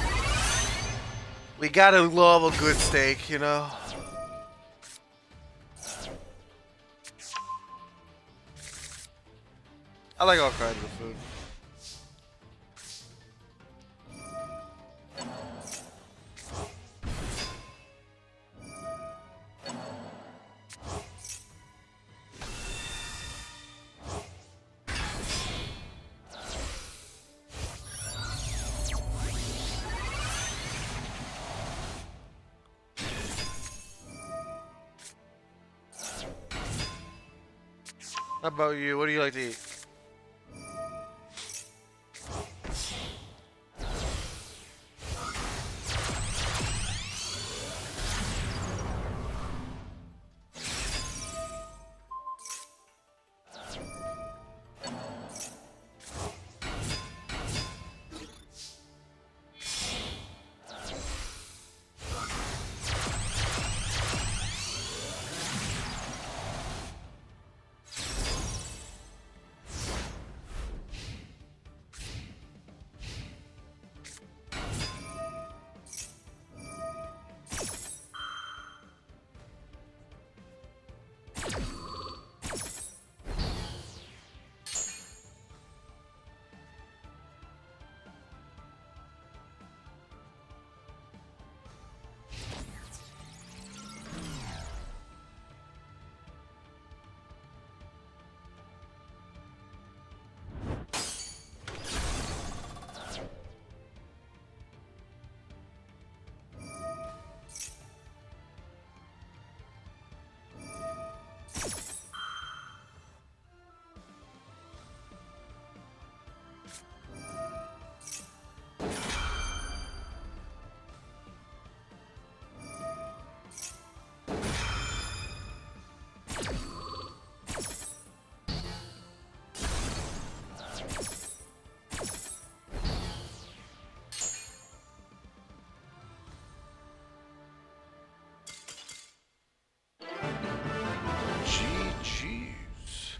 We gotta love a good steak, you know. I like all kinds of food. How about you? What do you like to eat? GG's.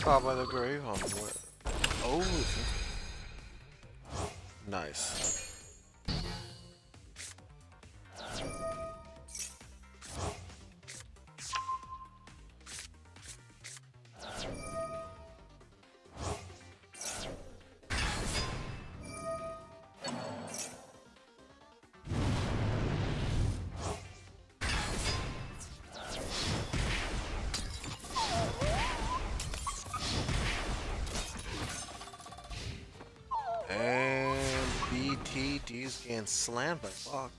Caught by the grave on what? Oh, nice. And BTD's getting slammed by Fox.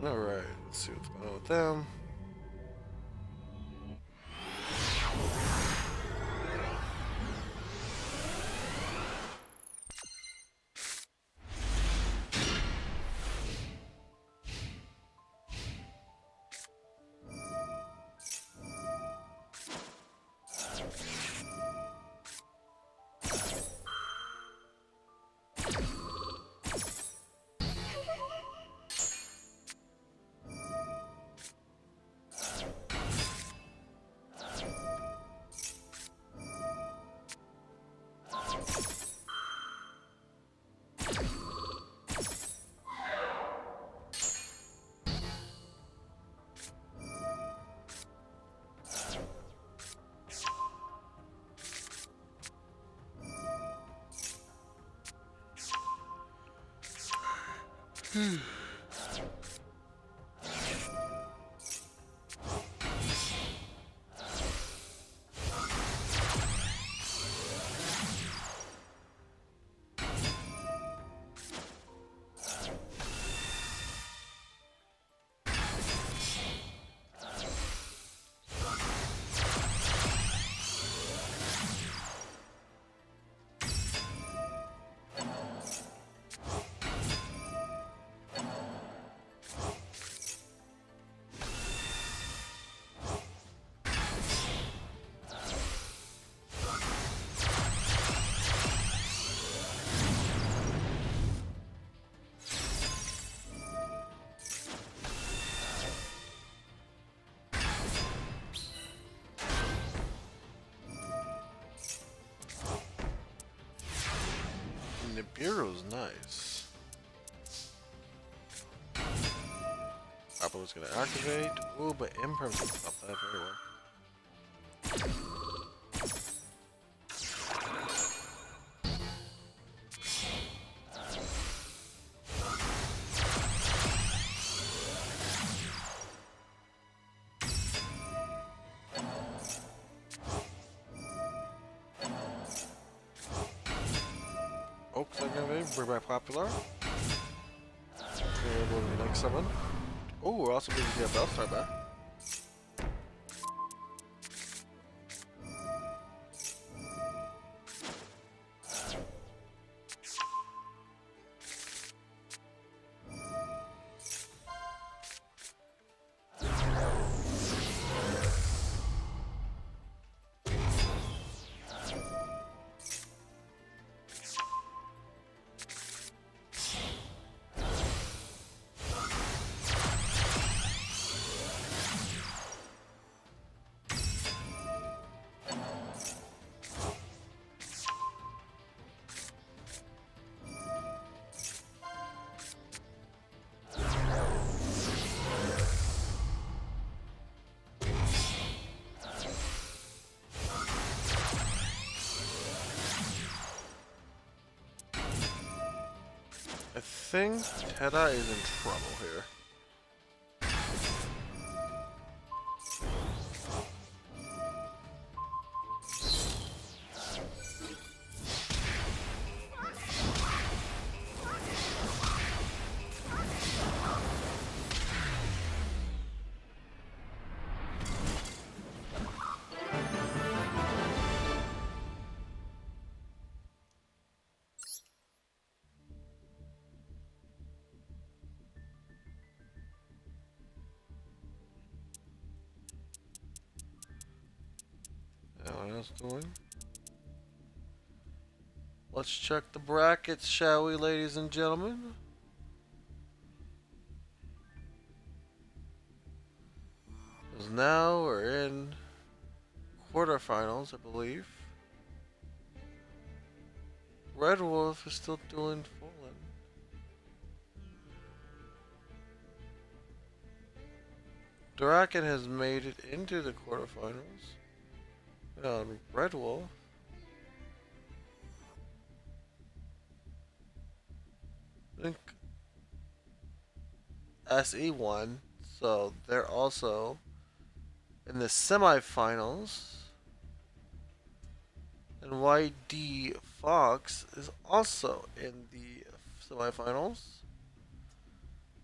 Alright, let's see what's going on with them. Nibiru's nice. Apple was gonna activate. Ooh, but Imperm can stop that very well. Oaks activate, bring back popular. And we'll do the next summon. Oh, we're also going to get a Bellstar back. I think Teta is in trouble here. What else doing? Let's check the brackets, shall we, ladies and gentlemen? Because now we're in quarterfinals, I believe. Red Wolf is still doing Fallen. Draken has made it into the quarterfinals. Red Wolf. I think SE won, so they're also in the semifinals. And YD Fox is also in the semifinals.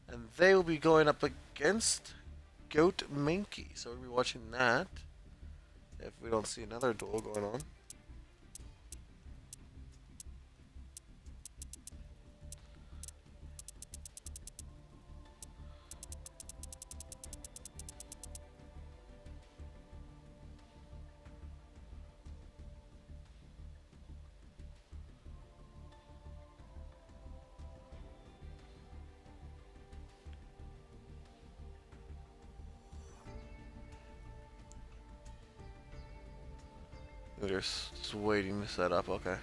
And they will be going up against Goat Minky. So we'll be watching that if we don't see another duel going on. They're just waiting to set up, okay.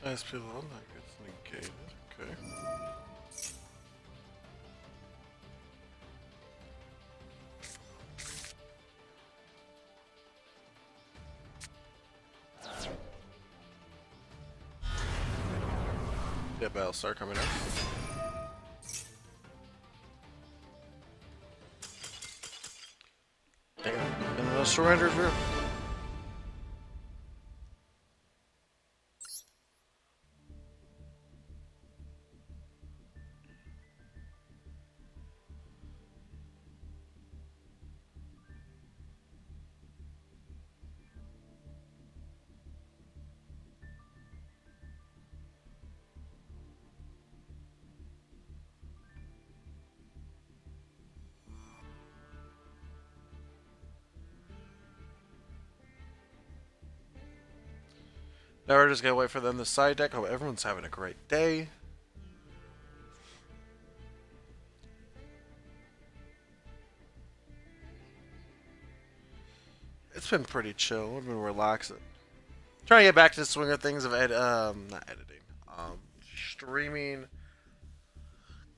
SP alone that gets negated. Okay. Yeah, Battlestar coming up. Damn. And no surrenders, bro. Now we're just gonna wait for them to side deck. Hope everyone's having a great day. It's been pretty chill. I've been relaxing. Trying to get back to the swing of things of not editing, streaming.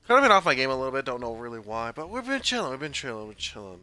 Kind of been off my game a little bit. Don't know really why, but we've been chilling. We've been chilling. We're chilling.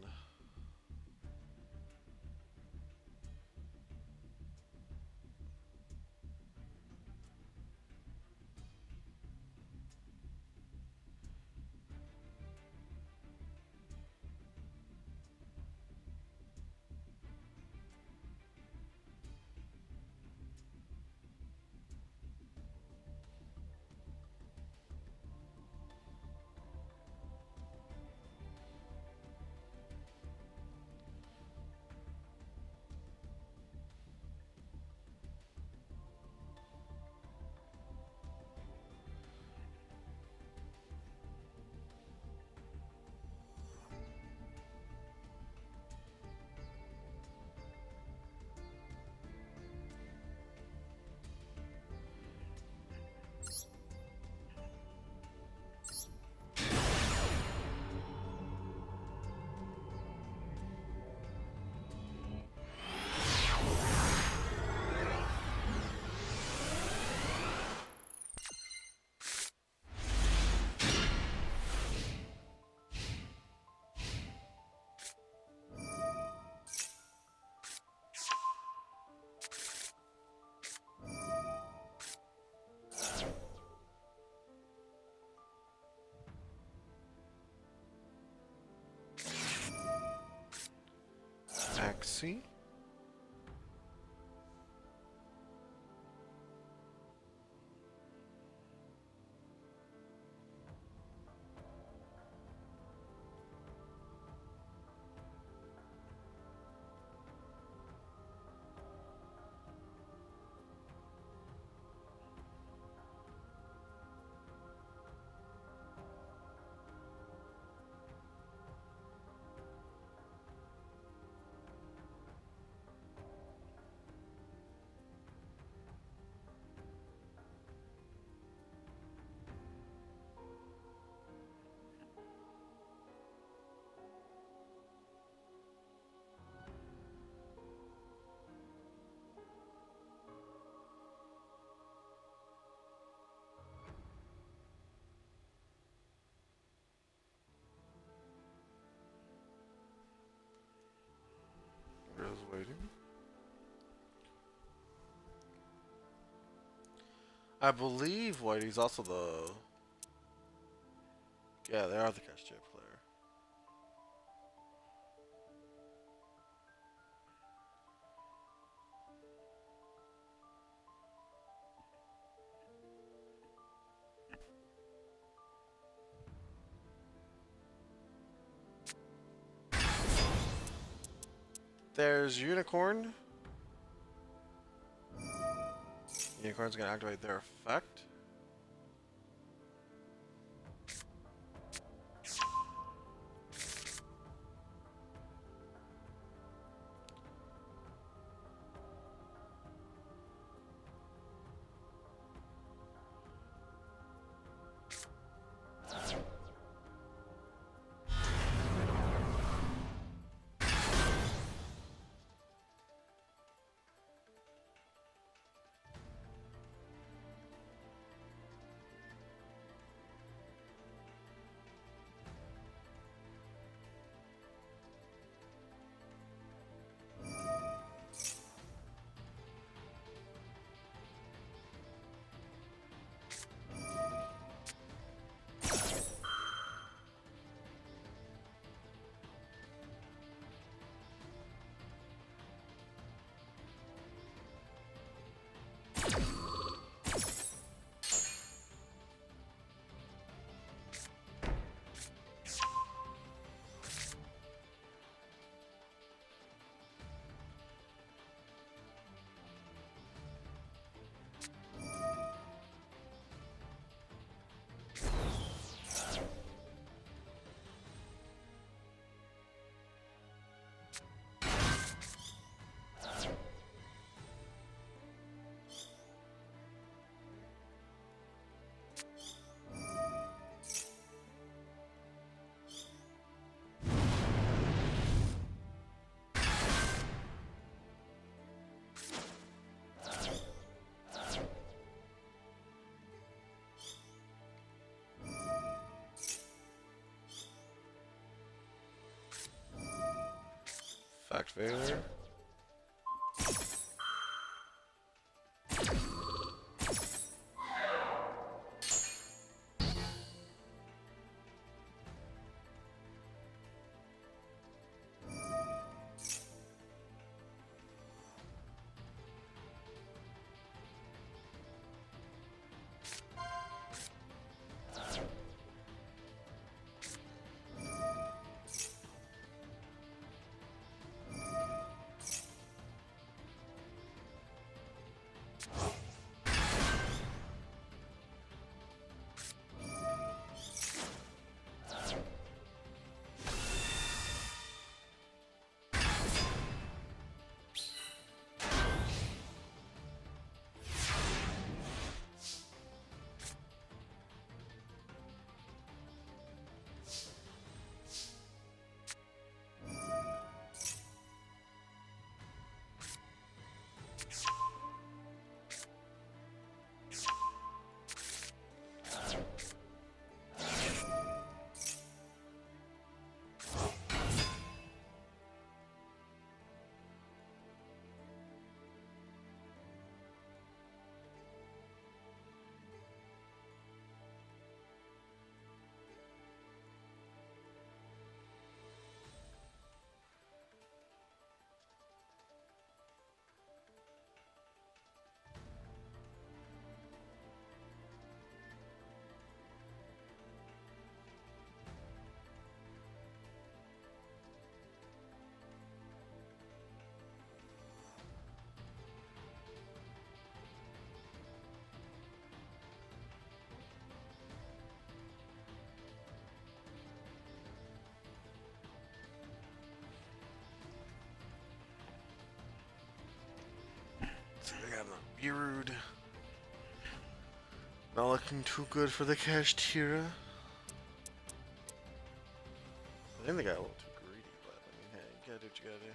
Taxi. Just waiting. I believe Whitey's also the. Yeah, they are the cashier player. There's Unicorn. Unicorn's gonna activate their effect. Protect Veiler. So they got the Beerud. Not looking too good for the Kashtira. I think they got a little too greedy, but I mean, hey, you gotta do what you gotta do.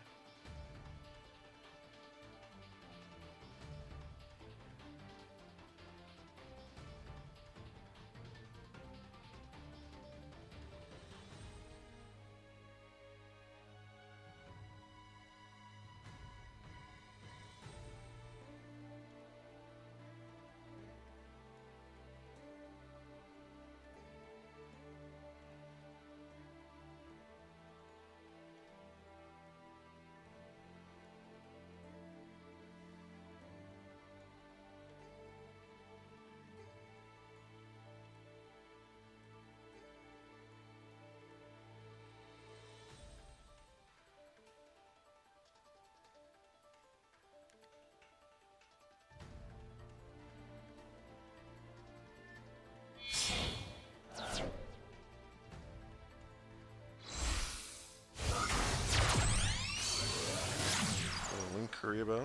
Kuribo.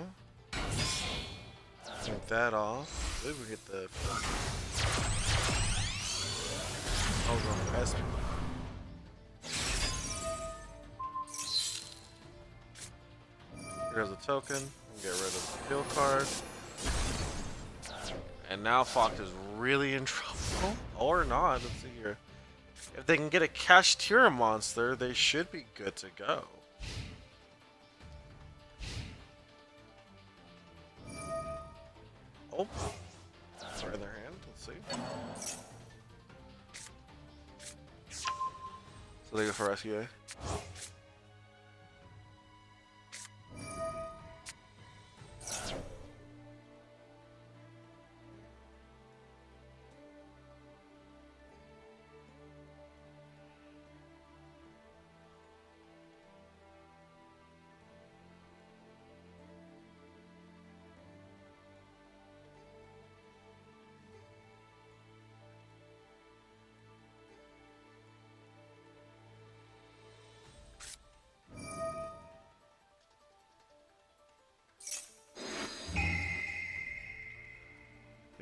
Take that off. Maybe we get the. I'll go SP. Here's a token. Get rid of the field card. And now Fox is really in trouble. Or not. Let's see here. If they can get a Kashtira monster, they should be good to go. Oh, it's right in their hand. Let's see. So they go for SUA.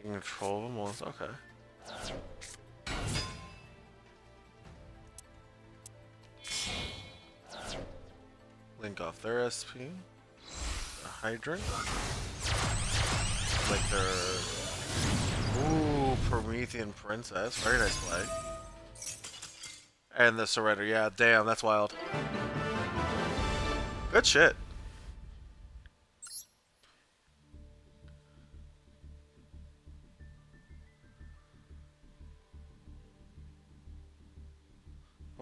Control them once, okay. Link off their SP. A hydrant. Like their Promethean Princess. Very nice play. And the surrender, yeah, damn, that's wild. Good shit.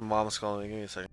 My mom's calling me. Give me a second.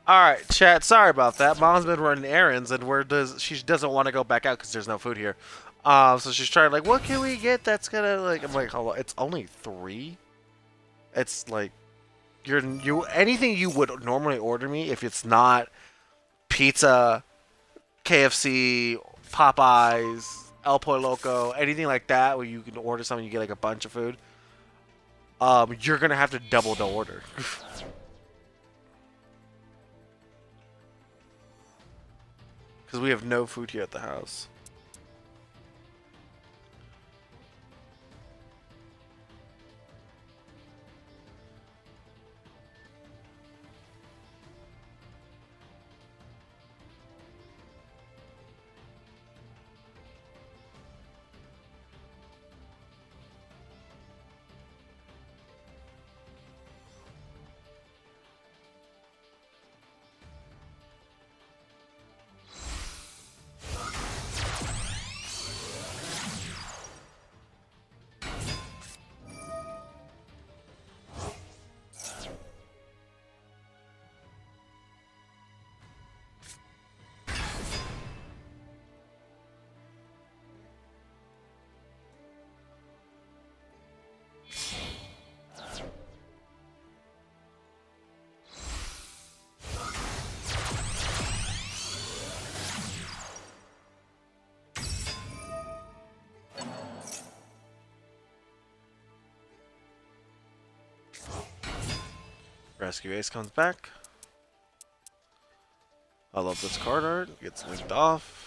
All right, chat. Sorry about that. Mom's been running errands, and she doesn't want to go back out because there's no food here. So she's trying like, what can we get that's gonna like? I'm like, hold on, it's only 3. It's like you anything you would normally order me if it's not pizza, KFC, Popeyes, El Pollo Loco, anything like that where you can order something, you get like a bunch of food. You're gonna have to double the order. Because we have no food here at the house. Rescue Ace comes back. I love this card art. Gets linked off.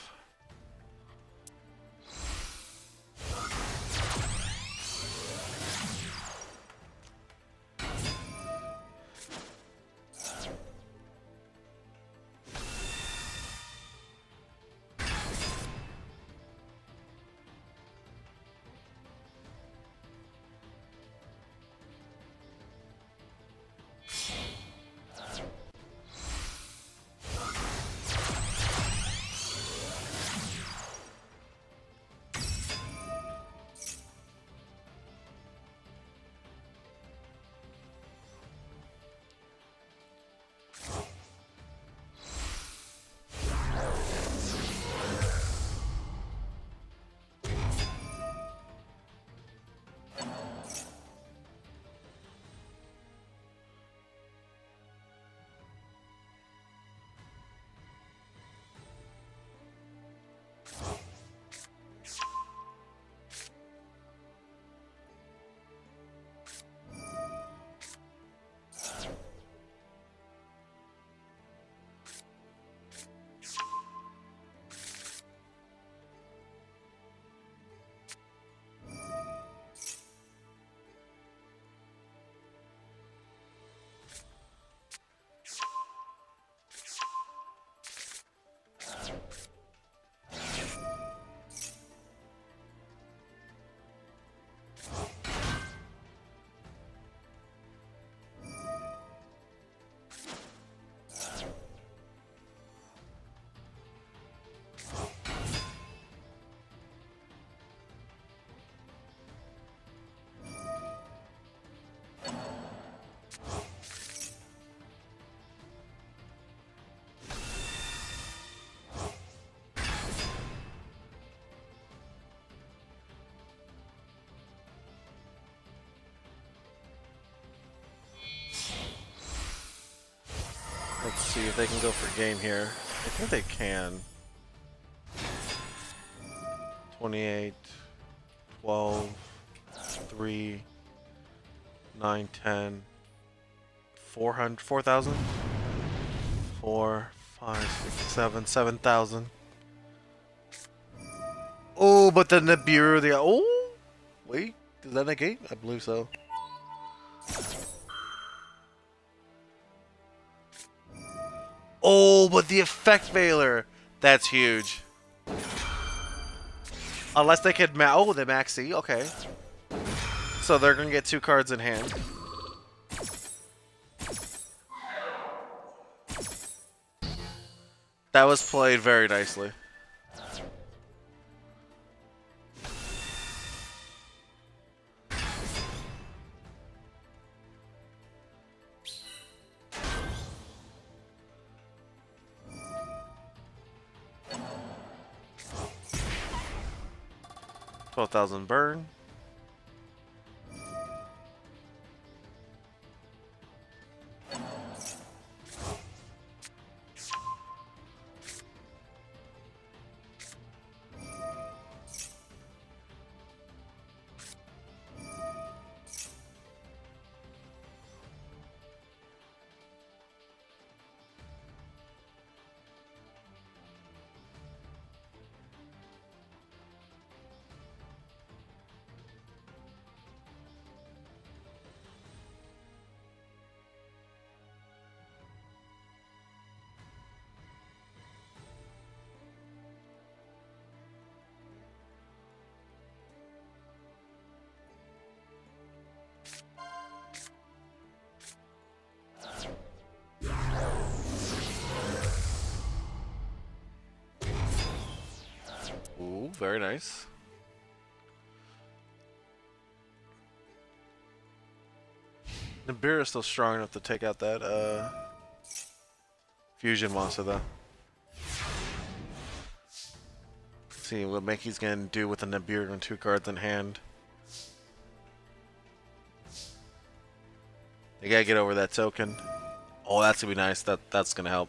Let's see if they can go for game here. I think they can. 28, 12, 3, 9, 10, 400, 4,000? 4, 5, 6, 7, 7,000. Oh, but the Nibiru, oh, wait, is that negate? I believe so. Oh, but the effect veiler, that's huge. Unless they could oh, the maxi, okay. So they're gonna get 2 cards in hand. That was played very nicely. 12,000 burn. Ooh, very nice. Nibiru is still strong enough to take out that fusion monster though. Let's see what Maki's gonna do with the Nibiru and 2 cards in hand. They gotta get over that token. Oh, that's gonna be nice. That's gonna help.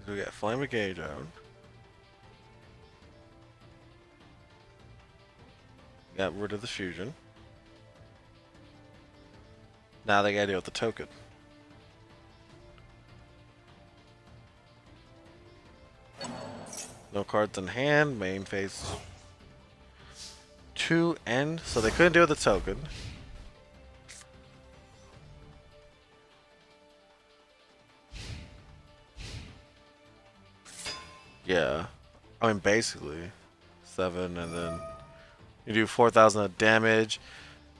We got Flame Gauge out. Got rid of the fusion. Now they gotta deal with the token. No cards in hand, main phase 2 end, so they couldn't deal with the token. Yeah. I mean, basically. 7 and then You do 4,000 of damage.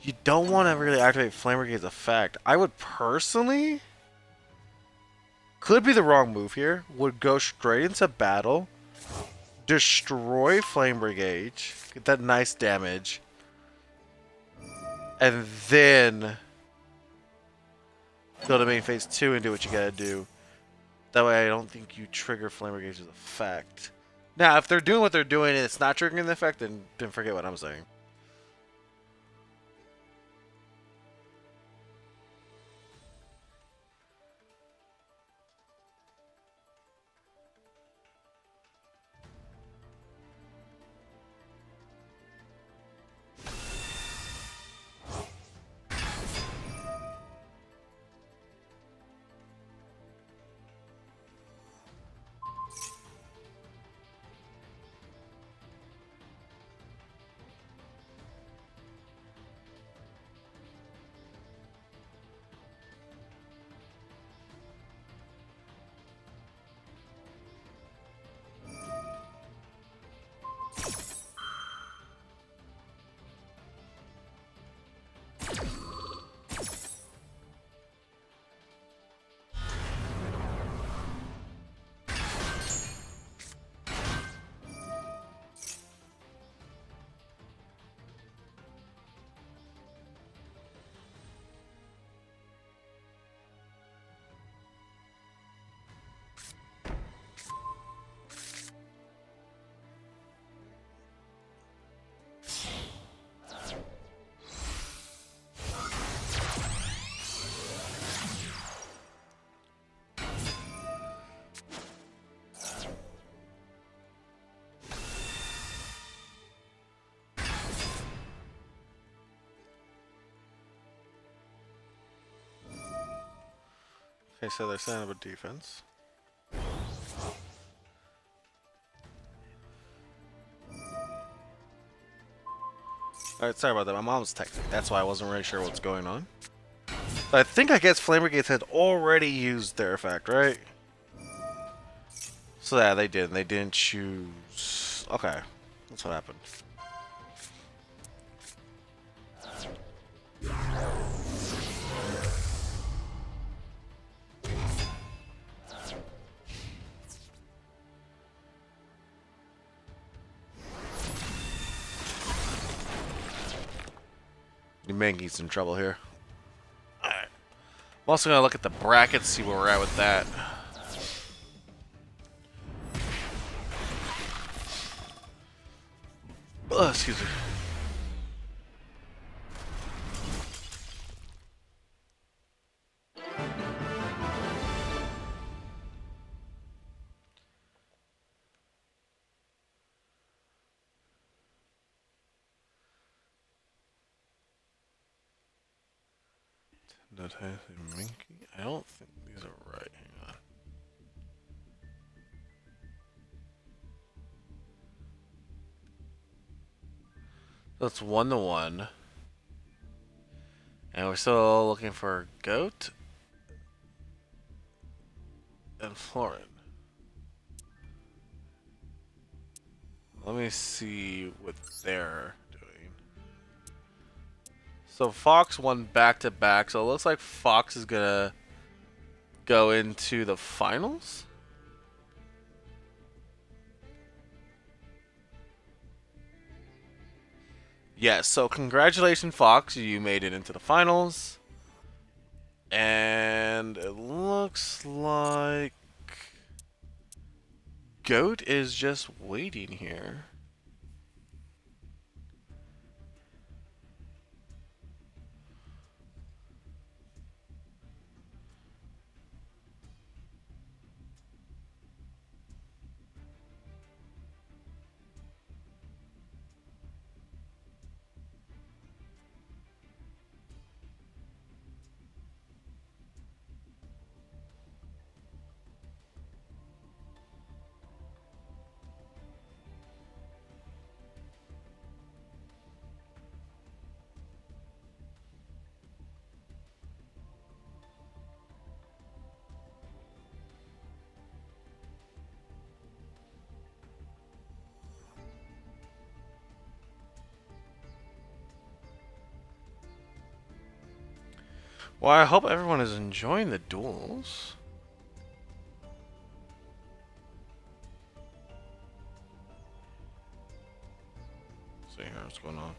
You don't want to really activate Flame Brigade's effect. I would personally, could be the wrong move here, would go straight into battle, destroy Flame Brigade, get that nice damage, and then go to main phase 2 and do what you gotta do. That way I don't think you trigger Flame Brigade's effect. Now, if they're doing what they're doing and it's not triggering the effect, then forget what I'm saying. Okay, so they're setting up a defense. Alright, sorry about that. My mom's texting. That's why I wasn't really sure what's going on. So I guess Flame Brigades had already used their effect, right? So yeah, they did. They didn't choose. Okay, that's what happened. Mangy's in trouble here. Alright. I'm also gonna look at the brackets, see where we're at with that. Excuse me. Minky? I don't think these are right. Hang on. So it's 1-1. And we're still looking for Goat and Florin. Let me see what they're doing. So Fox won back-to-back, so it looks like Fox is gonna go into the finals. Yes, so congratulations, Fox. You made it into the finals. And it looks like Goat is just waiting here. Well, I hope everyone is enjoying the duels. Let's see here what's going on.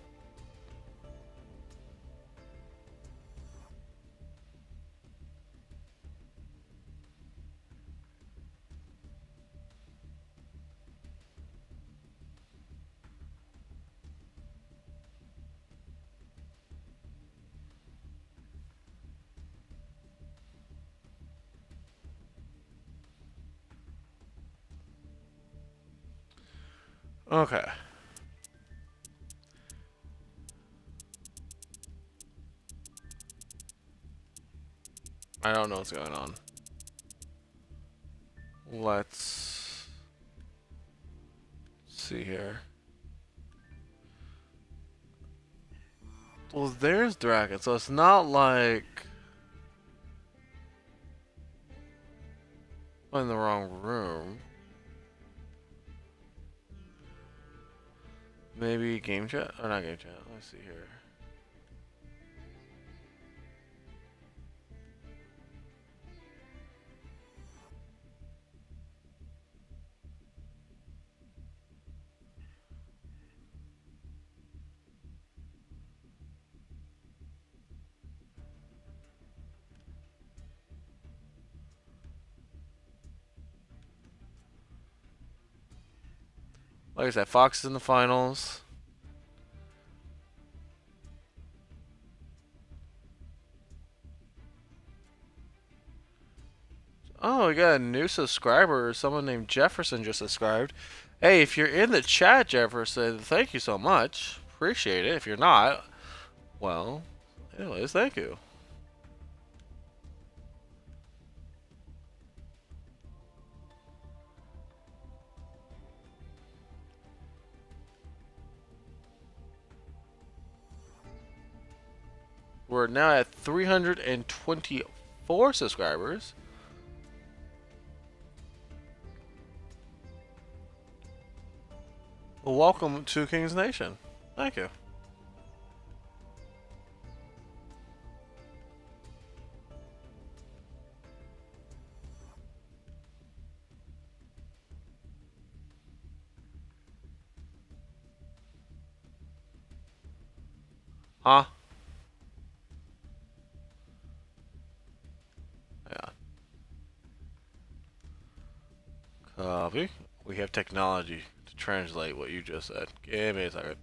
Okay. I don't know what's going on. Let's see here. Well, there's Dragon, so it's not like I'm in the wrong room. Maybe game chat? Or not game chat. Let's see here. Like I said, Fox is in the finals. Oh, we got a new subscriber. Someone named Jefferson just subscribed. Hey, if you're in the chat, Jefferson, thank you so much. Appreciate it. If you're not, well, anyways, thank you. We're now at 324 subscribers. Well, welcome to King's Nation. Thank you. Huh? Yeah. Copy. We have technology to translate what you just said. Give me a second.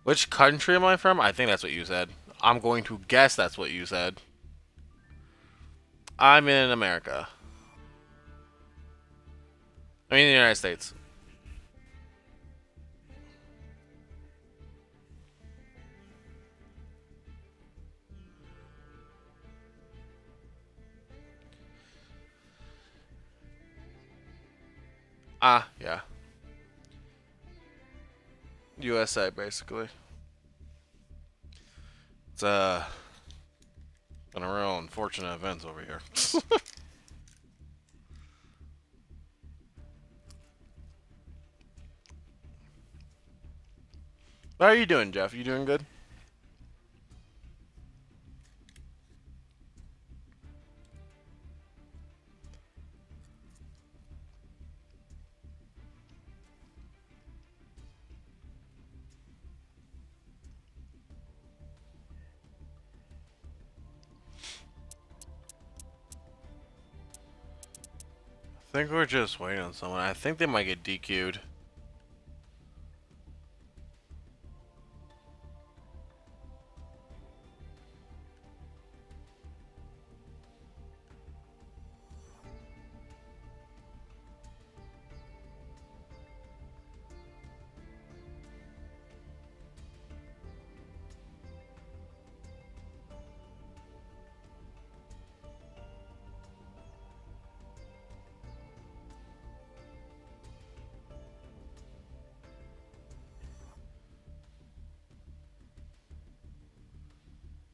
Which country am I from? I think that's what you said. I'm going to guess that's what you said. I'm in America. I mean, the United States. Ah, yeah. USA, basically. It's been a real unfortunate events over here. How are you doing, Jeff? You doing good? I think we're just waiting on someone. I think they might get DQ'd.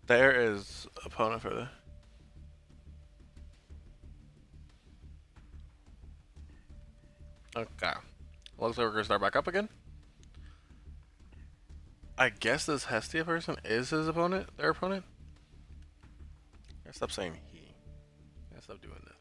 There is opponent for the. Looks like we're gonna start back up again. I guess this Hestia person is his opponent, their opponent. I stop saying he. I stop doing that.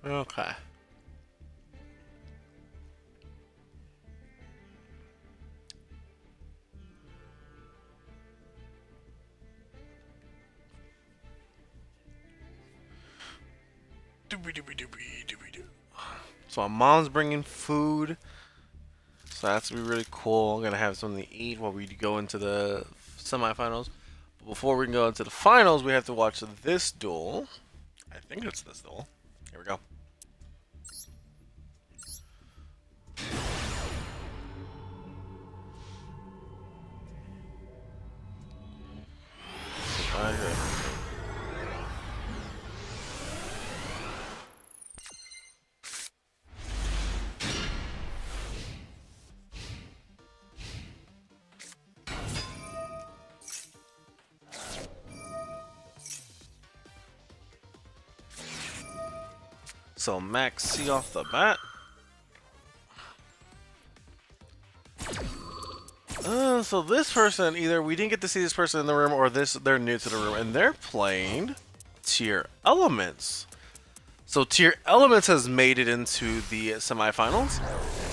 Okay. So my mom's bringing food. So that's gonna be really cool. I'm gonna have something to eat while we go into the semifinals. But before we can go into the finals, we have to watch this duel. I think it's this duel. Here we go. So Max C off the bat. So this person, either we didn't get to see this person in the room or they're new to the room and they're playing Tier Elements. So Tier Elements has made it into the semifinals.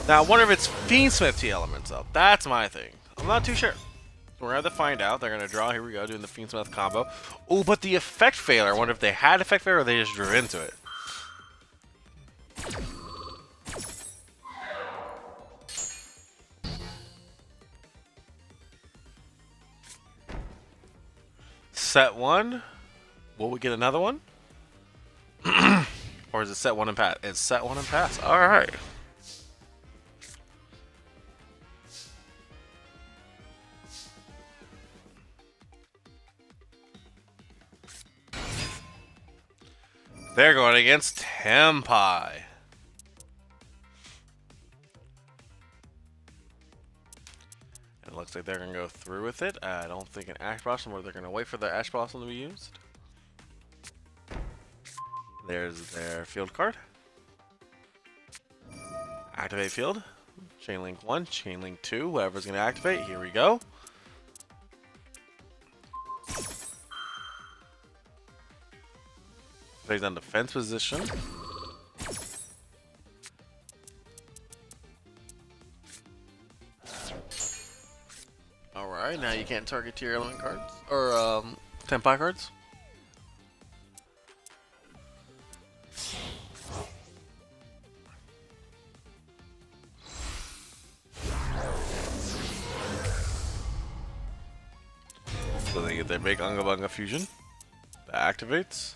Now I wonder if it's Fiendsmith Tier Elements though. That's my thing. I'm not too sure. We're gonna have to find out. They're gonna draw. Here we go, doing the Fiendsmith combo. Oh, but the effect failure. I wonder if they had effect failure or they just drew into it. Set one. Will we get another one? Or is it set one and pass? It's set one and pass. Alright. They're going against Tempai. It looks like they're going to go through with it. I don't think an Ash Blossom, or they're going to wait for the Ash Blossom to be used. There's their field card. Activate field. Chain link 1, chain link 2, whatever's going to activate. Here we go. Plays on defense position. Alright, now you can't target tier 11 cards. Or, Tempai cards. So they get their big Unga Bunga fusion. That activates.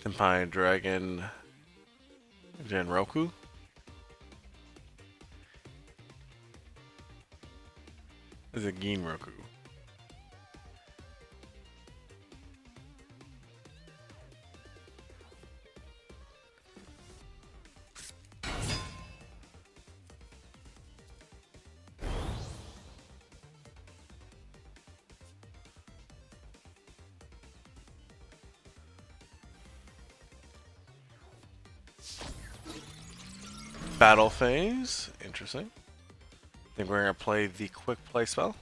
Tempai Dragon Genroku. Is it Ginroku? Battle phase. Interesting. Think we're gonna play the quick play spell.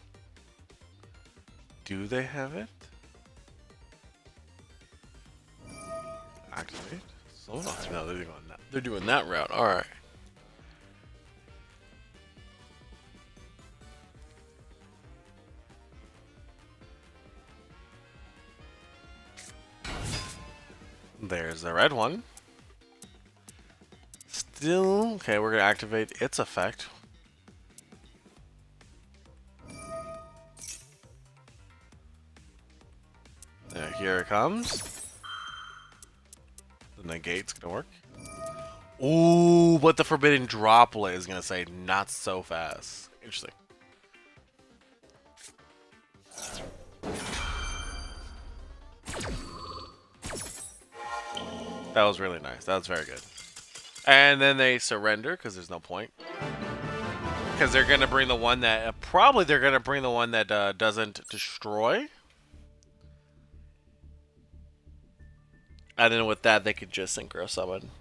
Do they have it? Activate. So no, they're doing that. They're doing that route. All right. There's the red one. Still okay. We're gonna activate its effect. There, here it comes. The negate's gonna work. Ooh, but the forbidden droplet is gonna say not so fast. Interesting. That was really nice. That was very good. And then they surrender because there's no point. Because they're gonna bring the one that probably they're gonna bring the one that doesn't destroy. And then with that, they could just synchro summon.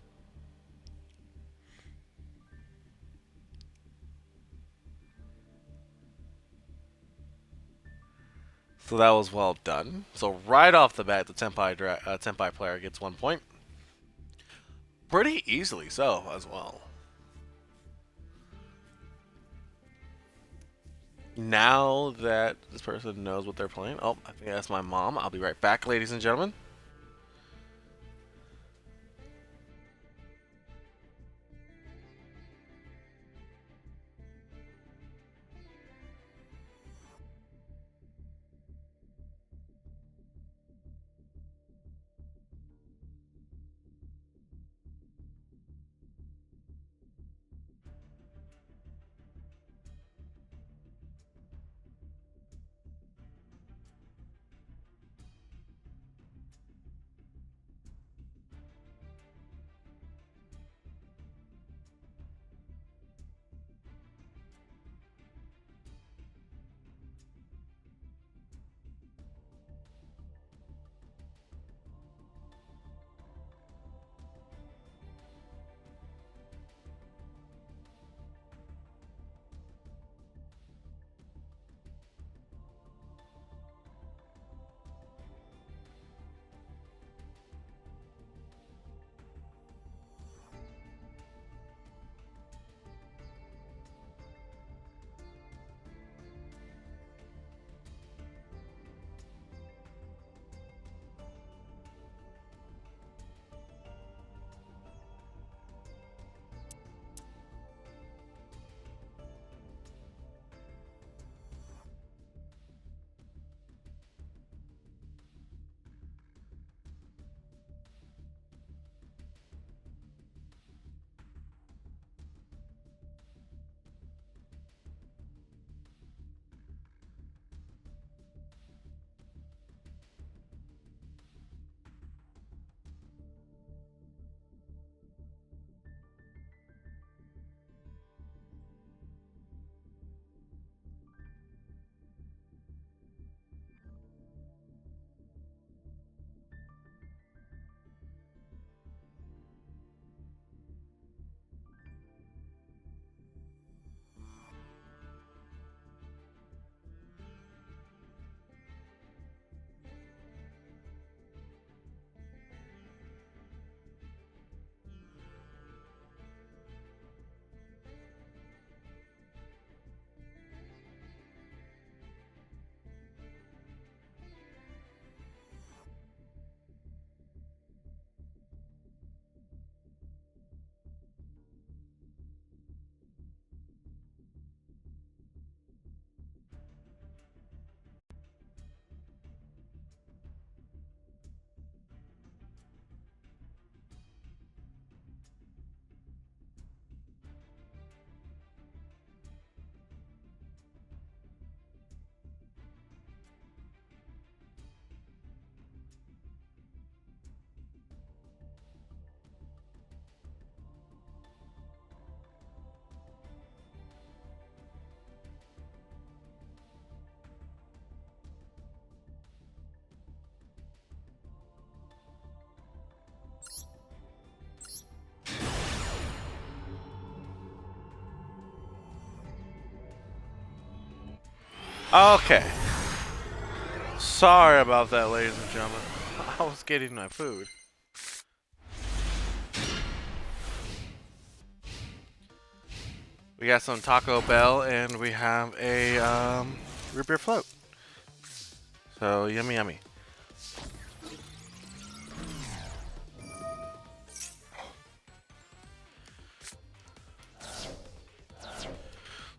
So that was well done. So right off the bat, the Tenpai player gets 1 point. Pretty easily so as well. Now that this person knows what they're playing. Oh, I think that's my mom. I'll be right back, ladies and gentlemen. Okay. Sorry about that, ladies and gentlemen. I was getting my food. We got some Taco Bell and we have a root beer float. So yummy, yummy.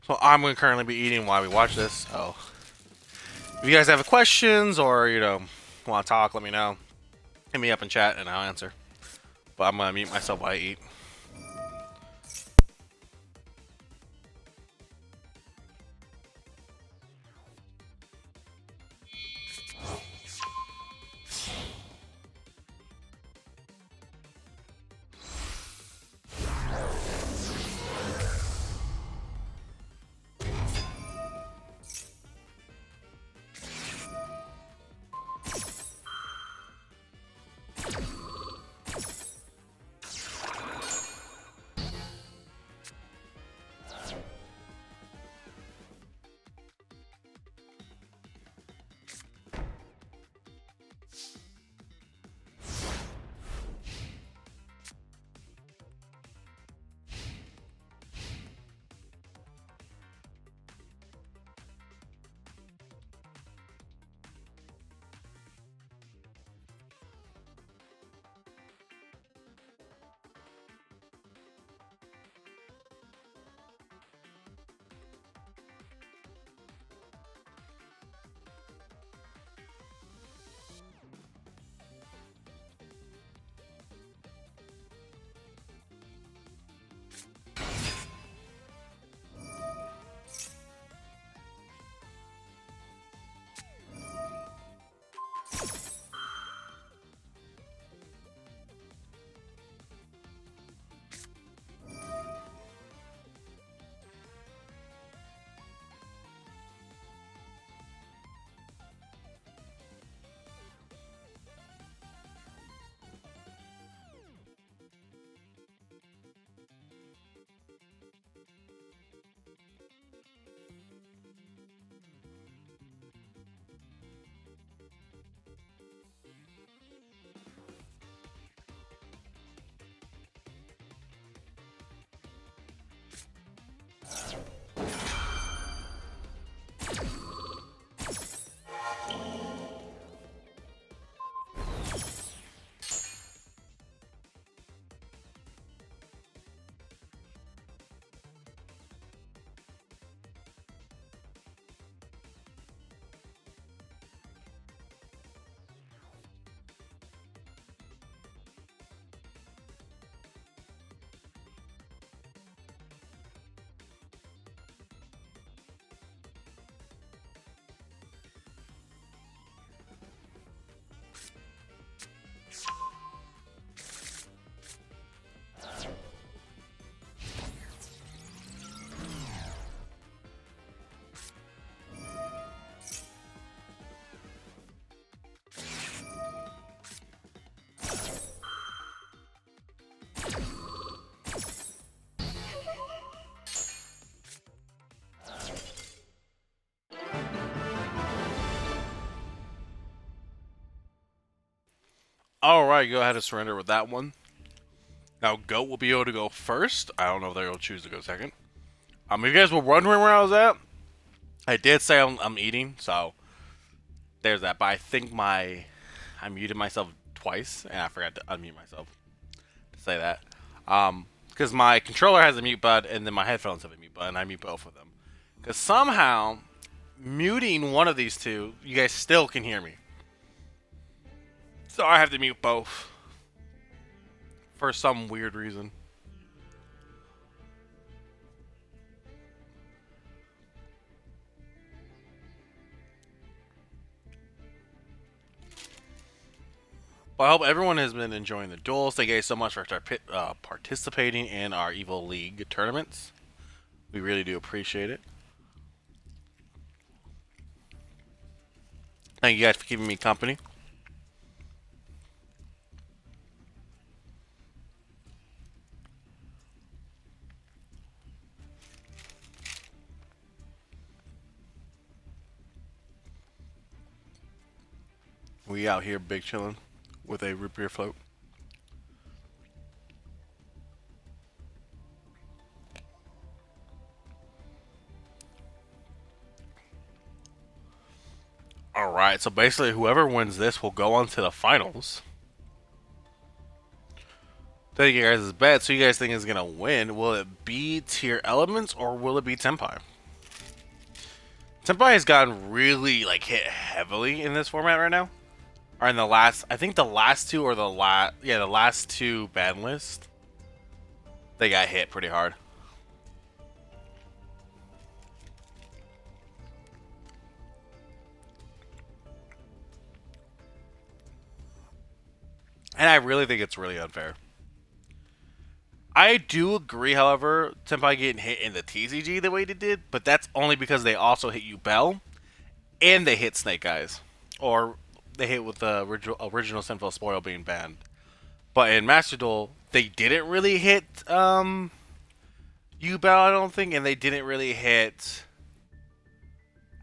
So I'm going to currently be eating while we watch this. So if you guys have questions or want to talk, let me know. Hit me up in chat and I'll answer. But I'm gonna mute myself while I eat. Alright, go ahead and surrender with that one. Now, Goat will be able to go first. I don't know if they're going to choose to go second. If you guys were wondering where I was at, I did say I'm eating, so there's that. But I think I muted myself twice, and I forgot to unmute myself to say that. Because my controller has a mute button, and then my headphones have a mute button. I mute both of them. Because somehow, muting one of these two, you guys still can hear me. So I have to mute both. For some weird reason. Well, I hope everyone has been enjoying the duels. Thank you guys so much for participating in our Evil League tournaments. We really do appreciate it. Thank you guys for keeping me company. We out here big chilling with a root beer float. Alright, so basically whoever wins this will go on to the finals. Thank you guys' bet. So you guys think is gonna win? Will it be Tier Elements or will it be Tenpai? Tenpai has gotten really hit heavily in this format right now. are in the last. I think the last two or the last two ban lists. They got hit pretty hard. And I really think it's really unfair. I do agree, however, Senpai getting hit in the TCG the way they did, but that's only because they also hit Yubel and they hit Snake Eyes. Or they hit with the original Sinful Spoil being banned. But in Master Duel, they didn't really hit Yubel, I don't think, and they didn't really hit.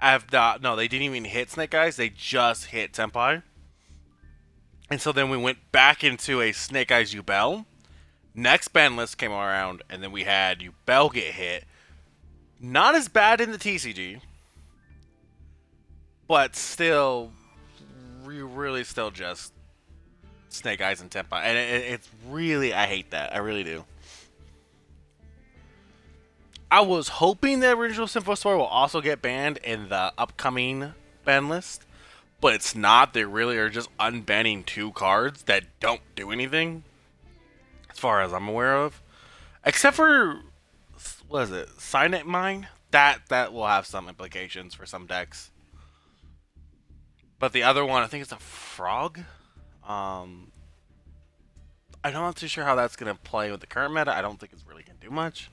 No, they didn't even hit Snake Eyes, they just hit Senpai. And so then we went back into a Snake Eyes Yubel. Next ban list came around, and then we had Yubel get hit. Not as bad in the TCG, but still, really still just Snake Eyes and Senpai. And it's really, I hate that. I really do. I was hoping the original Sinful Story will also get banned in the upcoming ban list, but it's not. They really are just unbanning 2 cards that don't do anything, as far as I'm aware of. Except for, what is it, Silent Mine? That will have some implications for some decks. But the other one, I think it's a frog. I'm not too sure how that's going to play with the current meta. I don't think it's really going to do much.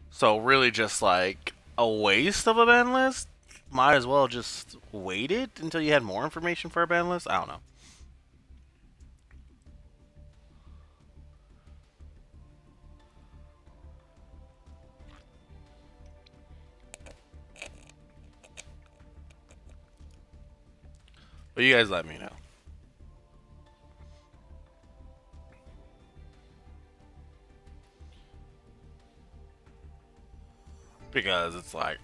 So really just like a waste of a ban list. Might as well just waited until you had more information for a ban list. I don't know. But you guys let me know. Because it's like,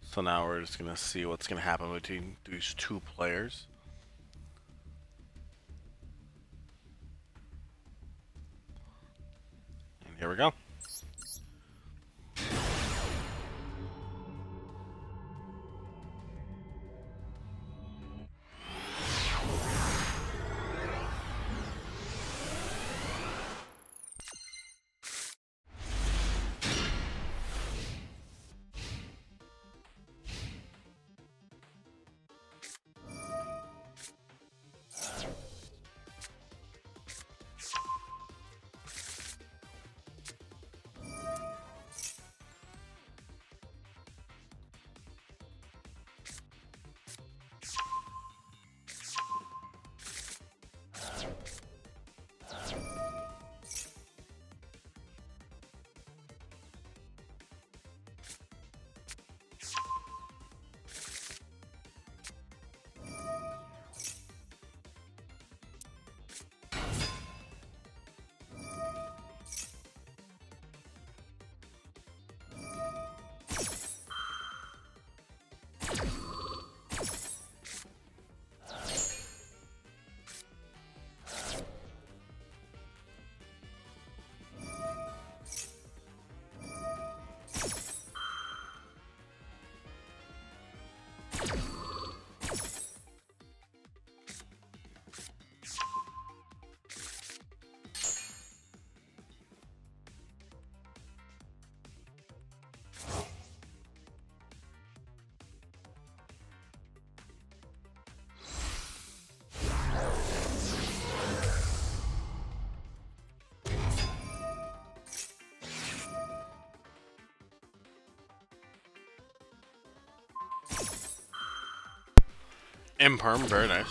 So now we're just going to see what's going to happen between these 2 players. And here we go. Imperm, very nice.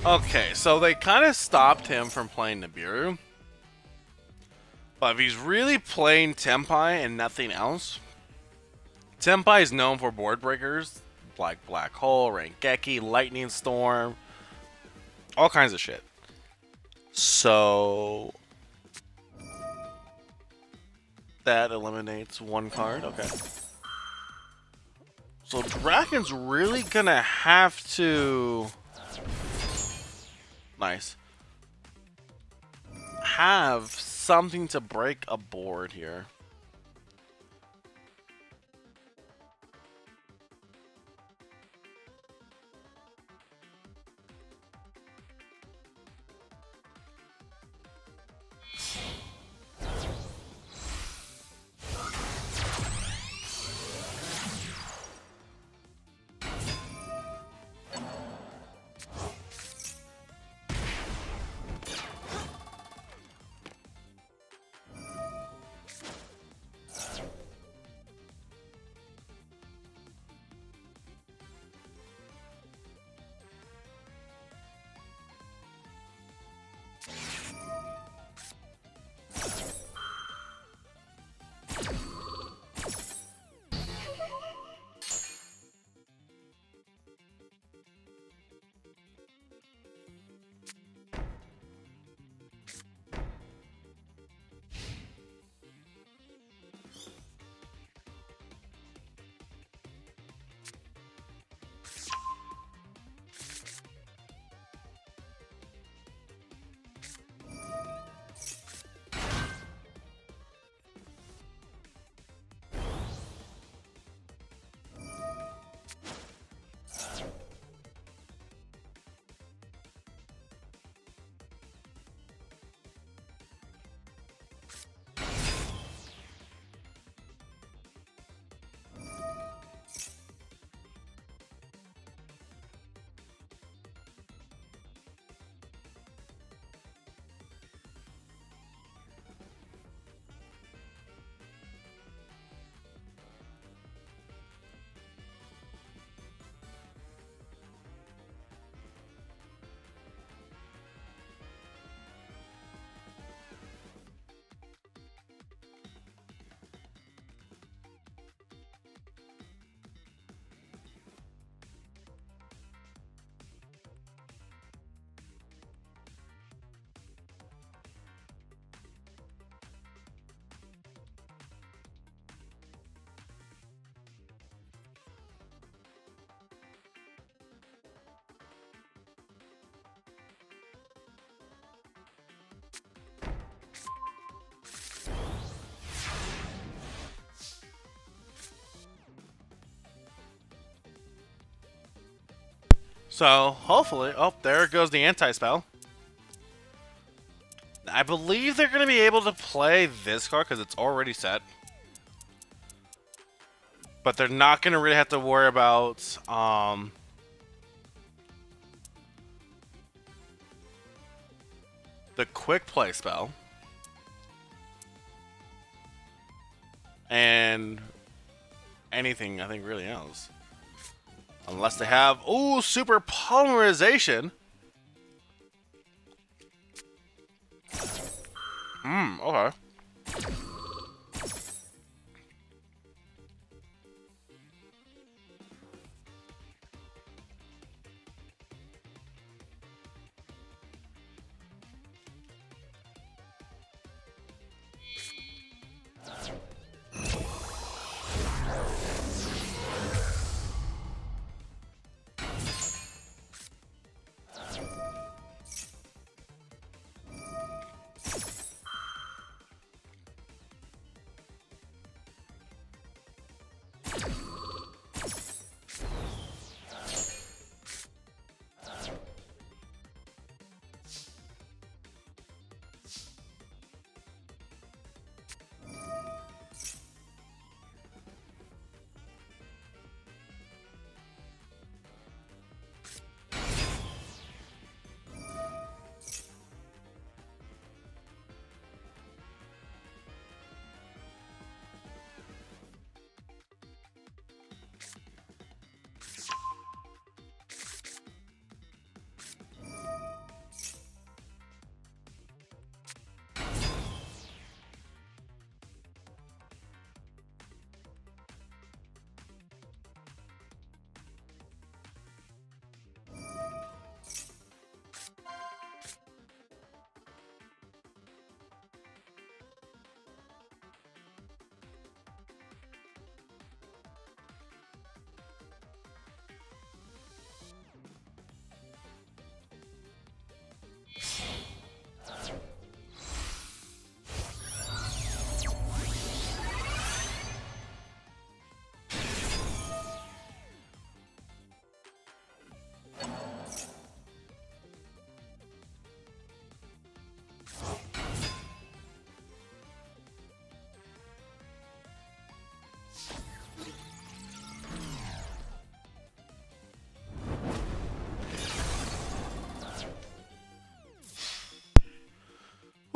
Okay, so they kind of stopped him from playing Nibiru. But if he's really playing Tenpai and nothing else, Tenpai is known for board breakers like Black Hole, Rangeki, Lightning Storm, all kinds of shit. So that eliminates one card. Okay. So Dragon's really gonna have to... Nice. Have something to break a board here. So, hopefully... Oh, there goes the anti-spell. I believe they're going to be able to play this card because it's already set. But they're not going to really have to worry about... the quick play spell. And anything, I think, really else. Unless they have... Ooh, super polymerization. Okay.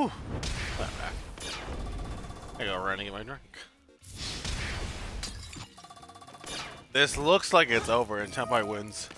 Whew. That back. I gotta run and get my drink. This looks like it's over and Tempai wins.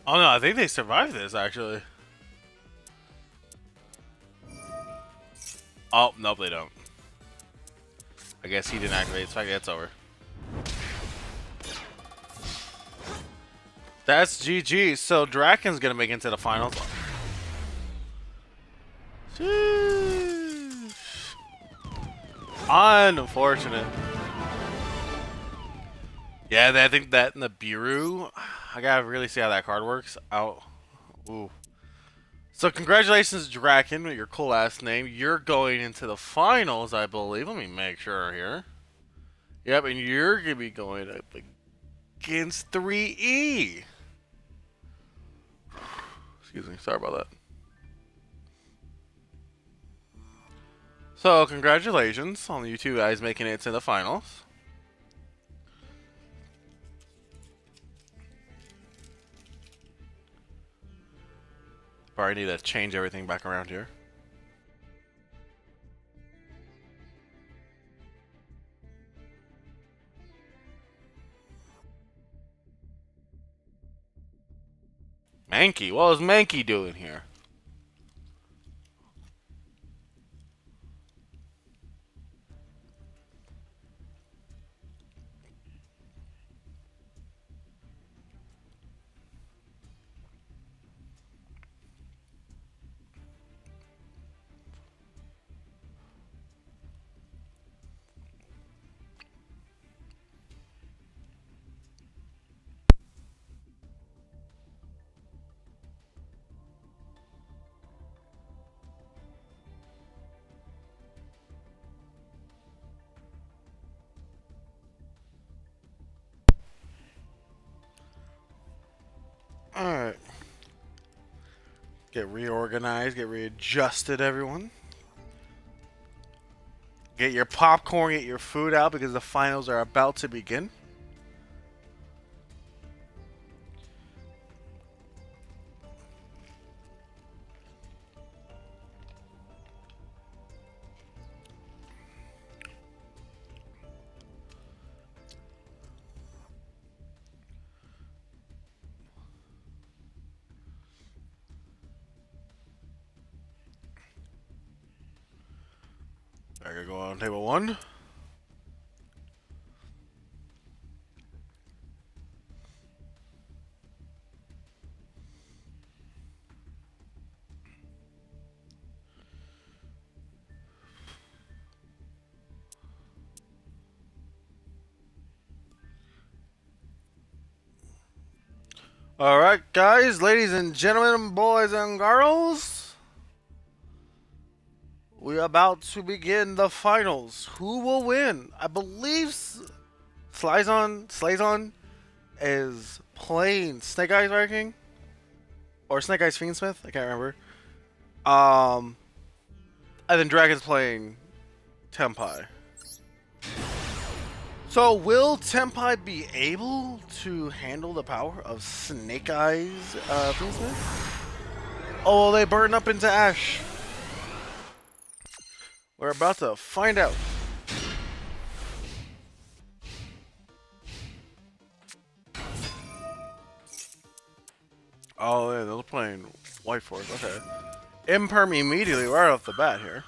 Oh no, I think they survived this actually. Oh, nope, they don't. I guess he didn't activate. So it's over. That's GG. So Draken's gonna make it into the finals. Sheesh. Unfortunate. Yeah, I think that in the Biru, I gotta really see how that card works. Out. Ooh. So congratulations, Draken, with your cool ass name. You're going into the finals, I believe. Let me make sure here. Yep, and you're gonna be going up against 3E. Excuse me, sorry about that. So congratulations on you two guys making it to the finals. Probably need to change everything back around here. Mankey, what is Mankey doing here? Alright. Get reorganized, get readjusted, everyone. Get your popcorn, get your food out because the finals are about to begin. I gotta go on table one. Alright, guys, ladies and gentlemen, boys and girls. We're about to begin the finals. Who will win? I believe Slazon is playing Snake Eyes Viking or Snake Eyes Fiendsmith. I can't remember. And then Dragon's playing Tempai. So will Tempai be able to handle the power of Snake Eyes Fiendsmith? Or will they burn up into ash? We're about to find out. Oh, yeah, they're playing White Force. Okay. Imperm immediately right off the bat here.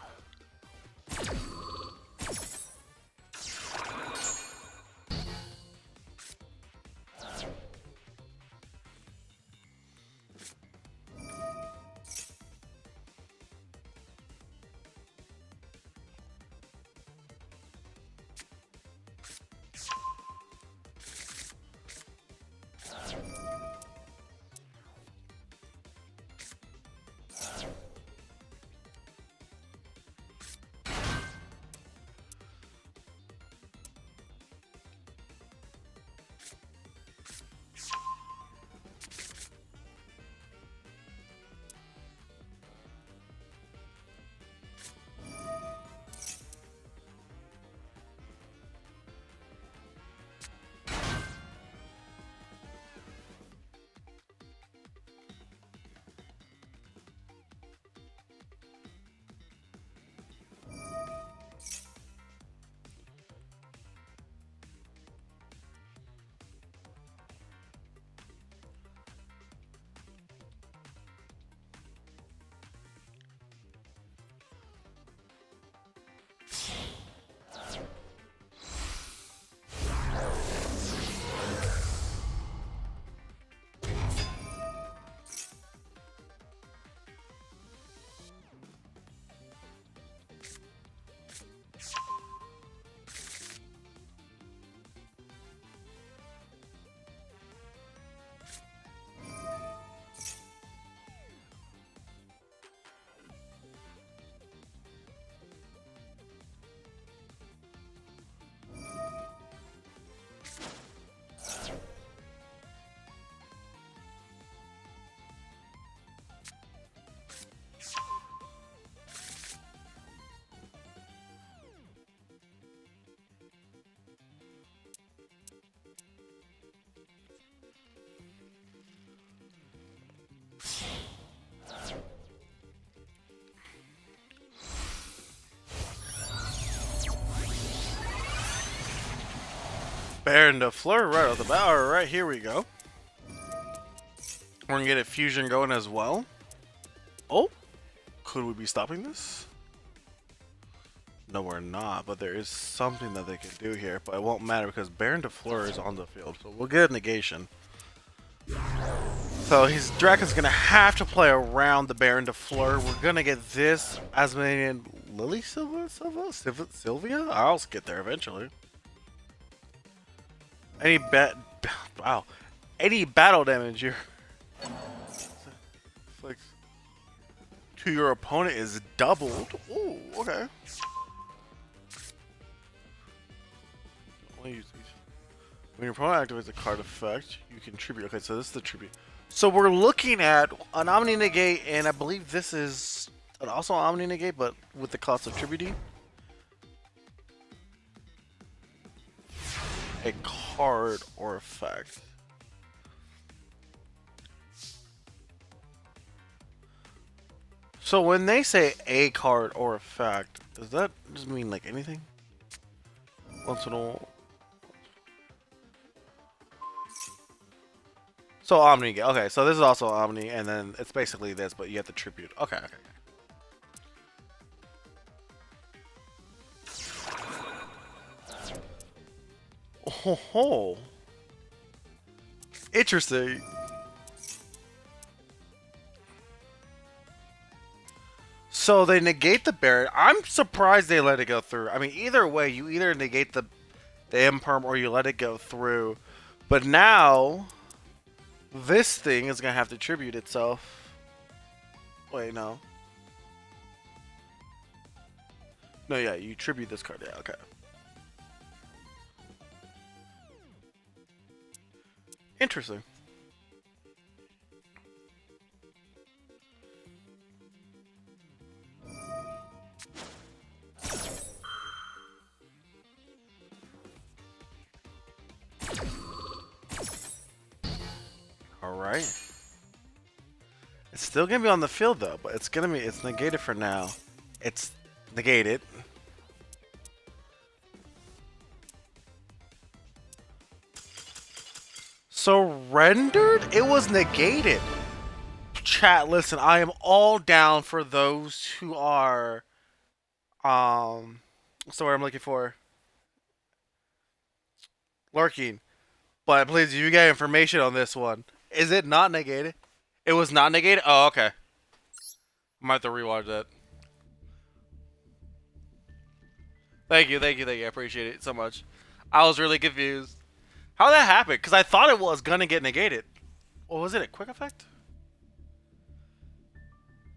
Baron de Fleur right off the bat. Alright, here we go. We're gonna get a fusion going as well. Oh, could we be stopping this? No, we're not, but there is something that they can do here, but it won't matter because Baron de Fleur is on the field, so we'll get a negation. So his Draken's gonna have to play around the Baron de Fleur. We're gonna get this Asmodean Lily Sylvia? I'll get there eventually. Wow. Any battle damage here to your opponent is doubled. Ooh, okay. Only use these. When your opponent activates a card effect, you can tribute. Okay, so this is the tribute. So we're looking at an Omni Negate, and I believe this is also Omni Negate, but with the cost of tributing. A card or effect. So when they say a card or effect, does that just mean like anything? Once in a while. So Omni, okay, so this is also Omni, and then it's basically this, but you have to tribute. Okay, okay. Oh, ho. Interesting. So they negate the Baron. I'm surprised they let it go through. I mean, either way, you either negate the Imperm or you let it go through. But now, this thing is going to have to tribute itself. Wait, no. No, yeah, you tribute this card. Yeah, okay. Interesting. Alright. It's still gonna be on the field though, but it's negated for now. It's negated. Surrendered? It was negated. Chat, listen, I am all down for those who are what's the word I'm looking for? Lurking. But please, you get information on this one. Is it not negated? It was not negated? Oh, okay. Might have to rewatch that. Thank you. I appreciate it so much. I was really confused. How did that happen? Because I thought it was gonna get negated. Or was it a quick effect?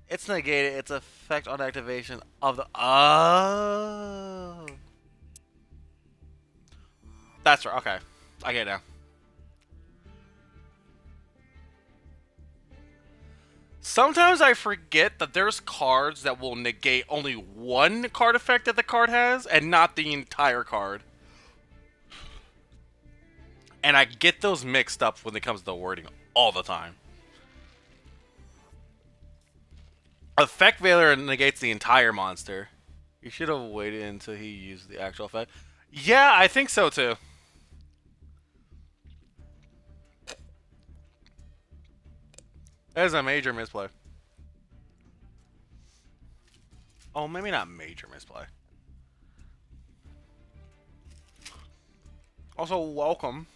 It's negated. It's effect on activation of the... Oh. That's right. Okay. I get it now. Sometimes I forget that there's cards that will negate only one card effect that the card has, and not the entire card. And I get those mixed up when it comes to the wording all the time. Effect Veiler negates the entire monster. You should have waited until he used the actual effect. Yeah, I think so too. That is a major misplay. Oh, maybe not major misplay. Also, welcome.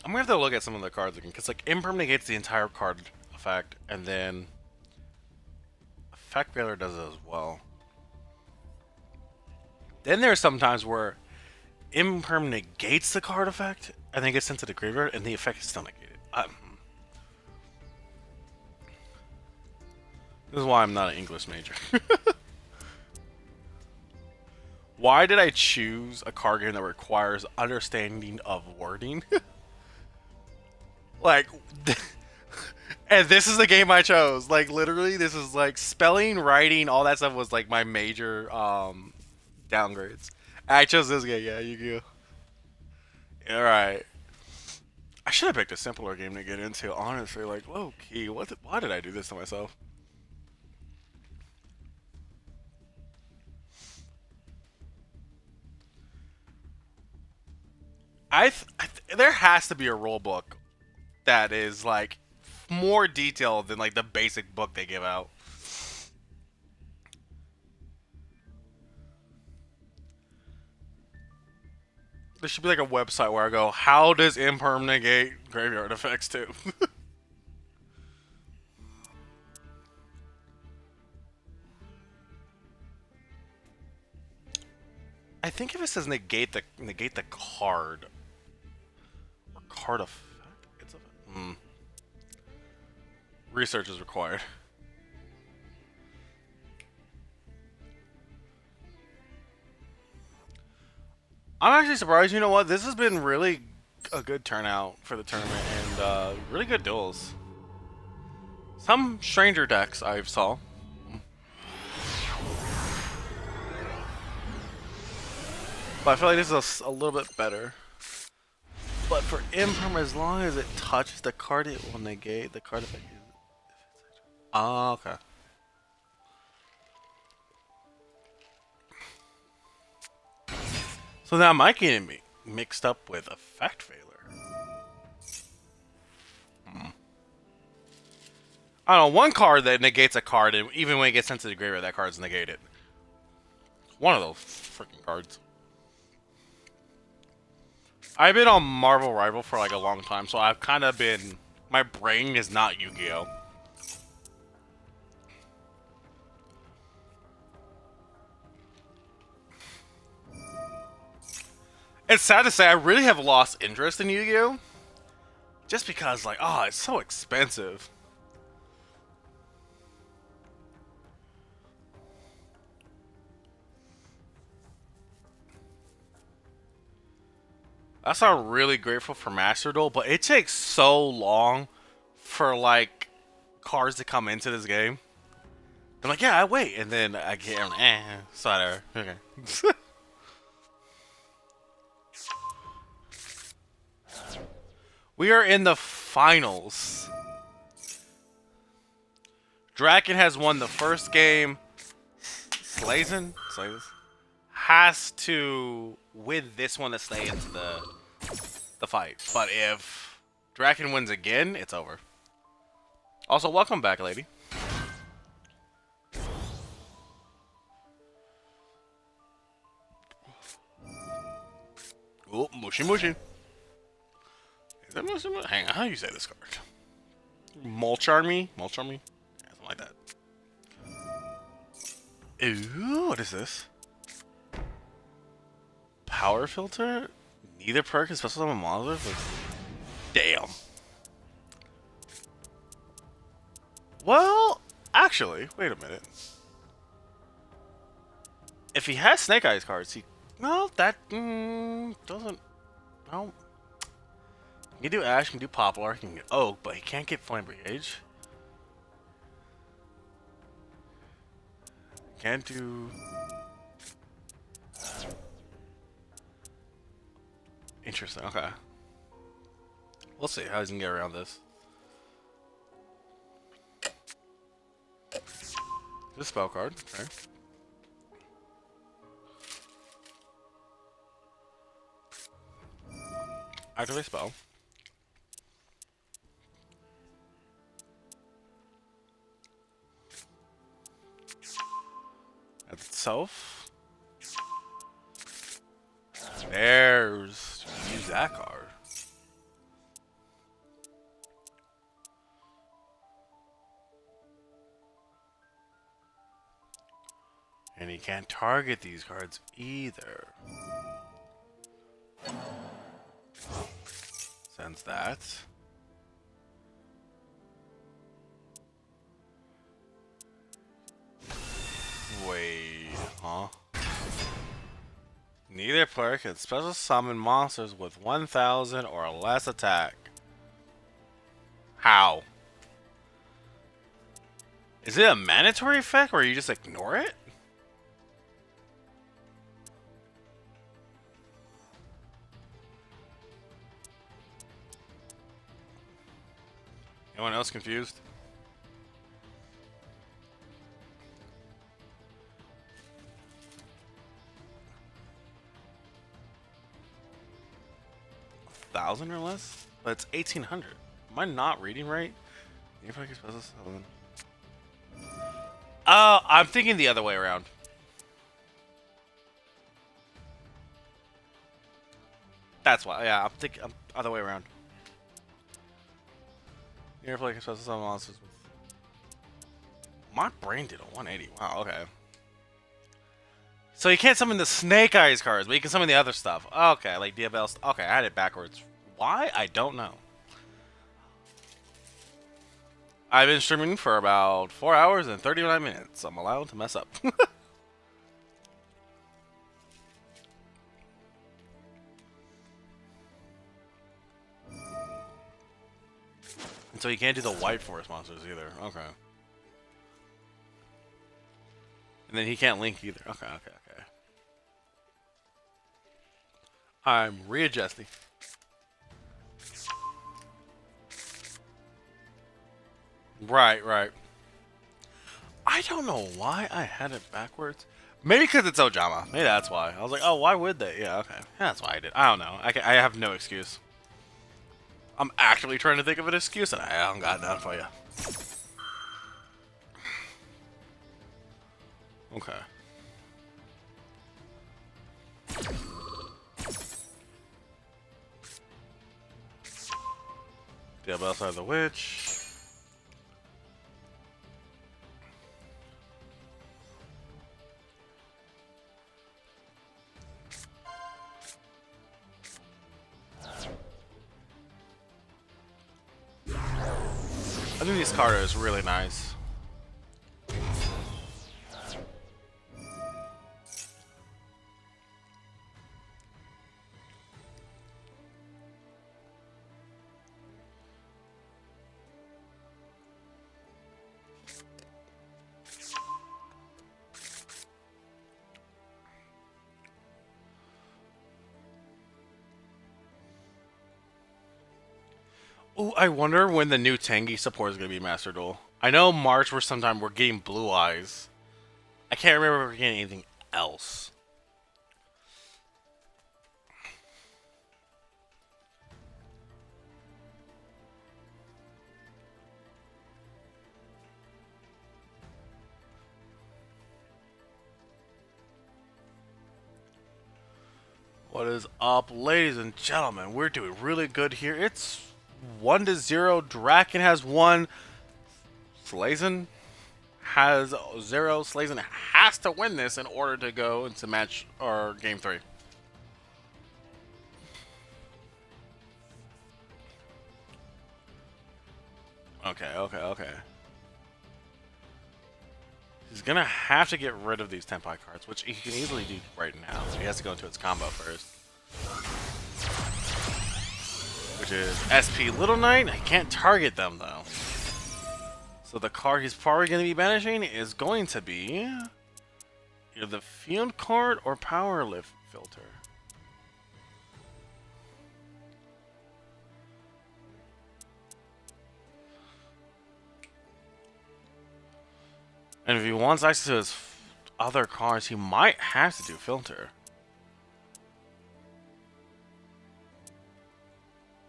I'm gonna have to look at some of the cards again, because like Imperm negates the entire card effect, and then Effect Veiler does it as well. Then there's sometimes where Imperm negates the card effect, and then gets sent to the graveyard, and the effect is still negated. This is why I'm not an English major. Why did I choose a card game that requires understanding of wording? Like, and this is the game I chose. Like, literally, this is like spelling, writing, all that stuff was like my major downgrades. I chose this game. Yeah, you go. All right. should have picked a simpler game to get into, honestly. Like, low key, why did I do this to myself? There has to be a rule book that is like more detailed than like the basic book they give out. There should be like a website where I go, how does imperm negate graveyard effects too? I think if it says negate the card or card effect, it's a research is required. I'm actually surprised. You know what? This has been really a good turnout for the tournament and really good duels. Some stranger decks I saw. But I feel like this is a little bit better. But for imperm, as long as it touches the card, it will negate the card effect. Oh, okay. So now my game mixed up with effect failure. I don't know, one card that negates a card, and even when it gets sent to the graveyard, that card's negated. One of those freaking cards. I've been on Marvel Rival for like a long time, so I've kind of been... My brain is not Yu-Gi-Oh! It's sad to say, I really have lost interest in Yu-Gi-Oh! Just because, like, oh, it's so expensive. That's why I'm really grateful for Master Duel, but it takes so long for, like, cards to come into this game. I'm like, yeah, I wait, and then I get, sorry, okay. We are in the finals. Draken has won the first game. Slazen has to win this one to stay into the fight. But if Draken wins again, it's over. Also, welcome back, lady. Oh, mushy mushy. Is that mushy mushy? Hang on, how do you say this card? Molcharmy? Molcharmy? Yeah, something like that. Ooh, what is this? Power filter? Neither perk is special summon monsters? Damn. Well, actually, wait a minute. If he has Snake Eyes cards, he... No, that doesn't... No. He can do Ash, he can do Poplar, he can get Oak, but he can't get Flame Rage. Can't do... Interesting, okay. We'll see how he can get around this. This spell card, okay. Activate spell. That's itself. There's... Use that card. And he can't target these cards either. Sends that. Wait, huh? Neither player can special summon monsters with 1,000 or less attack. How? Is it a mandatory effect or you just ignore it? Anyone else confused? $1,000 or less? But it's 1,800. Am I not reading right? If I can spell this out. Oh, I'm thinking the other way around. That's why. Yeah, I'm thinking other way around. If I can spell some monsters with. My brain did a 180. Wow. Okay. So you can't summon the Snake Eyes cards, but you can summon the other stuff. Okay, like Diabell. Okay, I had it backwards. Why? I don't know. I've been streaming for about 4 hours and 39 minutes. I'm allowed to mess up. And so you can't do the White Forest monsters either. Okay. And then he can't link either. Okay. I'm readjusting. Right. I don't know why I had it backwards. Maybe because it's Ojama. Maybe that's why. I was like, oh, why would they? Yeah, okay. That's why I did. I don't know. I have no excuse. I'm actually trying to think of an excuse, and I haven't got none for you. Okay. The other side of the witch. I think this card is really nice. Ooh, I wonder when the new Tengi support is going to be Master Duel. I know March or sometime we're getting Blue Eyes. I can't remember if we're getting anything else. What is up, ladies and gentlemen? We're doing really good here. It's 1-0. Draken has 1. Slazen has 0. Slazen has to win this in order to go into match or game 3. Okay. He's gonna have to get rid of these Tenpai cards, which he can easily do right now. So he has to go into its combo first. Which is SP Little Knight. He can't target them though. So the card he's probably going to be banishing is going to be either the Field card or Power Lift Filter. And if he wants access to his other cards, he might have to do Filter.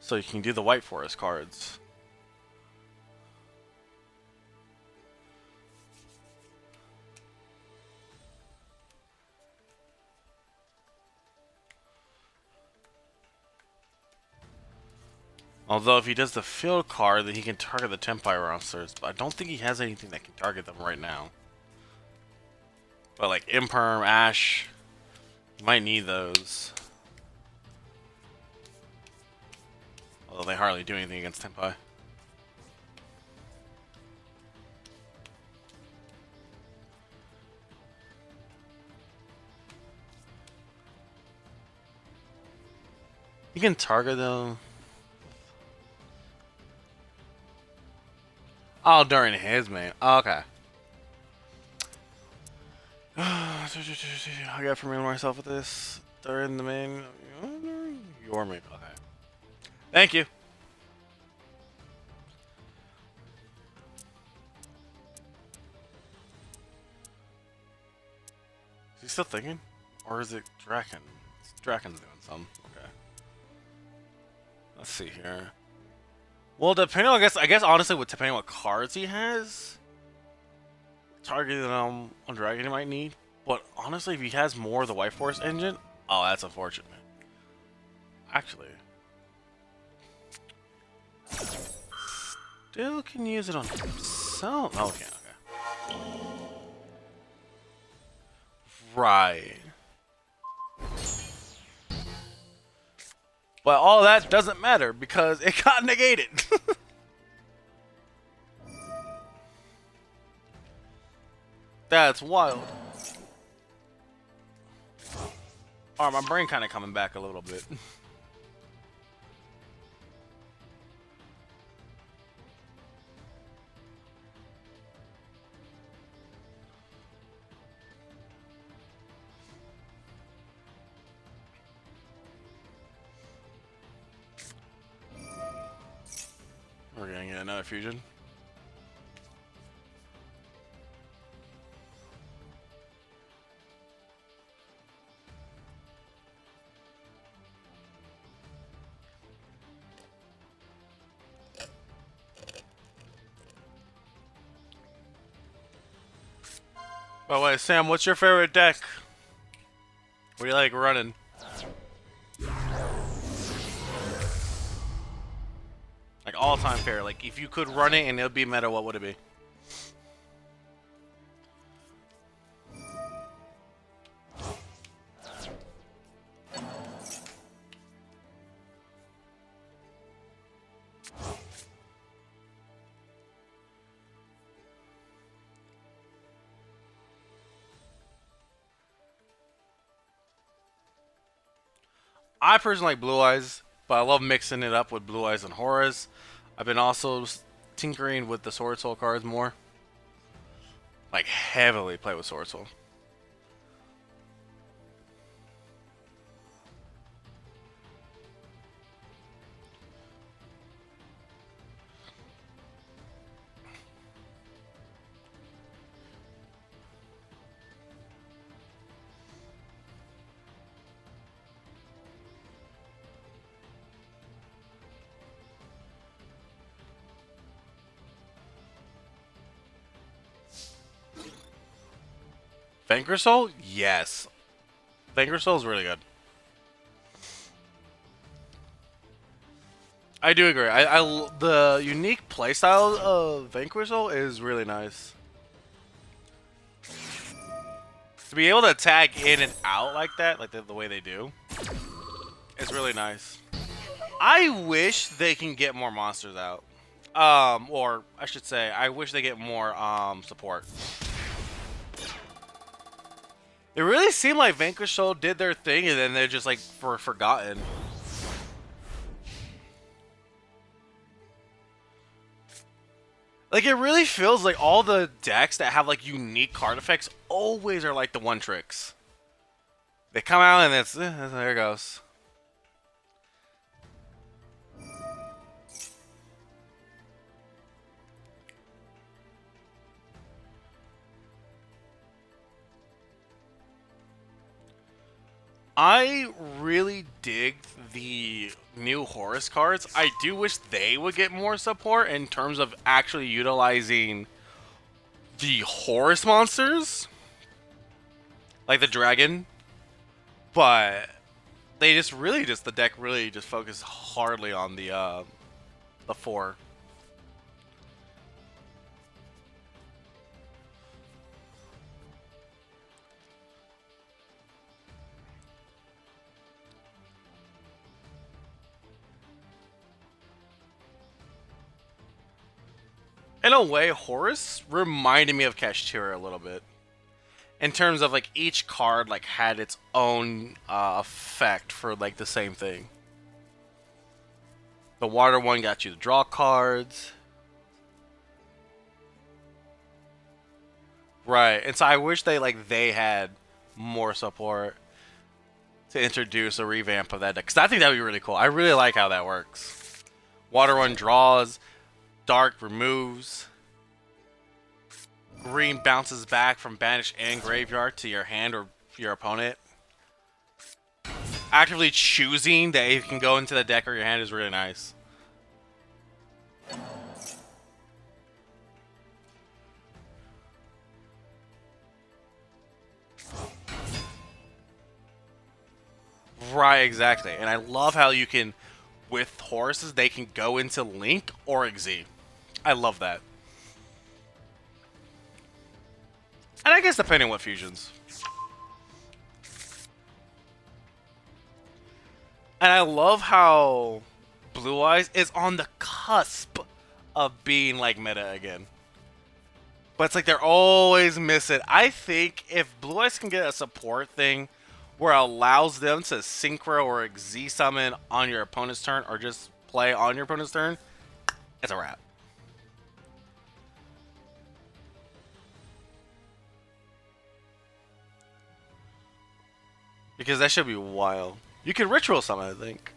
So you can do the White Forest cards. Although if he does the Field card, then he can target the Tenpai rosters. But I don't think he has anything that can target them right now. But like Imperm, Ash, you might need those. Although they hardly do anything against Tenpai. You can target them. Oh, during his main. Oh, okay. I gotta familiar myself with this during the main. Your main. Okay. Thank you. still thinking? Or is it Draken? Draken's doing something. Okay. Let's see here. Well, depending on, I guess honestly, depending on what cards he has, targeting on Dragon he might need. But honestly, if he has more of the White Force engine, oh, that's unfortunate. Actually, still can use it on himself. Oh, okay, okay. Right. But all that doesn't matter because it got negated. That's wild. Alright, my brain kind of coming back a little bit. We're gonna get another fusion. By the way, Sam, what's your favorite deck? What do you like running? Like all-time favorite. Like if you could run it and it would be meta, what would it be? I personally like Blue Eyes, but I love mixing it up with Blue Eyes and Horus. I've been also tinkering with the Sword Soul cards more. Like heavily play with Sword Soul. Vanquish Soul? Yes. Vanquish Soul is really good. I do agree. The unique playstyle of Vanquish Soul is really nice. To be able to tag in and out like that, like the way they do, is really nice. I wish they can get more monsters out. Or I should say, I wish they get more support. It really seemed like Vanquish Soul did their thing and then they're just like forgotten. Like it really feels like all the decks that have like unique card effects always are like the one tricks. They come out and it's there it goes. I really dig the new Horus cards. I do wish they would get more support in terms of actually utilizing the Horus monsters. Like the dragon. But they just really the deck really just focused hardly on the 4. In a way, Horus reminded me of Kashtira a little bit. In terms of like each card like had its own effect for like the same thing. The water one got you to draw cards. Right. And so I wish they had more support to introduce a revamp of that deck. Because I think that would be really cool. I really like how that works. Water one draws. Dark removes. Green bounces back from banish and graveyard to your hand or your opponent, actively choosing that it can go into the deck or your hand is really nice. Right, exactly. And I love how you can, with horses, they can go into Link or Xyz. I love that. And I guess depending on what fusions. And I love how Blue Eyes is on the cusp of being like meta again. But it's like they're always missing. I think if Blue Eyes can get a support thing where it allows them to synchro or Z summon on your opponent's turn or just play on your opponent's turn, it's a wrap. Because that should be wild. You can ritual summon, I think,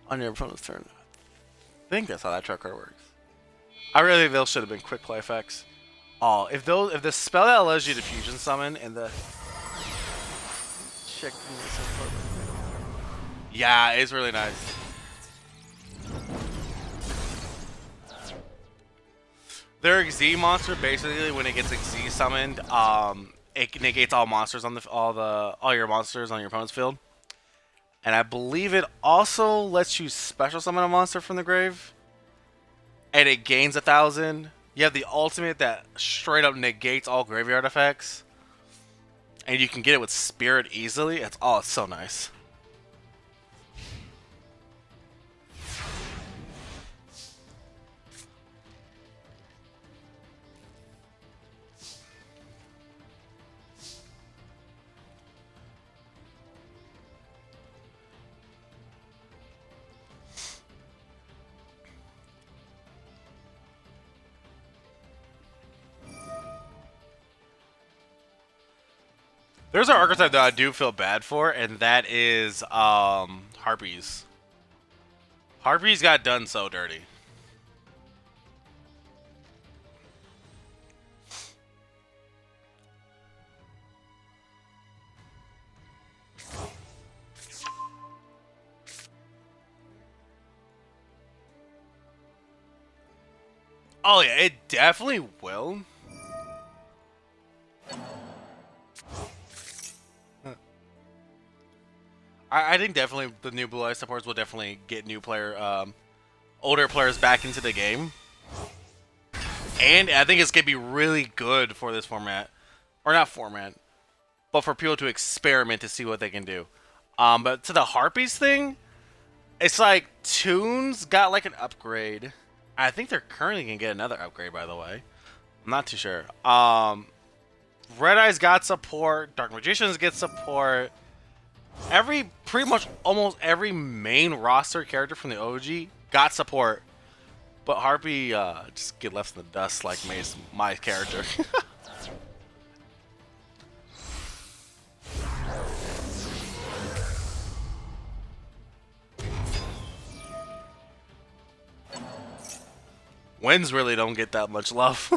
on your opponent's turn. I think that's how that track card works. I really think those should have been quick play effects. Oh, if the spell that allows you to fusion summon and the check. Yeah, it's really nice. Their Z monster basically when it gets Z summoned, it negates all monsters on all your monsters on your opponent's field. And I believe it also lets you special summon a monster from the grave. And it gains 1,000. You have the ultimate that straight up negates all graveyard effects. And you can get it with Spirit easily. It's so nice. There's an archetype that I do feel bad for, and that is Harpies. Harpies got done so dirty. Oh yeah, it definitely will. I think definitely the new Blue Eyes supports will definitely get older players back into the game. And I think it's going to be really good for this format. Or not format, but for people to experiment to see what they can do. But to the Harpies thing, it's like Toons got like an upgrade. I think they're currently going to get another upgrade, by the way. I'm not too sure. Red Eyes got support. Dark Magicians get support. Pretty much almost every main roster character from the OG got support. But Harpy just get left in the dust like my character. Winds really don't get that much love.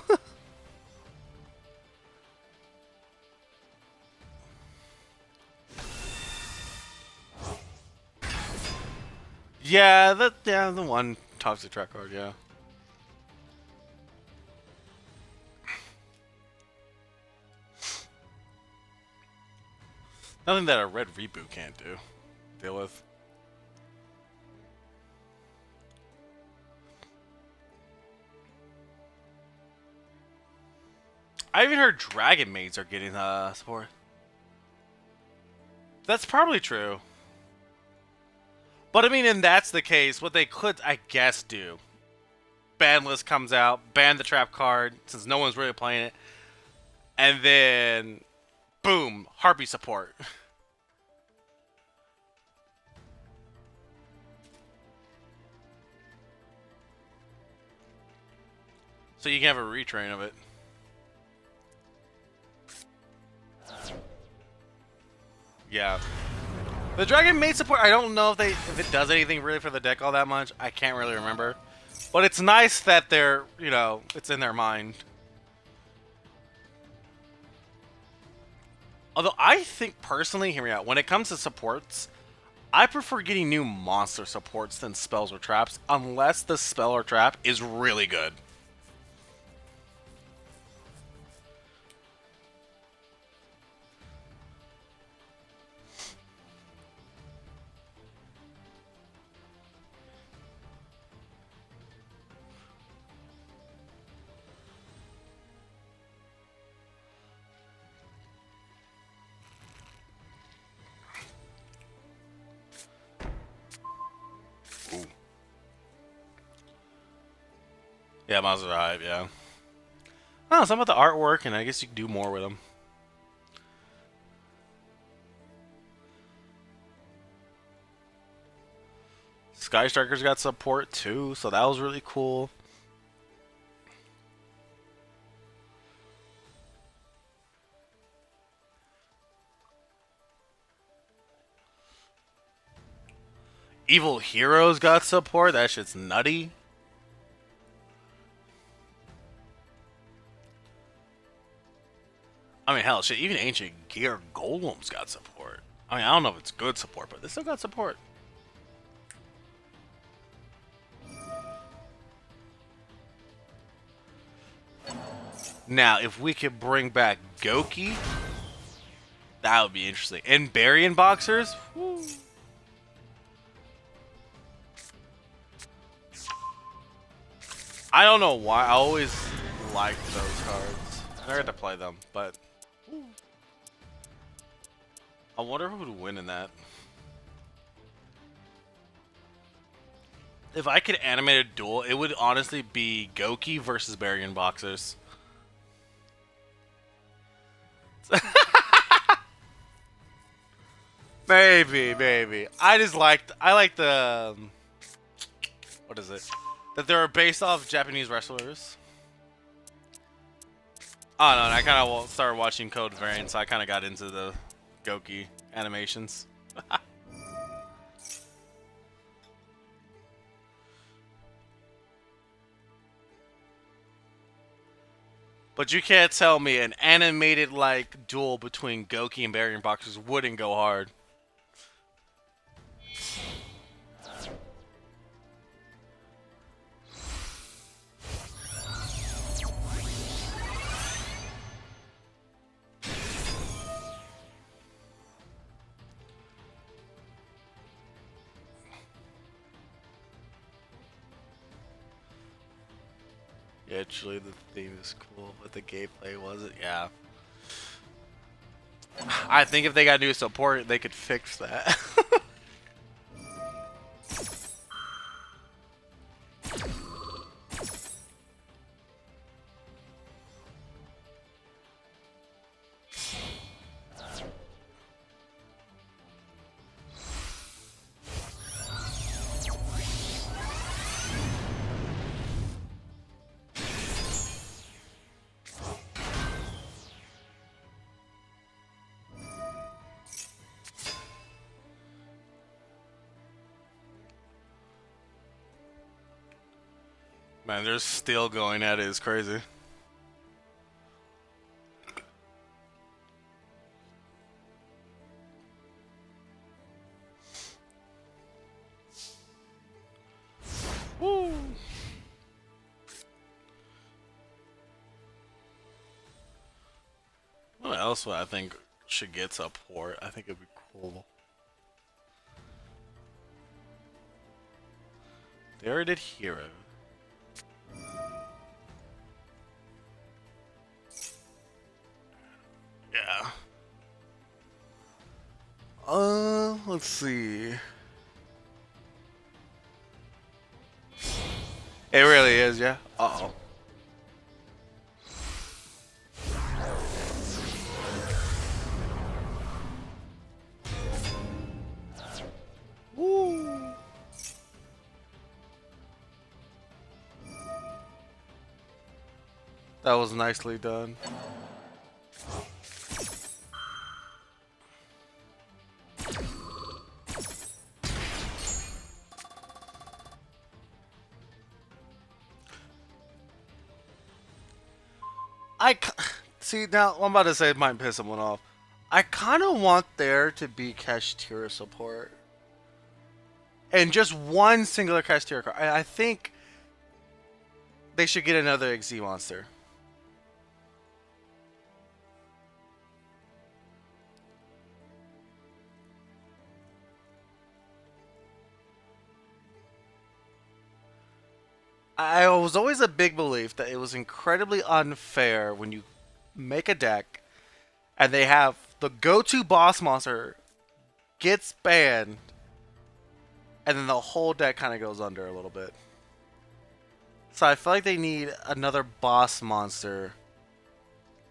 Yeah, the one toxic track card, yeah. Nothing that a red reboot can't deal with. I even heard Dragon Maids are getting support. That's probably true. But I mean, if that's the case, what they could, I guess, do. Ban list comes out, ban the trap card, since no one's really playing it. And then, boom, Harpy support. So you can have a retrain of it. Yeah. The Dragon Maid support, I don't know if it does anything really for the deck all that much. I can't really remember. But it's nice that they're, it's in their mind. Although I think personally, hear me out. When it comes to supports, I prefer getting new monster supports than spells or traps, unless the spell or trap is really good. Ooh. Yeah, monsters are hype, yeah. Oh, some of the artwork, and I guess you can do more with them. Sky Striker's got support too, so that was really cool. Evil Heroes got support. That shit's nutty. I mean, hell, shit, even Ancient Gear Golems got support. I mean, I don't know if it's good support, but they still got support. Now, if we could bring back Goki, that would be interesting. And Baryon Boxers? Woo. I don't know why. I always liked those cards. I never got to play them, but I wonder who would win in that. If I could animate a duel, it would honestly be Goki versus Baryon Boxers. Maybe. I like the what is it? That they were based off Japanese wrestlers. Oh no, and I kind of started watching Code Variant, so I kind of got into the Goki animations. But you can't tell me an animated like duel between Goki and Baryon Boxers wouldn't go hard. Yeah, actually, the theme is cool, but the gameplay wasn't. Yeah. I think if they got new support, they could fix that. Man, they're still going at it. It's crazy. Woo! What else would I think should get support? I think it'd be cool. They already did Hero. Yeah. Let's see. It really is, yeah. Uh-oh. Woo. That was nicely done. See now. I'm about to say it might piss someone off. I kind of want there to be Kashtira support. And just one singular Kashtira card. I think they should get another XZ monster. I was always a big belief that it was incredibly unfair when you make a deck and they have the go-to boss monster gets banned and then the whole deck kind of goes under a little bit. So I feel like they need another boss monster.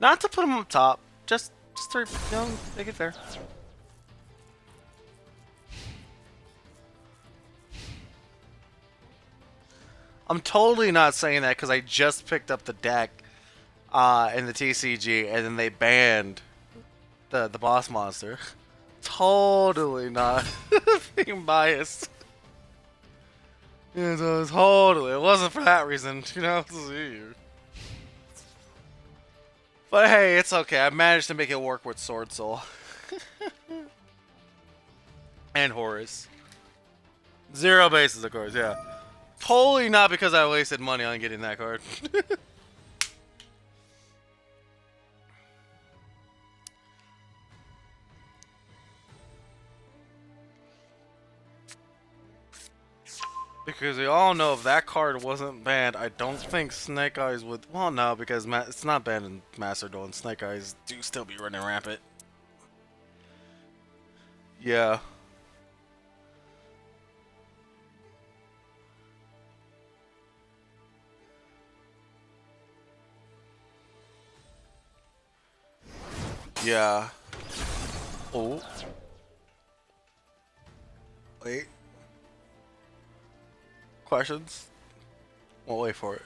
Not to put them up top, just to, make it fair. I'm totally not saying that because I just picked up the deck in the TCG and then they banned the boss monster. Totally not being biased. Yeah, totally. It wasn't for that reason, But hey, it's okay. I managed to make it work with Sword Soul. And Horus. 0 bases, of course, yeah. Totally not because I wasted money on getting that card. Because we all know if that card wasn't banned, I don't think Snake Eyes would... Well, no, because it's not banned in Master Duel, and Snake Eyes do still be running rampant. Yeah. Yeah. Oh. Wait. Questions? We'll wait for it.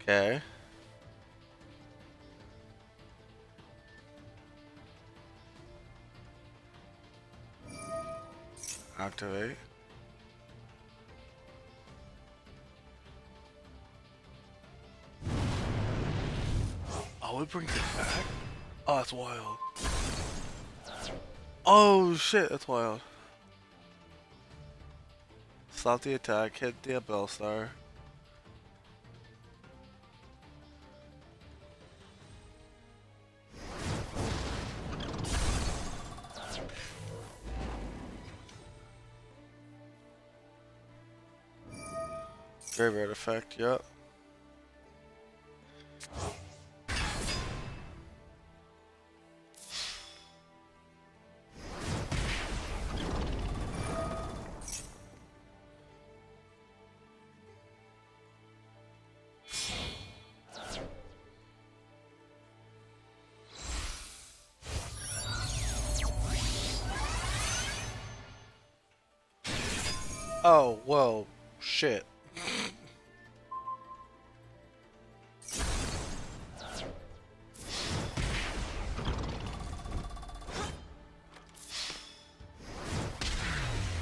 Okay. Activate. Oh, it brings it back? Oh, that's wild. Oh, shit, that's wild. Stop the attack, hit the Bellstar. Graveyard effect, yep. Oh, whoa, shit.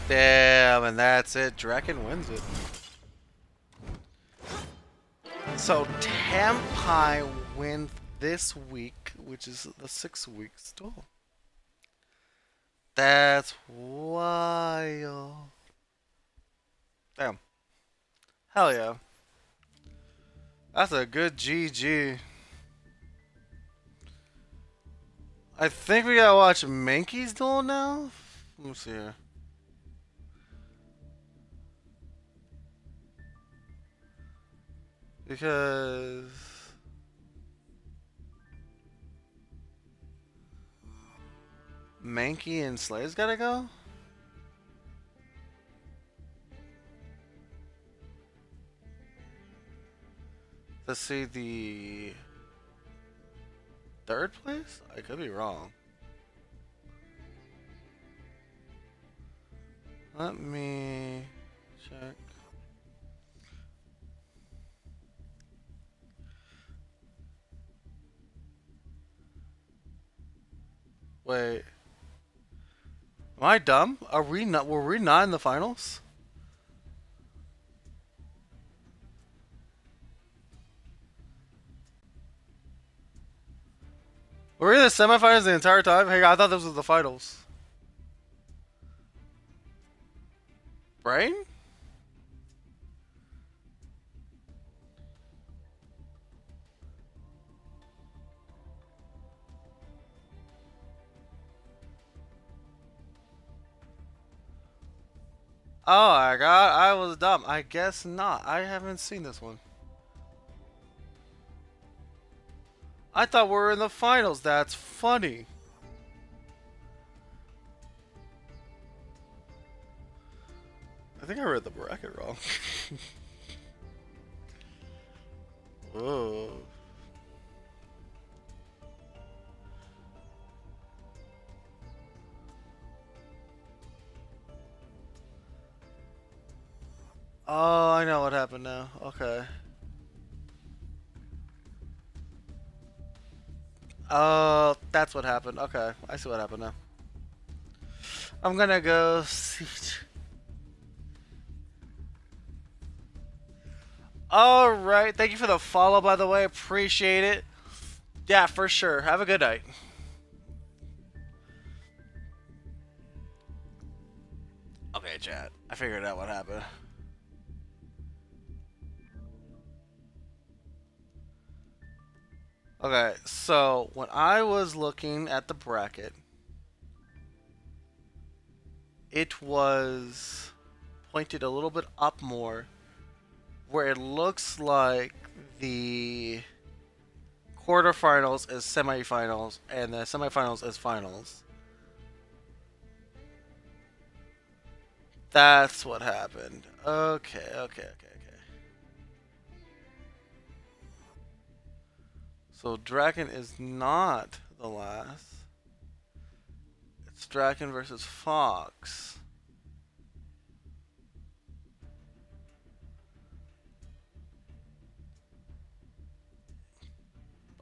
Damn, and that's it. Draken wins it. So, Tampai wins this week, which is the 6-week duel. That's wild. Damn. Hell yeah. That's a good GG. I think we gotta watch Mankey's duel now. Let me see here. Because Mankey and Slay's gotta go? Let's see the 3rd place? I could be wrong. Let me check. Wait. Am I dumb? Are we not? Were we not in the finals? Were we in the semifinals the entire time? Hey, I thought this was the finals. Right? Oh my god, I was dumb. I guess not. I haven't seen this one. I thought we were in the finals. That's funny. I think I read the bracket wrong. Whoa. Oh, I know what happened now. Okay. Oh, that's what happened. Okay, I see what happened now. I'm gonna go see. All right. Thank you for the follow, by the way. Appreciate it. Yeah, for sure. Have a good night. Okay, chat. I figured out what happened. Okay, so when I was looking at the bracket, it was pointed a little bit up more, where it looks like the quarterfinals is semifinals and the semifinals is finals. That's what happened. Okay. So Draken is not the last. It's Draken versus Fox.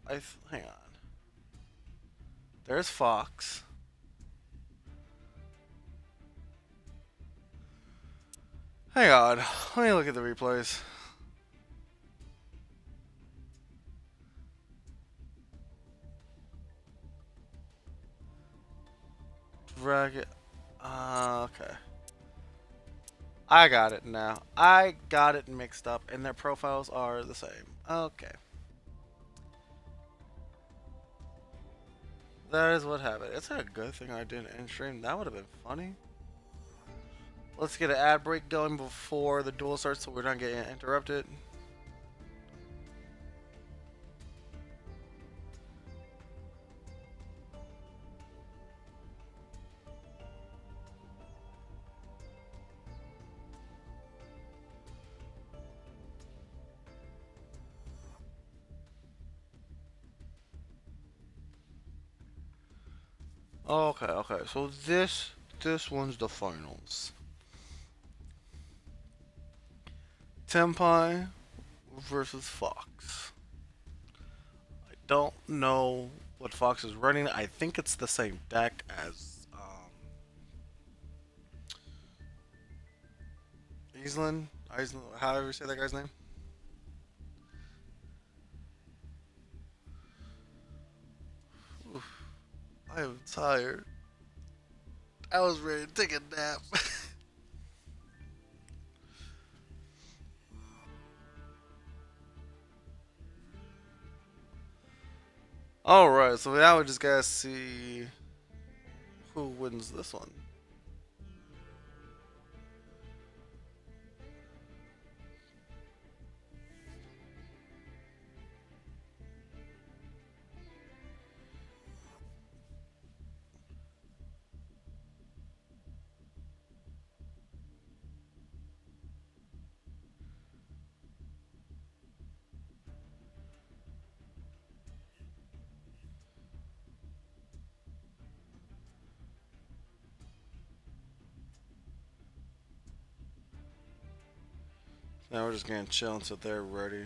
Hang on. There's Fox. Hang on. Let me look at the replays. Dragon. Okay. I got it now. I got it mixed up, and their profiles are the same. Okay. That is what happened. It's a good thing I didn't end stream. That would have been funny. Let's get an ad break going before the duel starts so we're not getting interrupted. Okay. So this one's the finals. Tempai versus Fox. I don't know what Fox is running. I think it's the same deck as Island. However you say that guy's name. Oof, I am tired. I was ready to take a nap. Alright, so now we just gotta see who wins this one. Now we're just gonna chill until they're ready.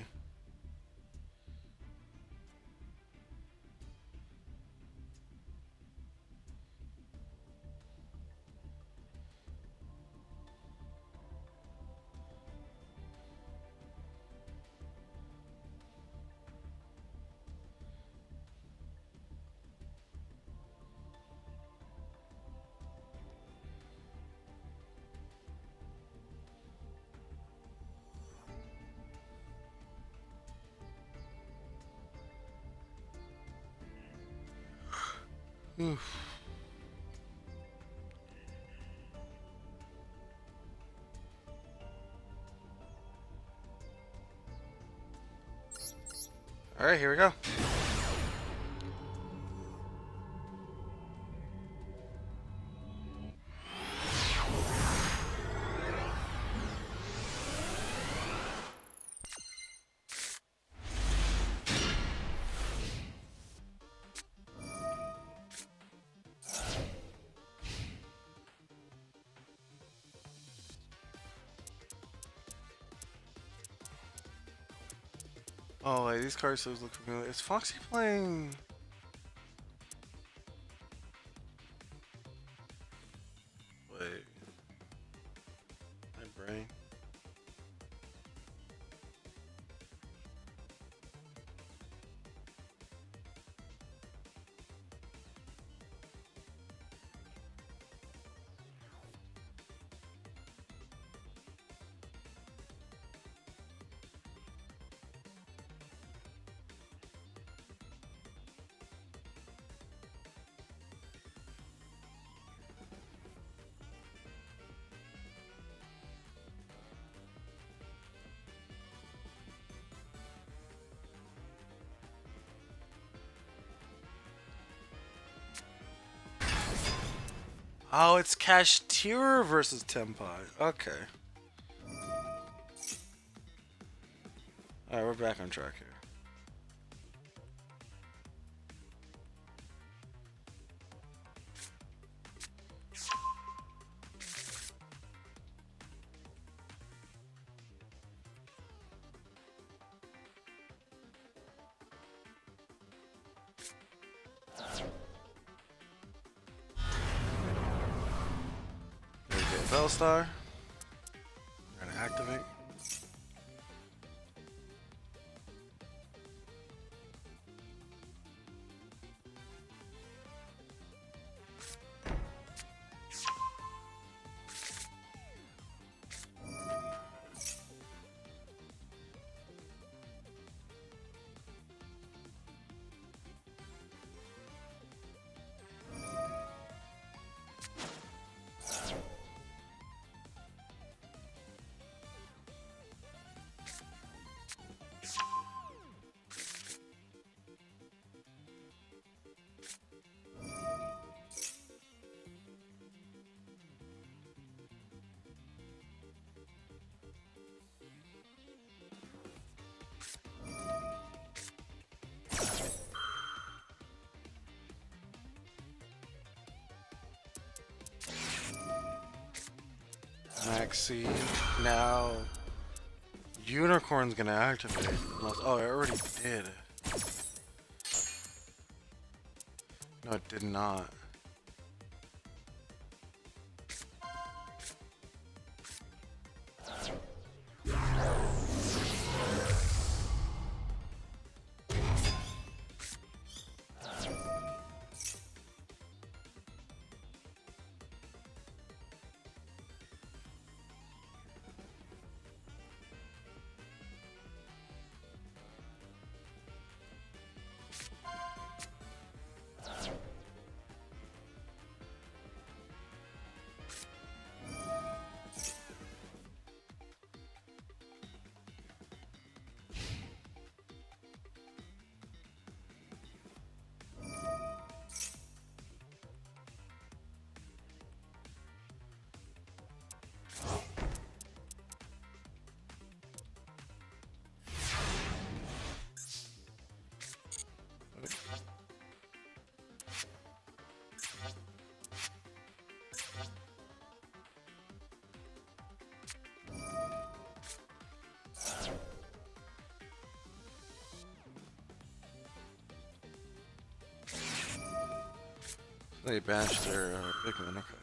Oof. Alright, here we go. Oh, wait, these cards look familiar. Is Foxy playing? Wait. My brain. Oh, it's Cashterer versus Tempai. Okay. Alright, we're back on track here. Okay, Bellstar. We're gonna activate. Maxi. Now, Unicorn's gonna activate. Unless, oh, it already did. No, it did not. They banished their big one, okay.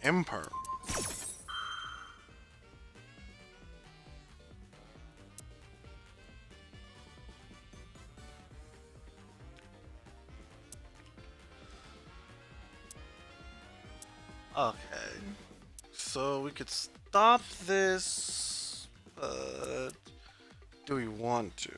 Imperm. Okay. So we could stop this, but do we want to?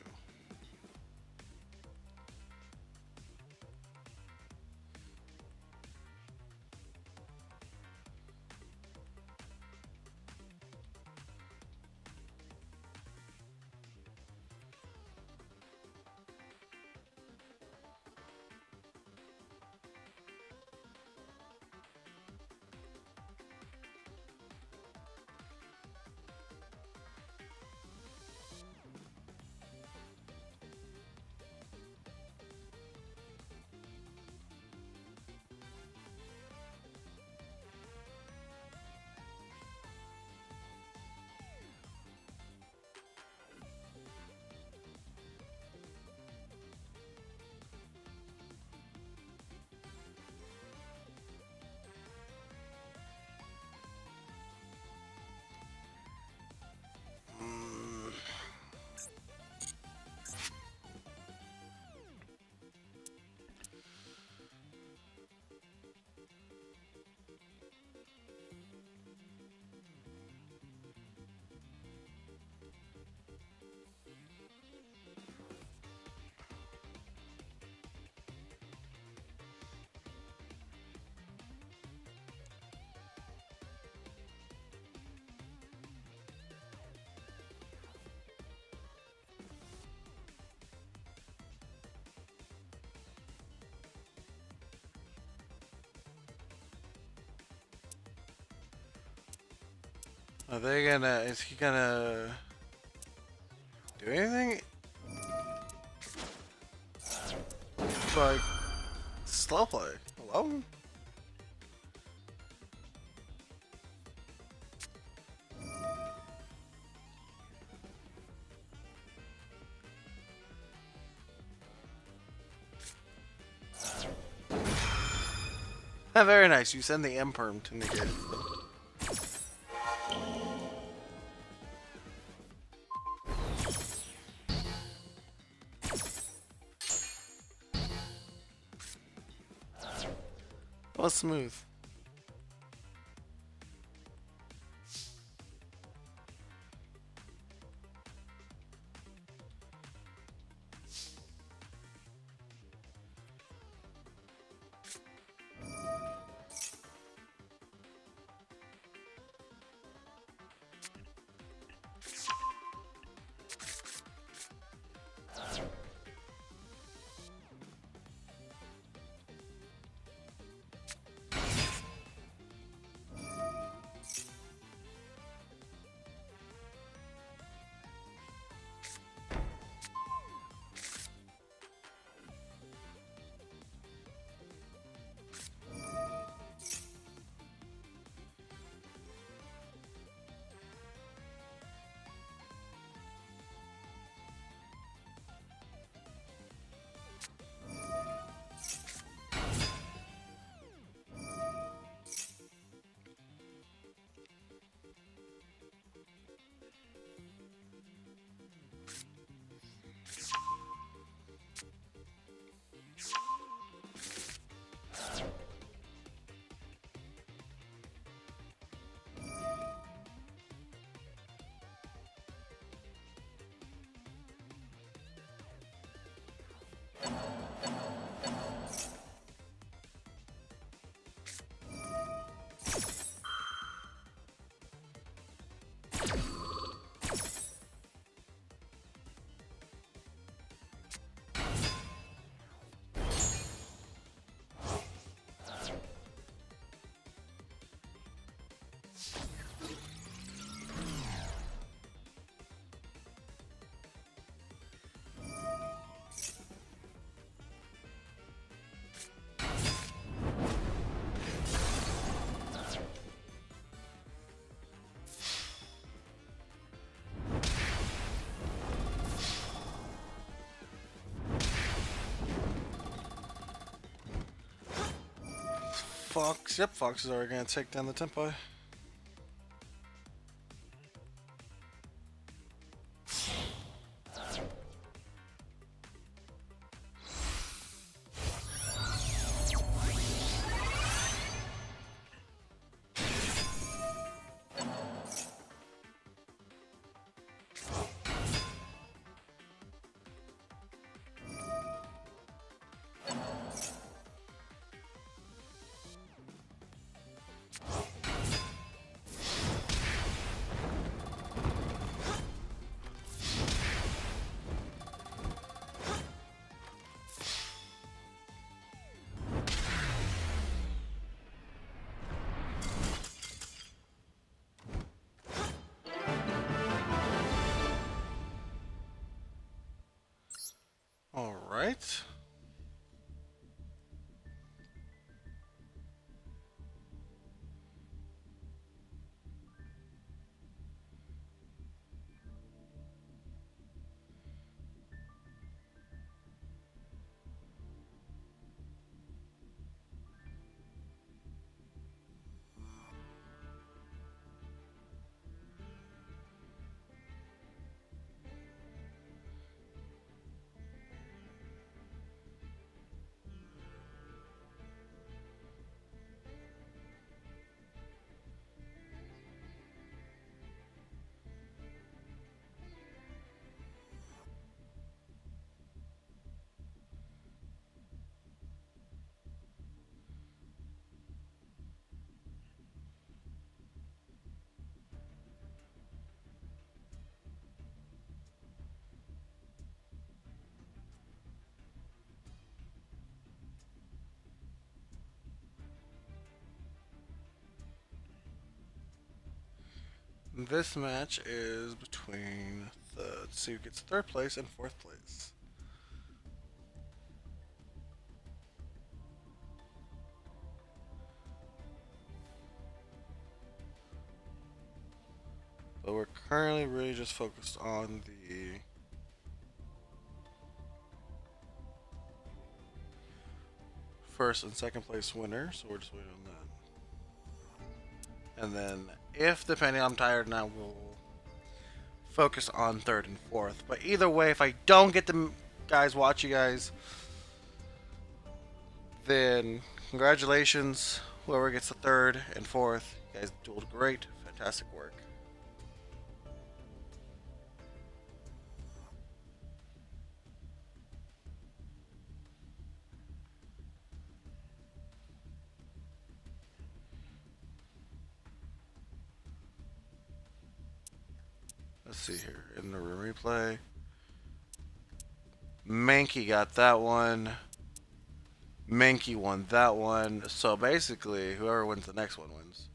Mm, are they gonna? Is he gonna do anything? Like slow play. Hello. Very nice. You send the imperm to negate it. Well, smooth. Fox. Yep, Fox is already gonna take down the tempo. All right. This match is between the let's see who gets third place and fourth place. But we're currently really just focused on the first and second place winner, so we're just waiting on that. And then, if depending, I'm tired now, we'll focus on third and fourth. But either way, if I don't get to guys watch you guys, then congratulations, whoever gets the third and fourth. You guys dueled great, fantastic work. Let's see here in the replay. Mankey got that one. Mankey won that one. So basically, whoever wins the next one wins.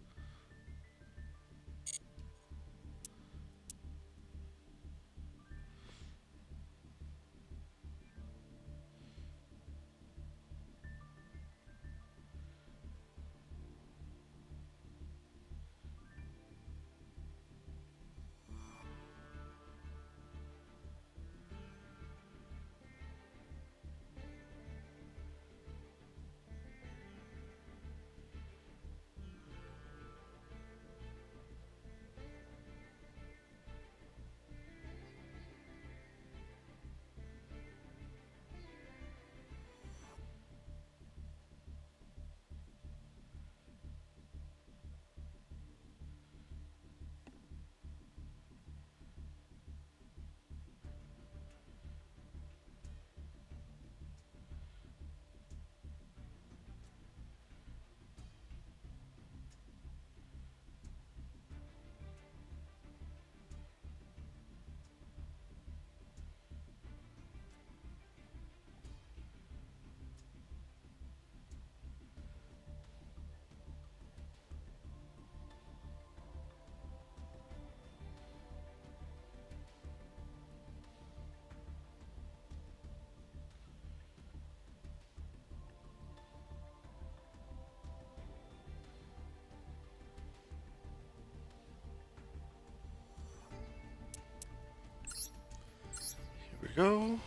Here we go.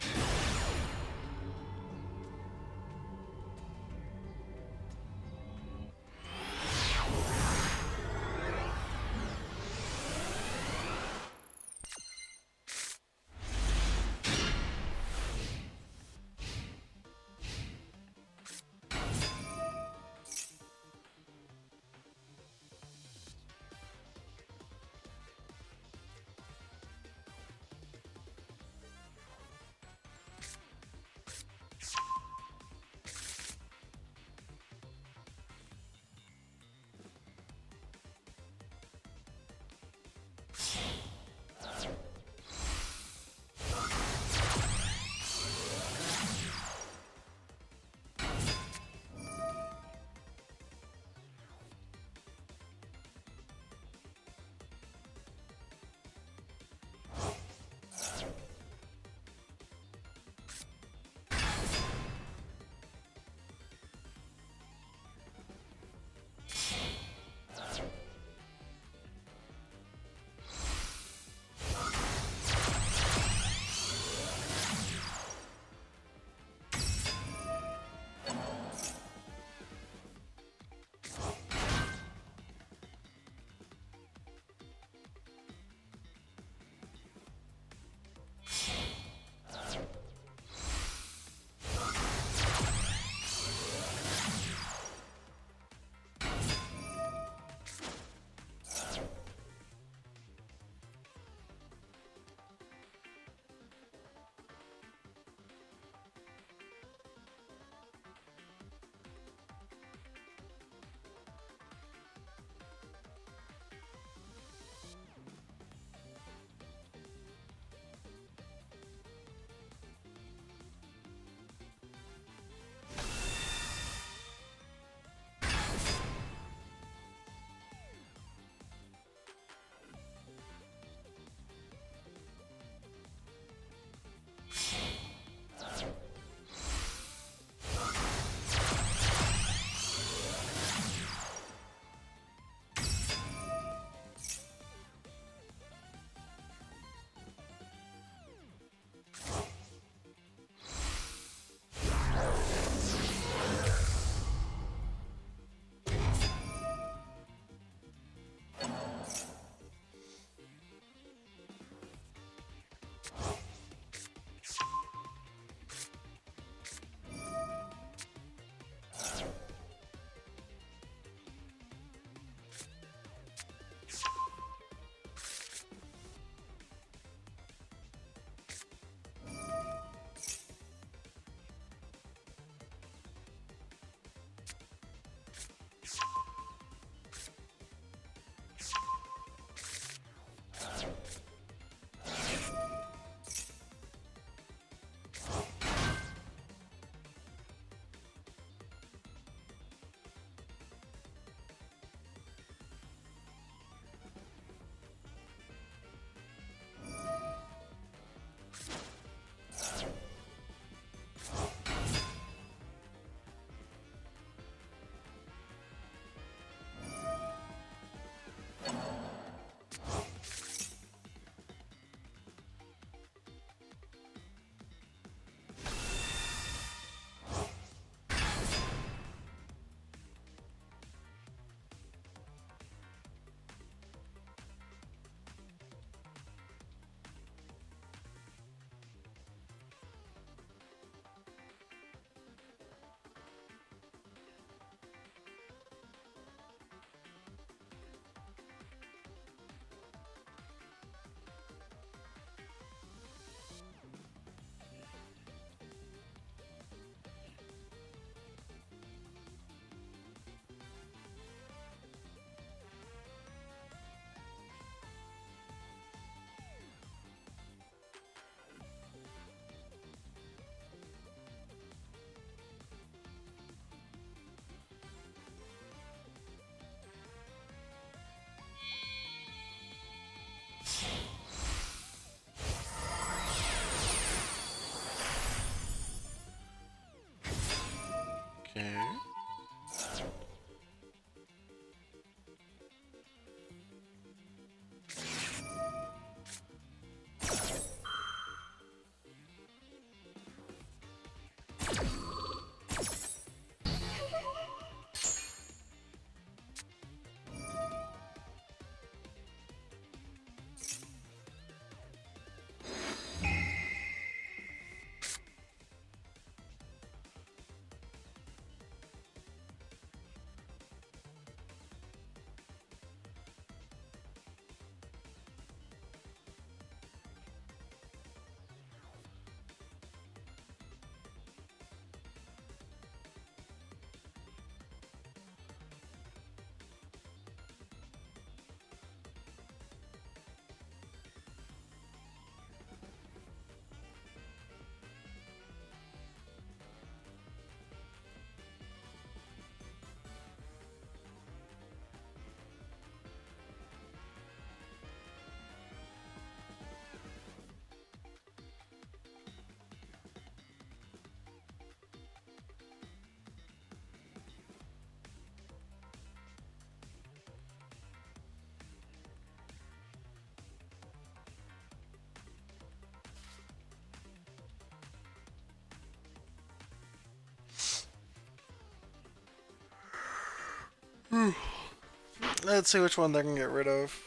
Let's see which one they can get rid of.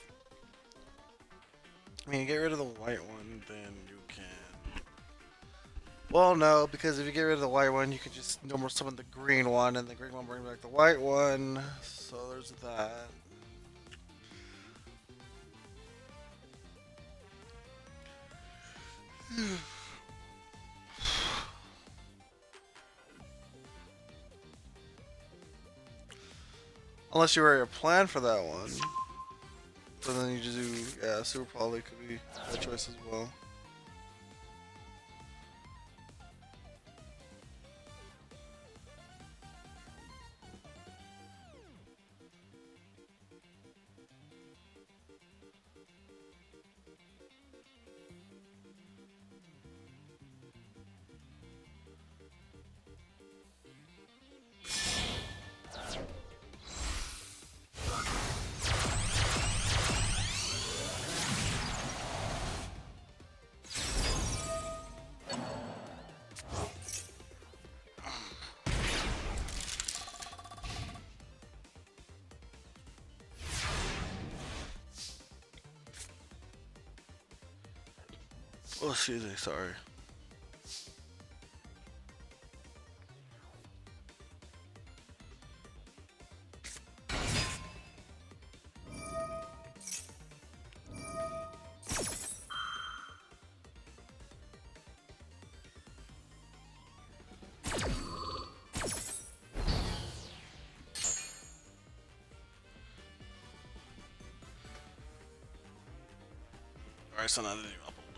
I mean, get rid of the white one, then you can. Well, no, because if you get rid of the white one, you can just normal summon the green one, and the green one brings back the white one. So there's that. Unless you already plan for that one. But then you just do, yeah, Super Poly could be a choice as well. Oh, excuse me, sorry. Alright, so now to do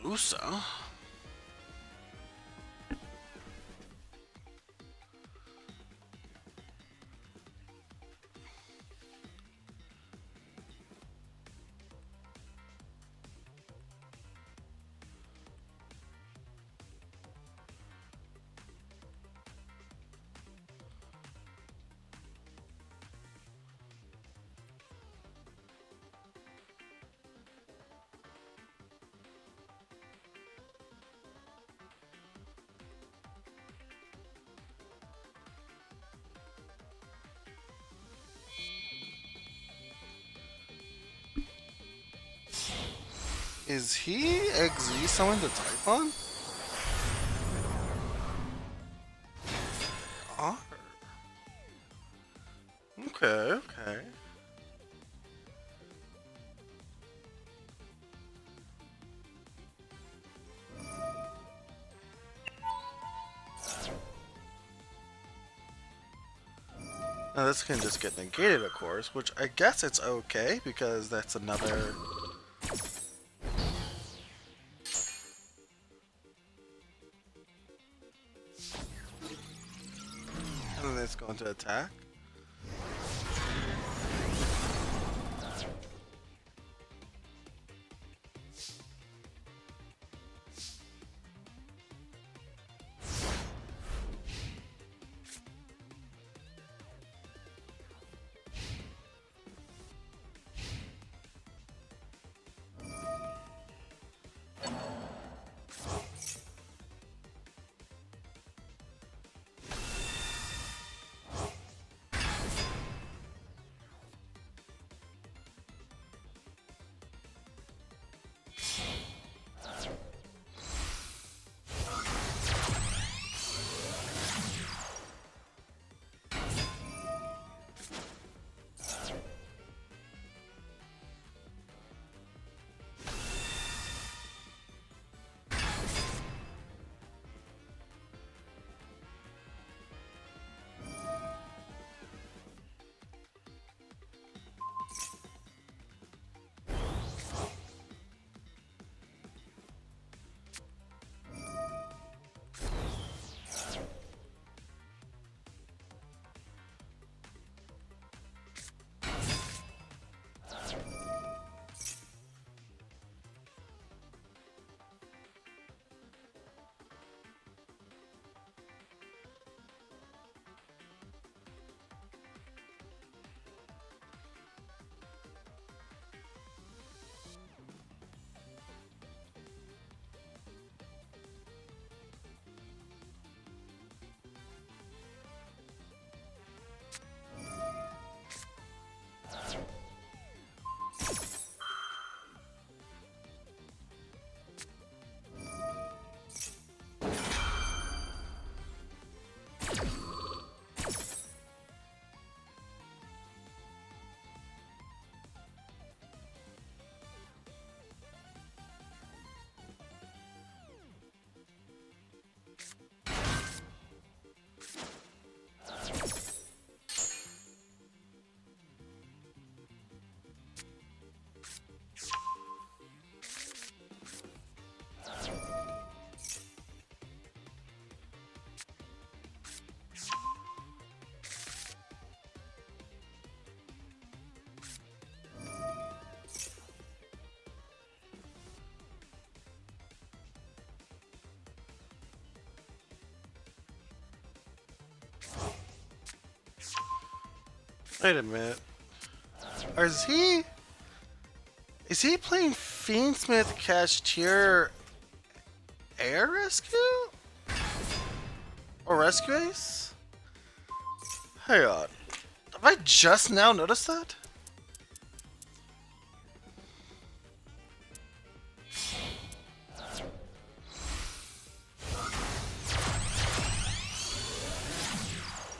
Appaloosa. Is he XZ summoned to Typhon? Oh. Okay, okay. Now this can just get negated, of course, which I guess it's okay because that's another. And then it's going to attack. Wait a minute. Or is he playing Fiendsmith Cashier Air Rescue? Or Rescue Ace? Hang on. Have I just now noticed that?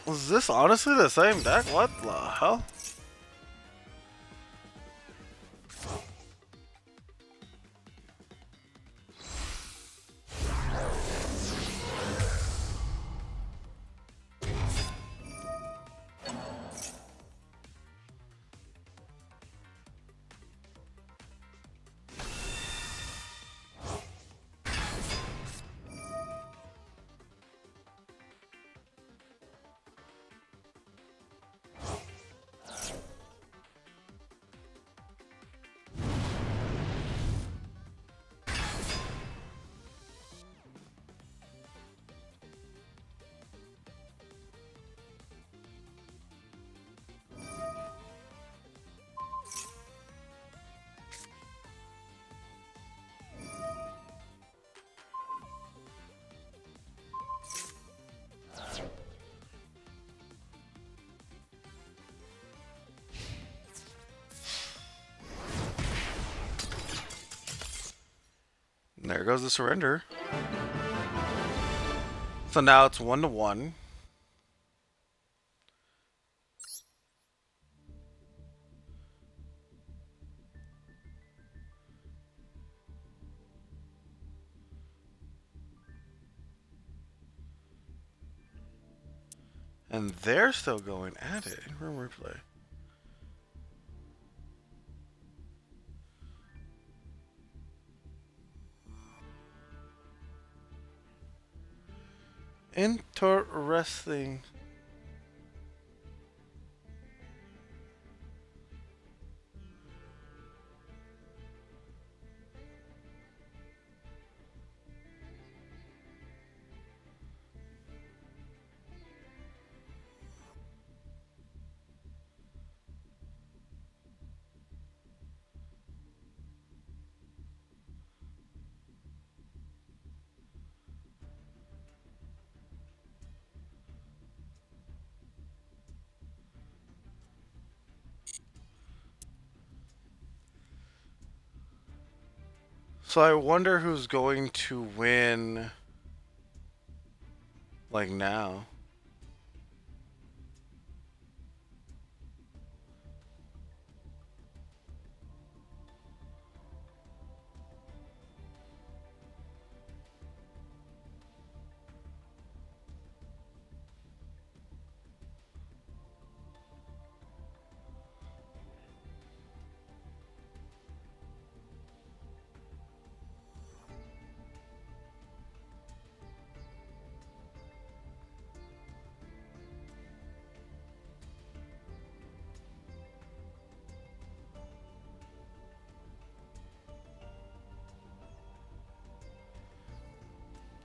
Was this honestly the same deck? What the hell? There goes the surrender. So now it's 1-1. And they're still going at it in room replay. Interesting. So I wonder who's going to win, like, now.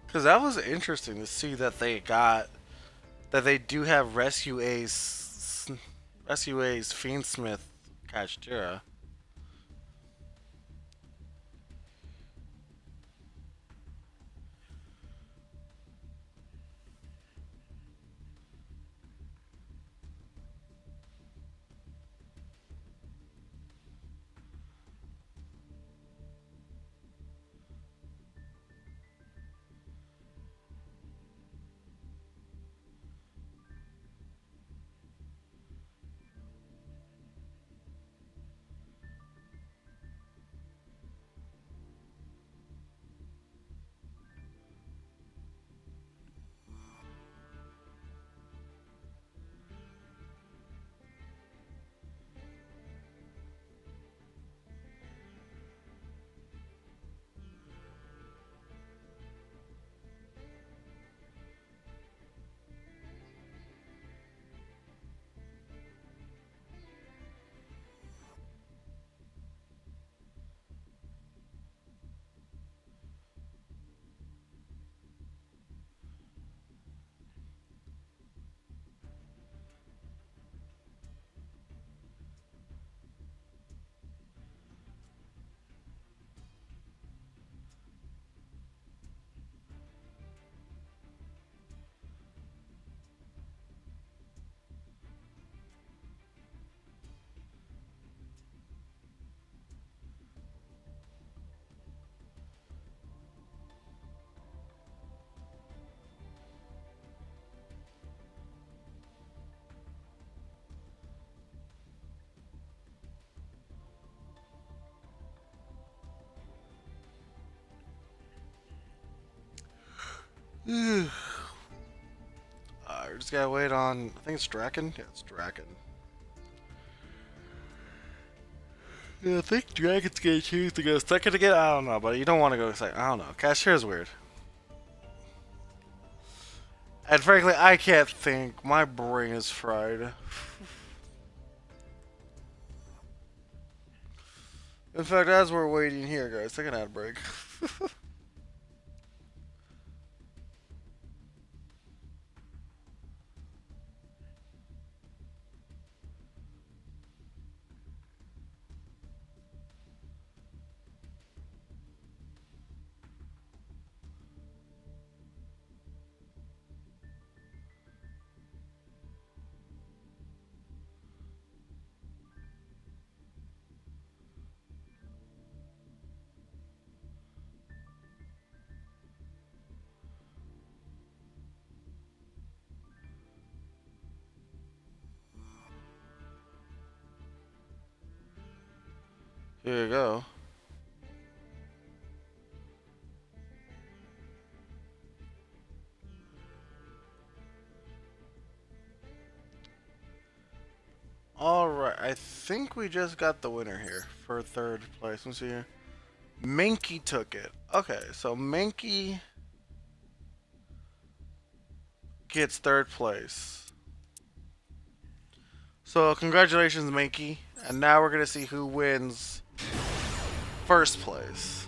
Because that was interesting to see that they do have Rescue Ace Fiendsmith Kashtira. We just gotta wait on. I think it's Draken. Yeah, it's Draken. Yeah, I think Dragon's gonna choose to go second again. I don't know, but you don't want to go second. I don't know. Cashier is weird. And frankly, I can't think. My brain is fried. In fact, as we're waiting here, guys, take an ad break. Here you go. Alright, I think we just got the winner here for third place. Let's see here. Mankey took it. Okay, so Mankey gets third place. So congratulations, Mankey. And now we're gonna see who wins first place.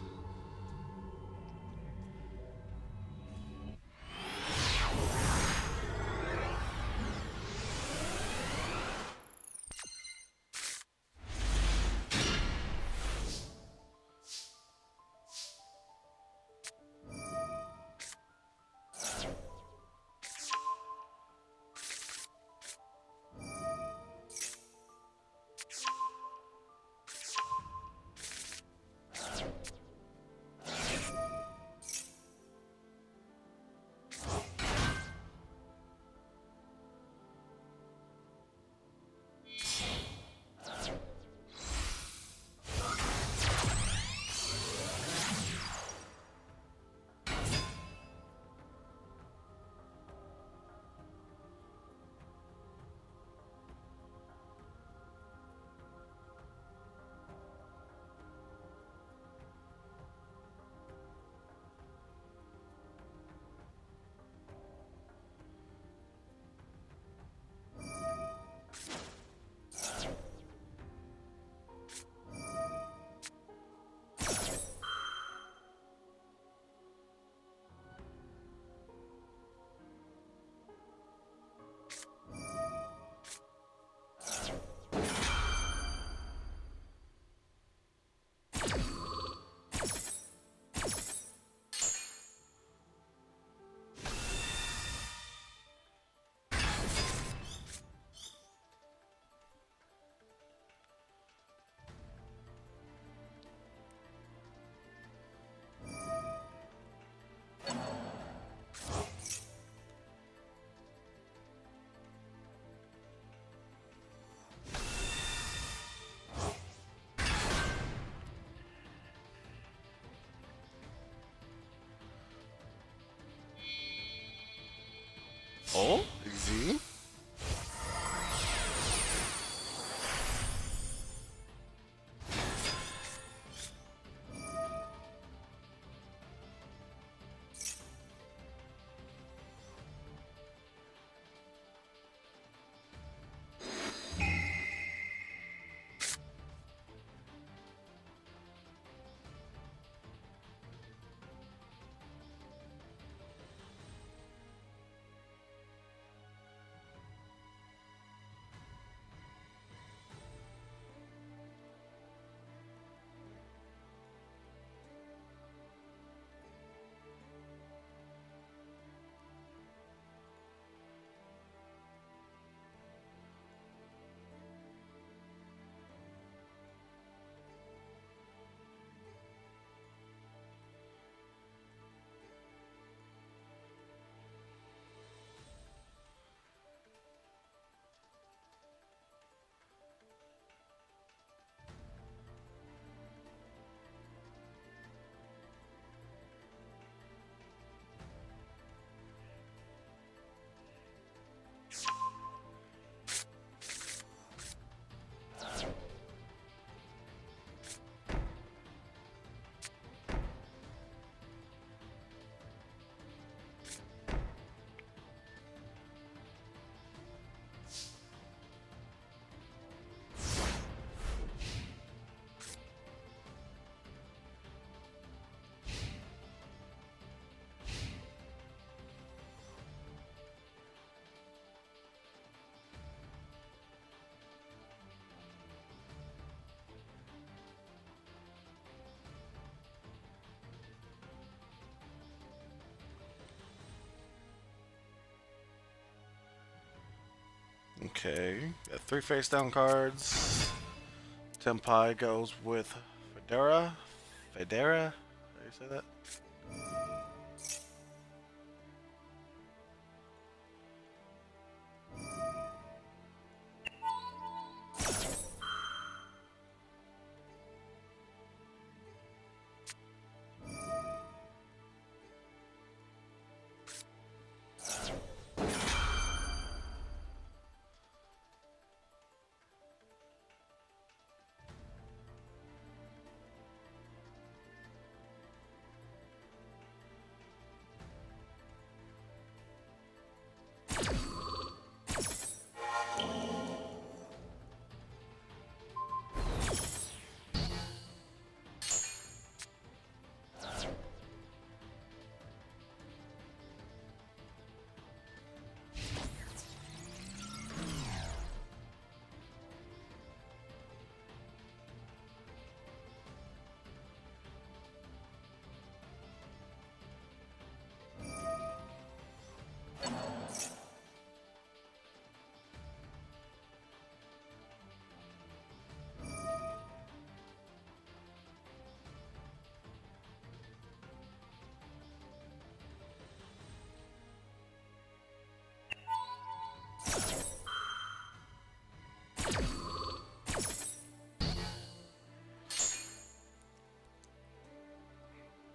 Oh, Z. Okay. Got 3 face down cards. Tempai goes with Federa. Federa? How do you say that?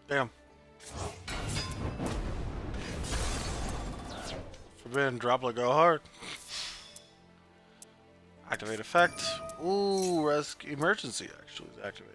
Damn. Forbidden Droplet go hard. Activate effect. Ooh, rescue emergency actually activates.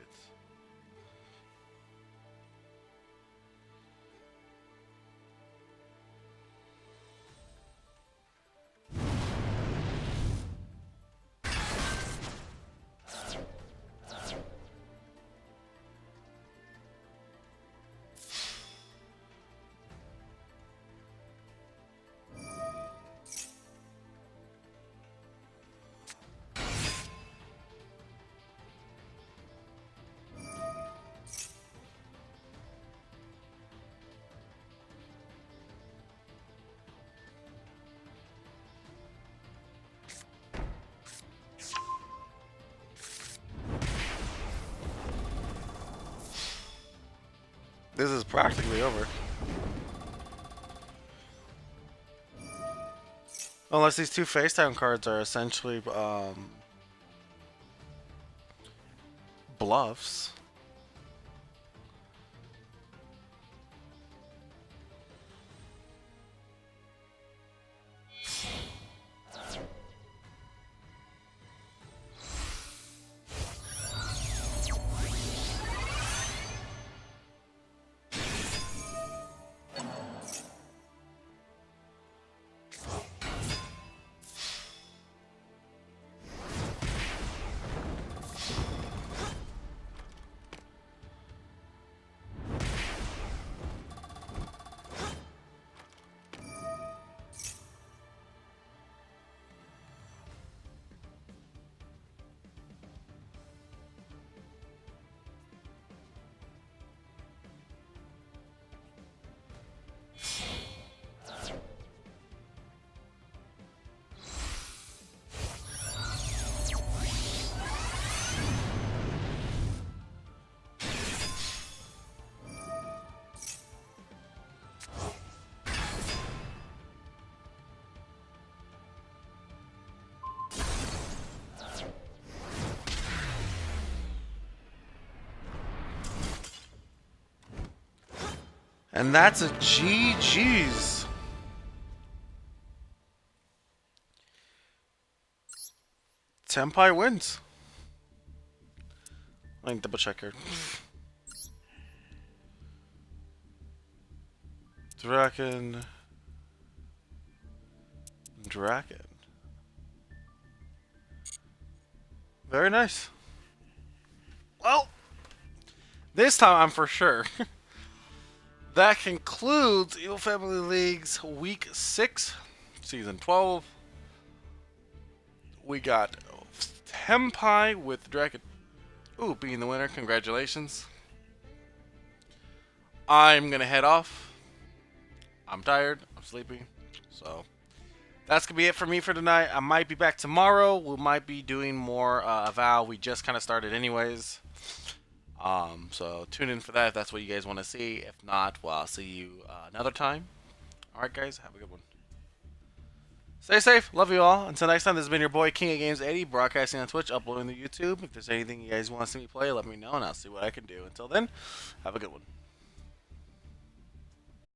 This is practically over. Unless these 2 face down cards are essentially bluffs. And that's a GG's. Senpai wins. I need to double check here. Draken. Very nice. Well, this time I'm for sure. That concludes Evil Family League's Week 6, Season 12. We got Tempai with Draken. Ooh, being the winner. Congratulations. I'm going to head off. I'm tired. I'm sleepy. So, that's gonna be it for me for tonight. I might be back tomorrow. We might be doing more Avow. We just kind of started anyways. So tune in for that if that's what you guys want to see. If not, well, I'll see you another time. All right, guys, have a good one. Stay safe. Love you all. Until next time, this has been your boy King of Games 80, broadcasting on Twitch, uploading to YouTube. If there's anything you guys want to see me play, let me know, and I'll see what I can do. Until then, have a good one.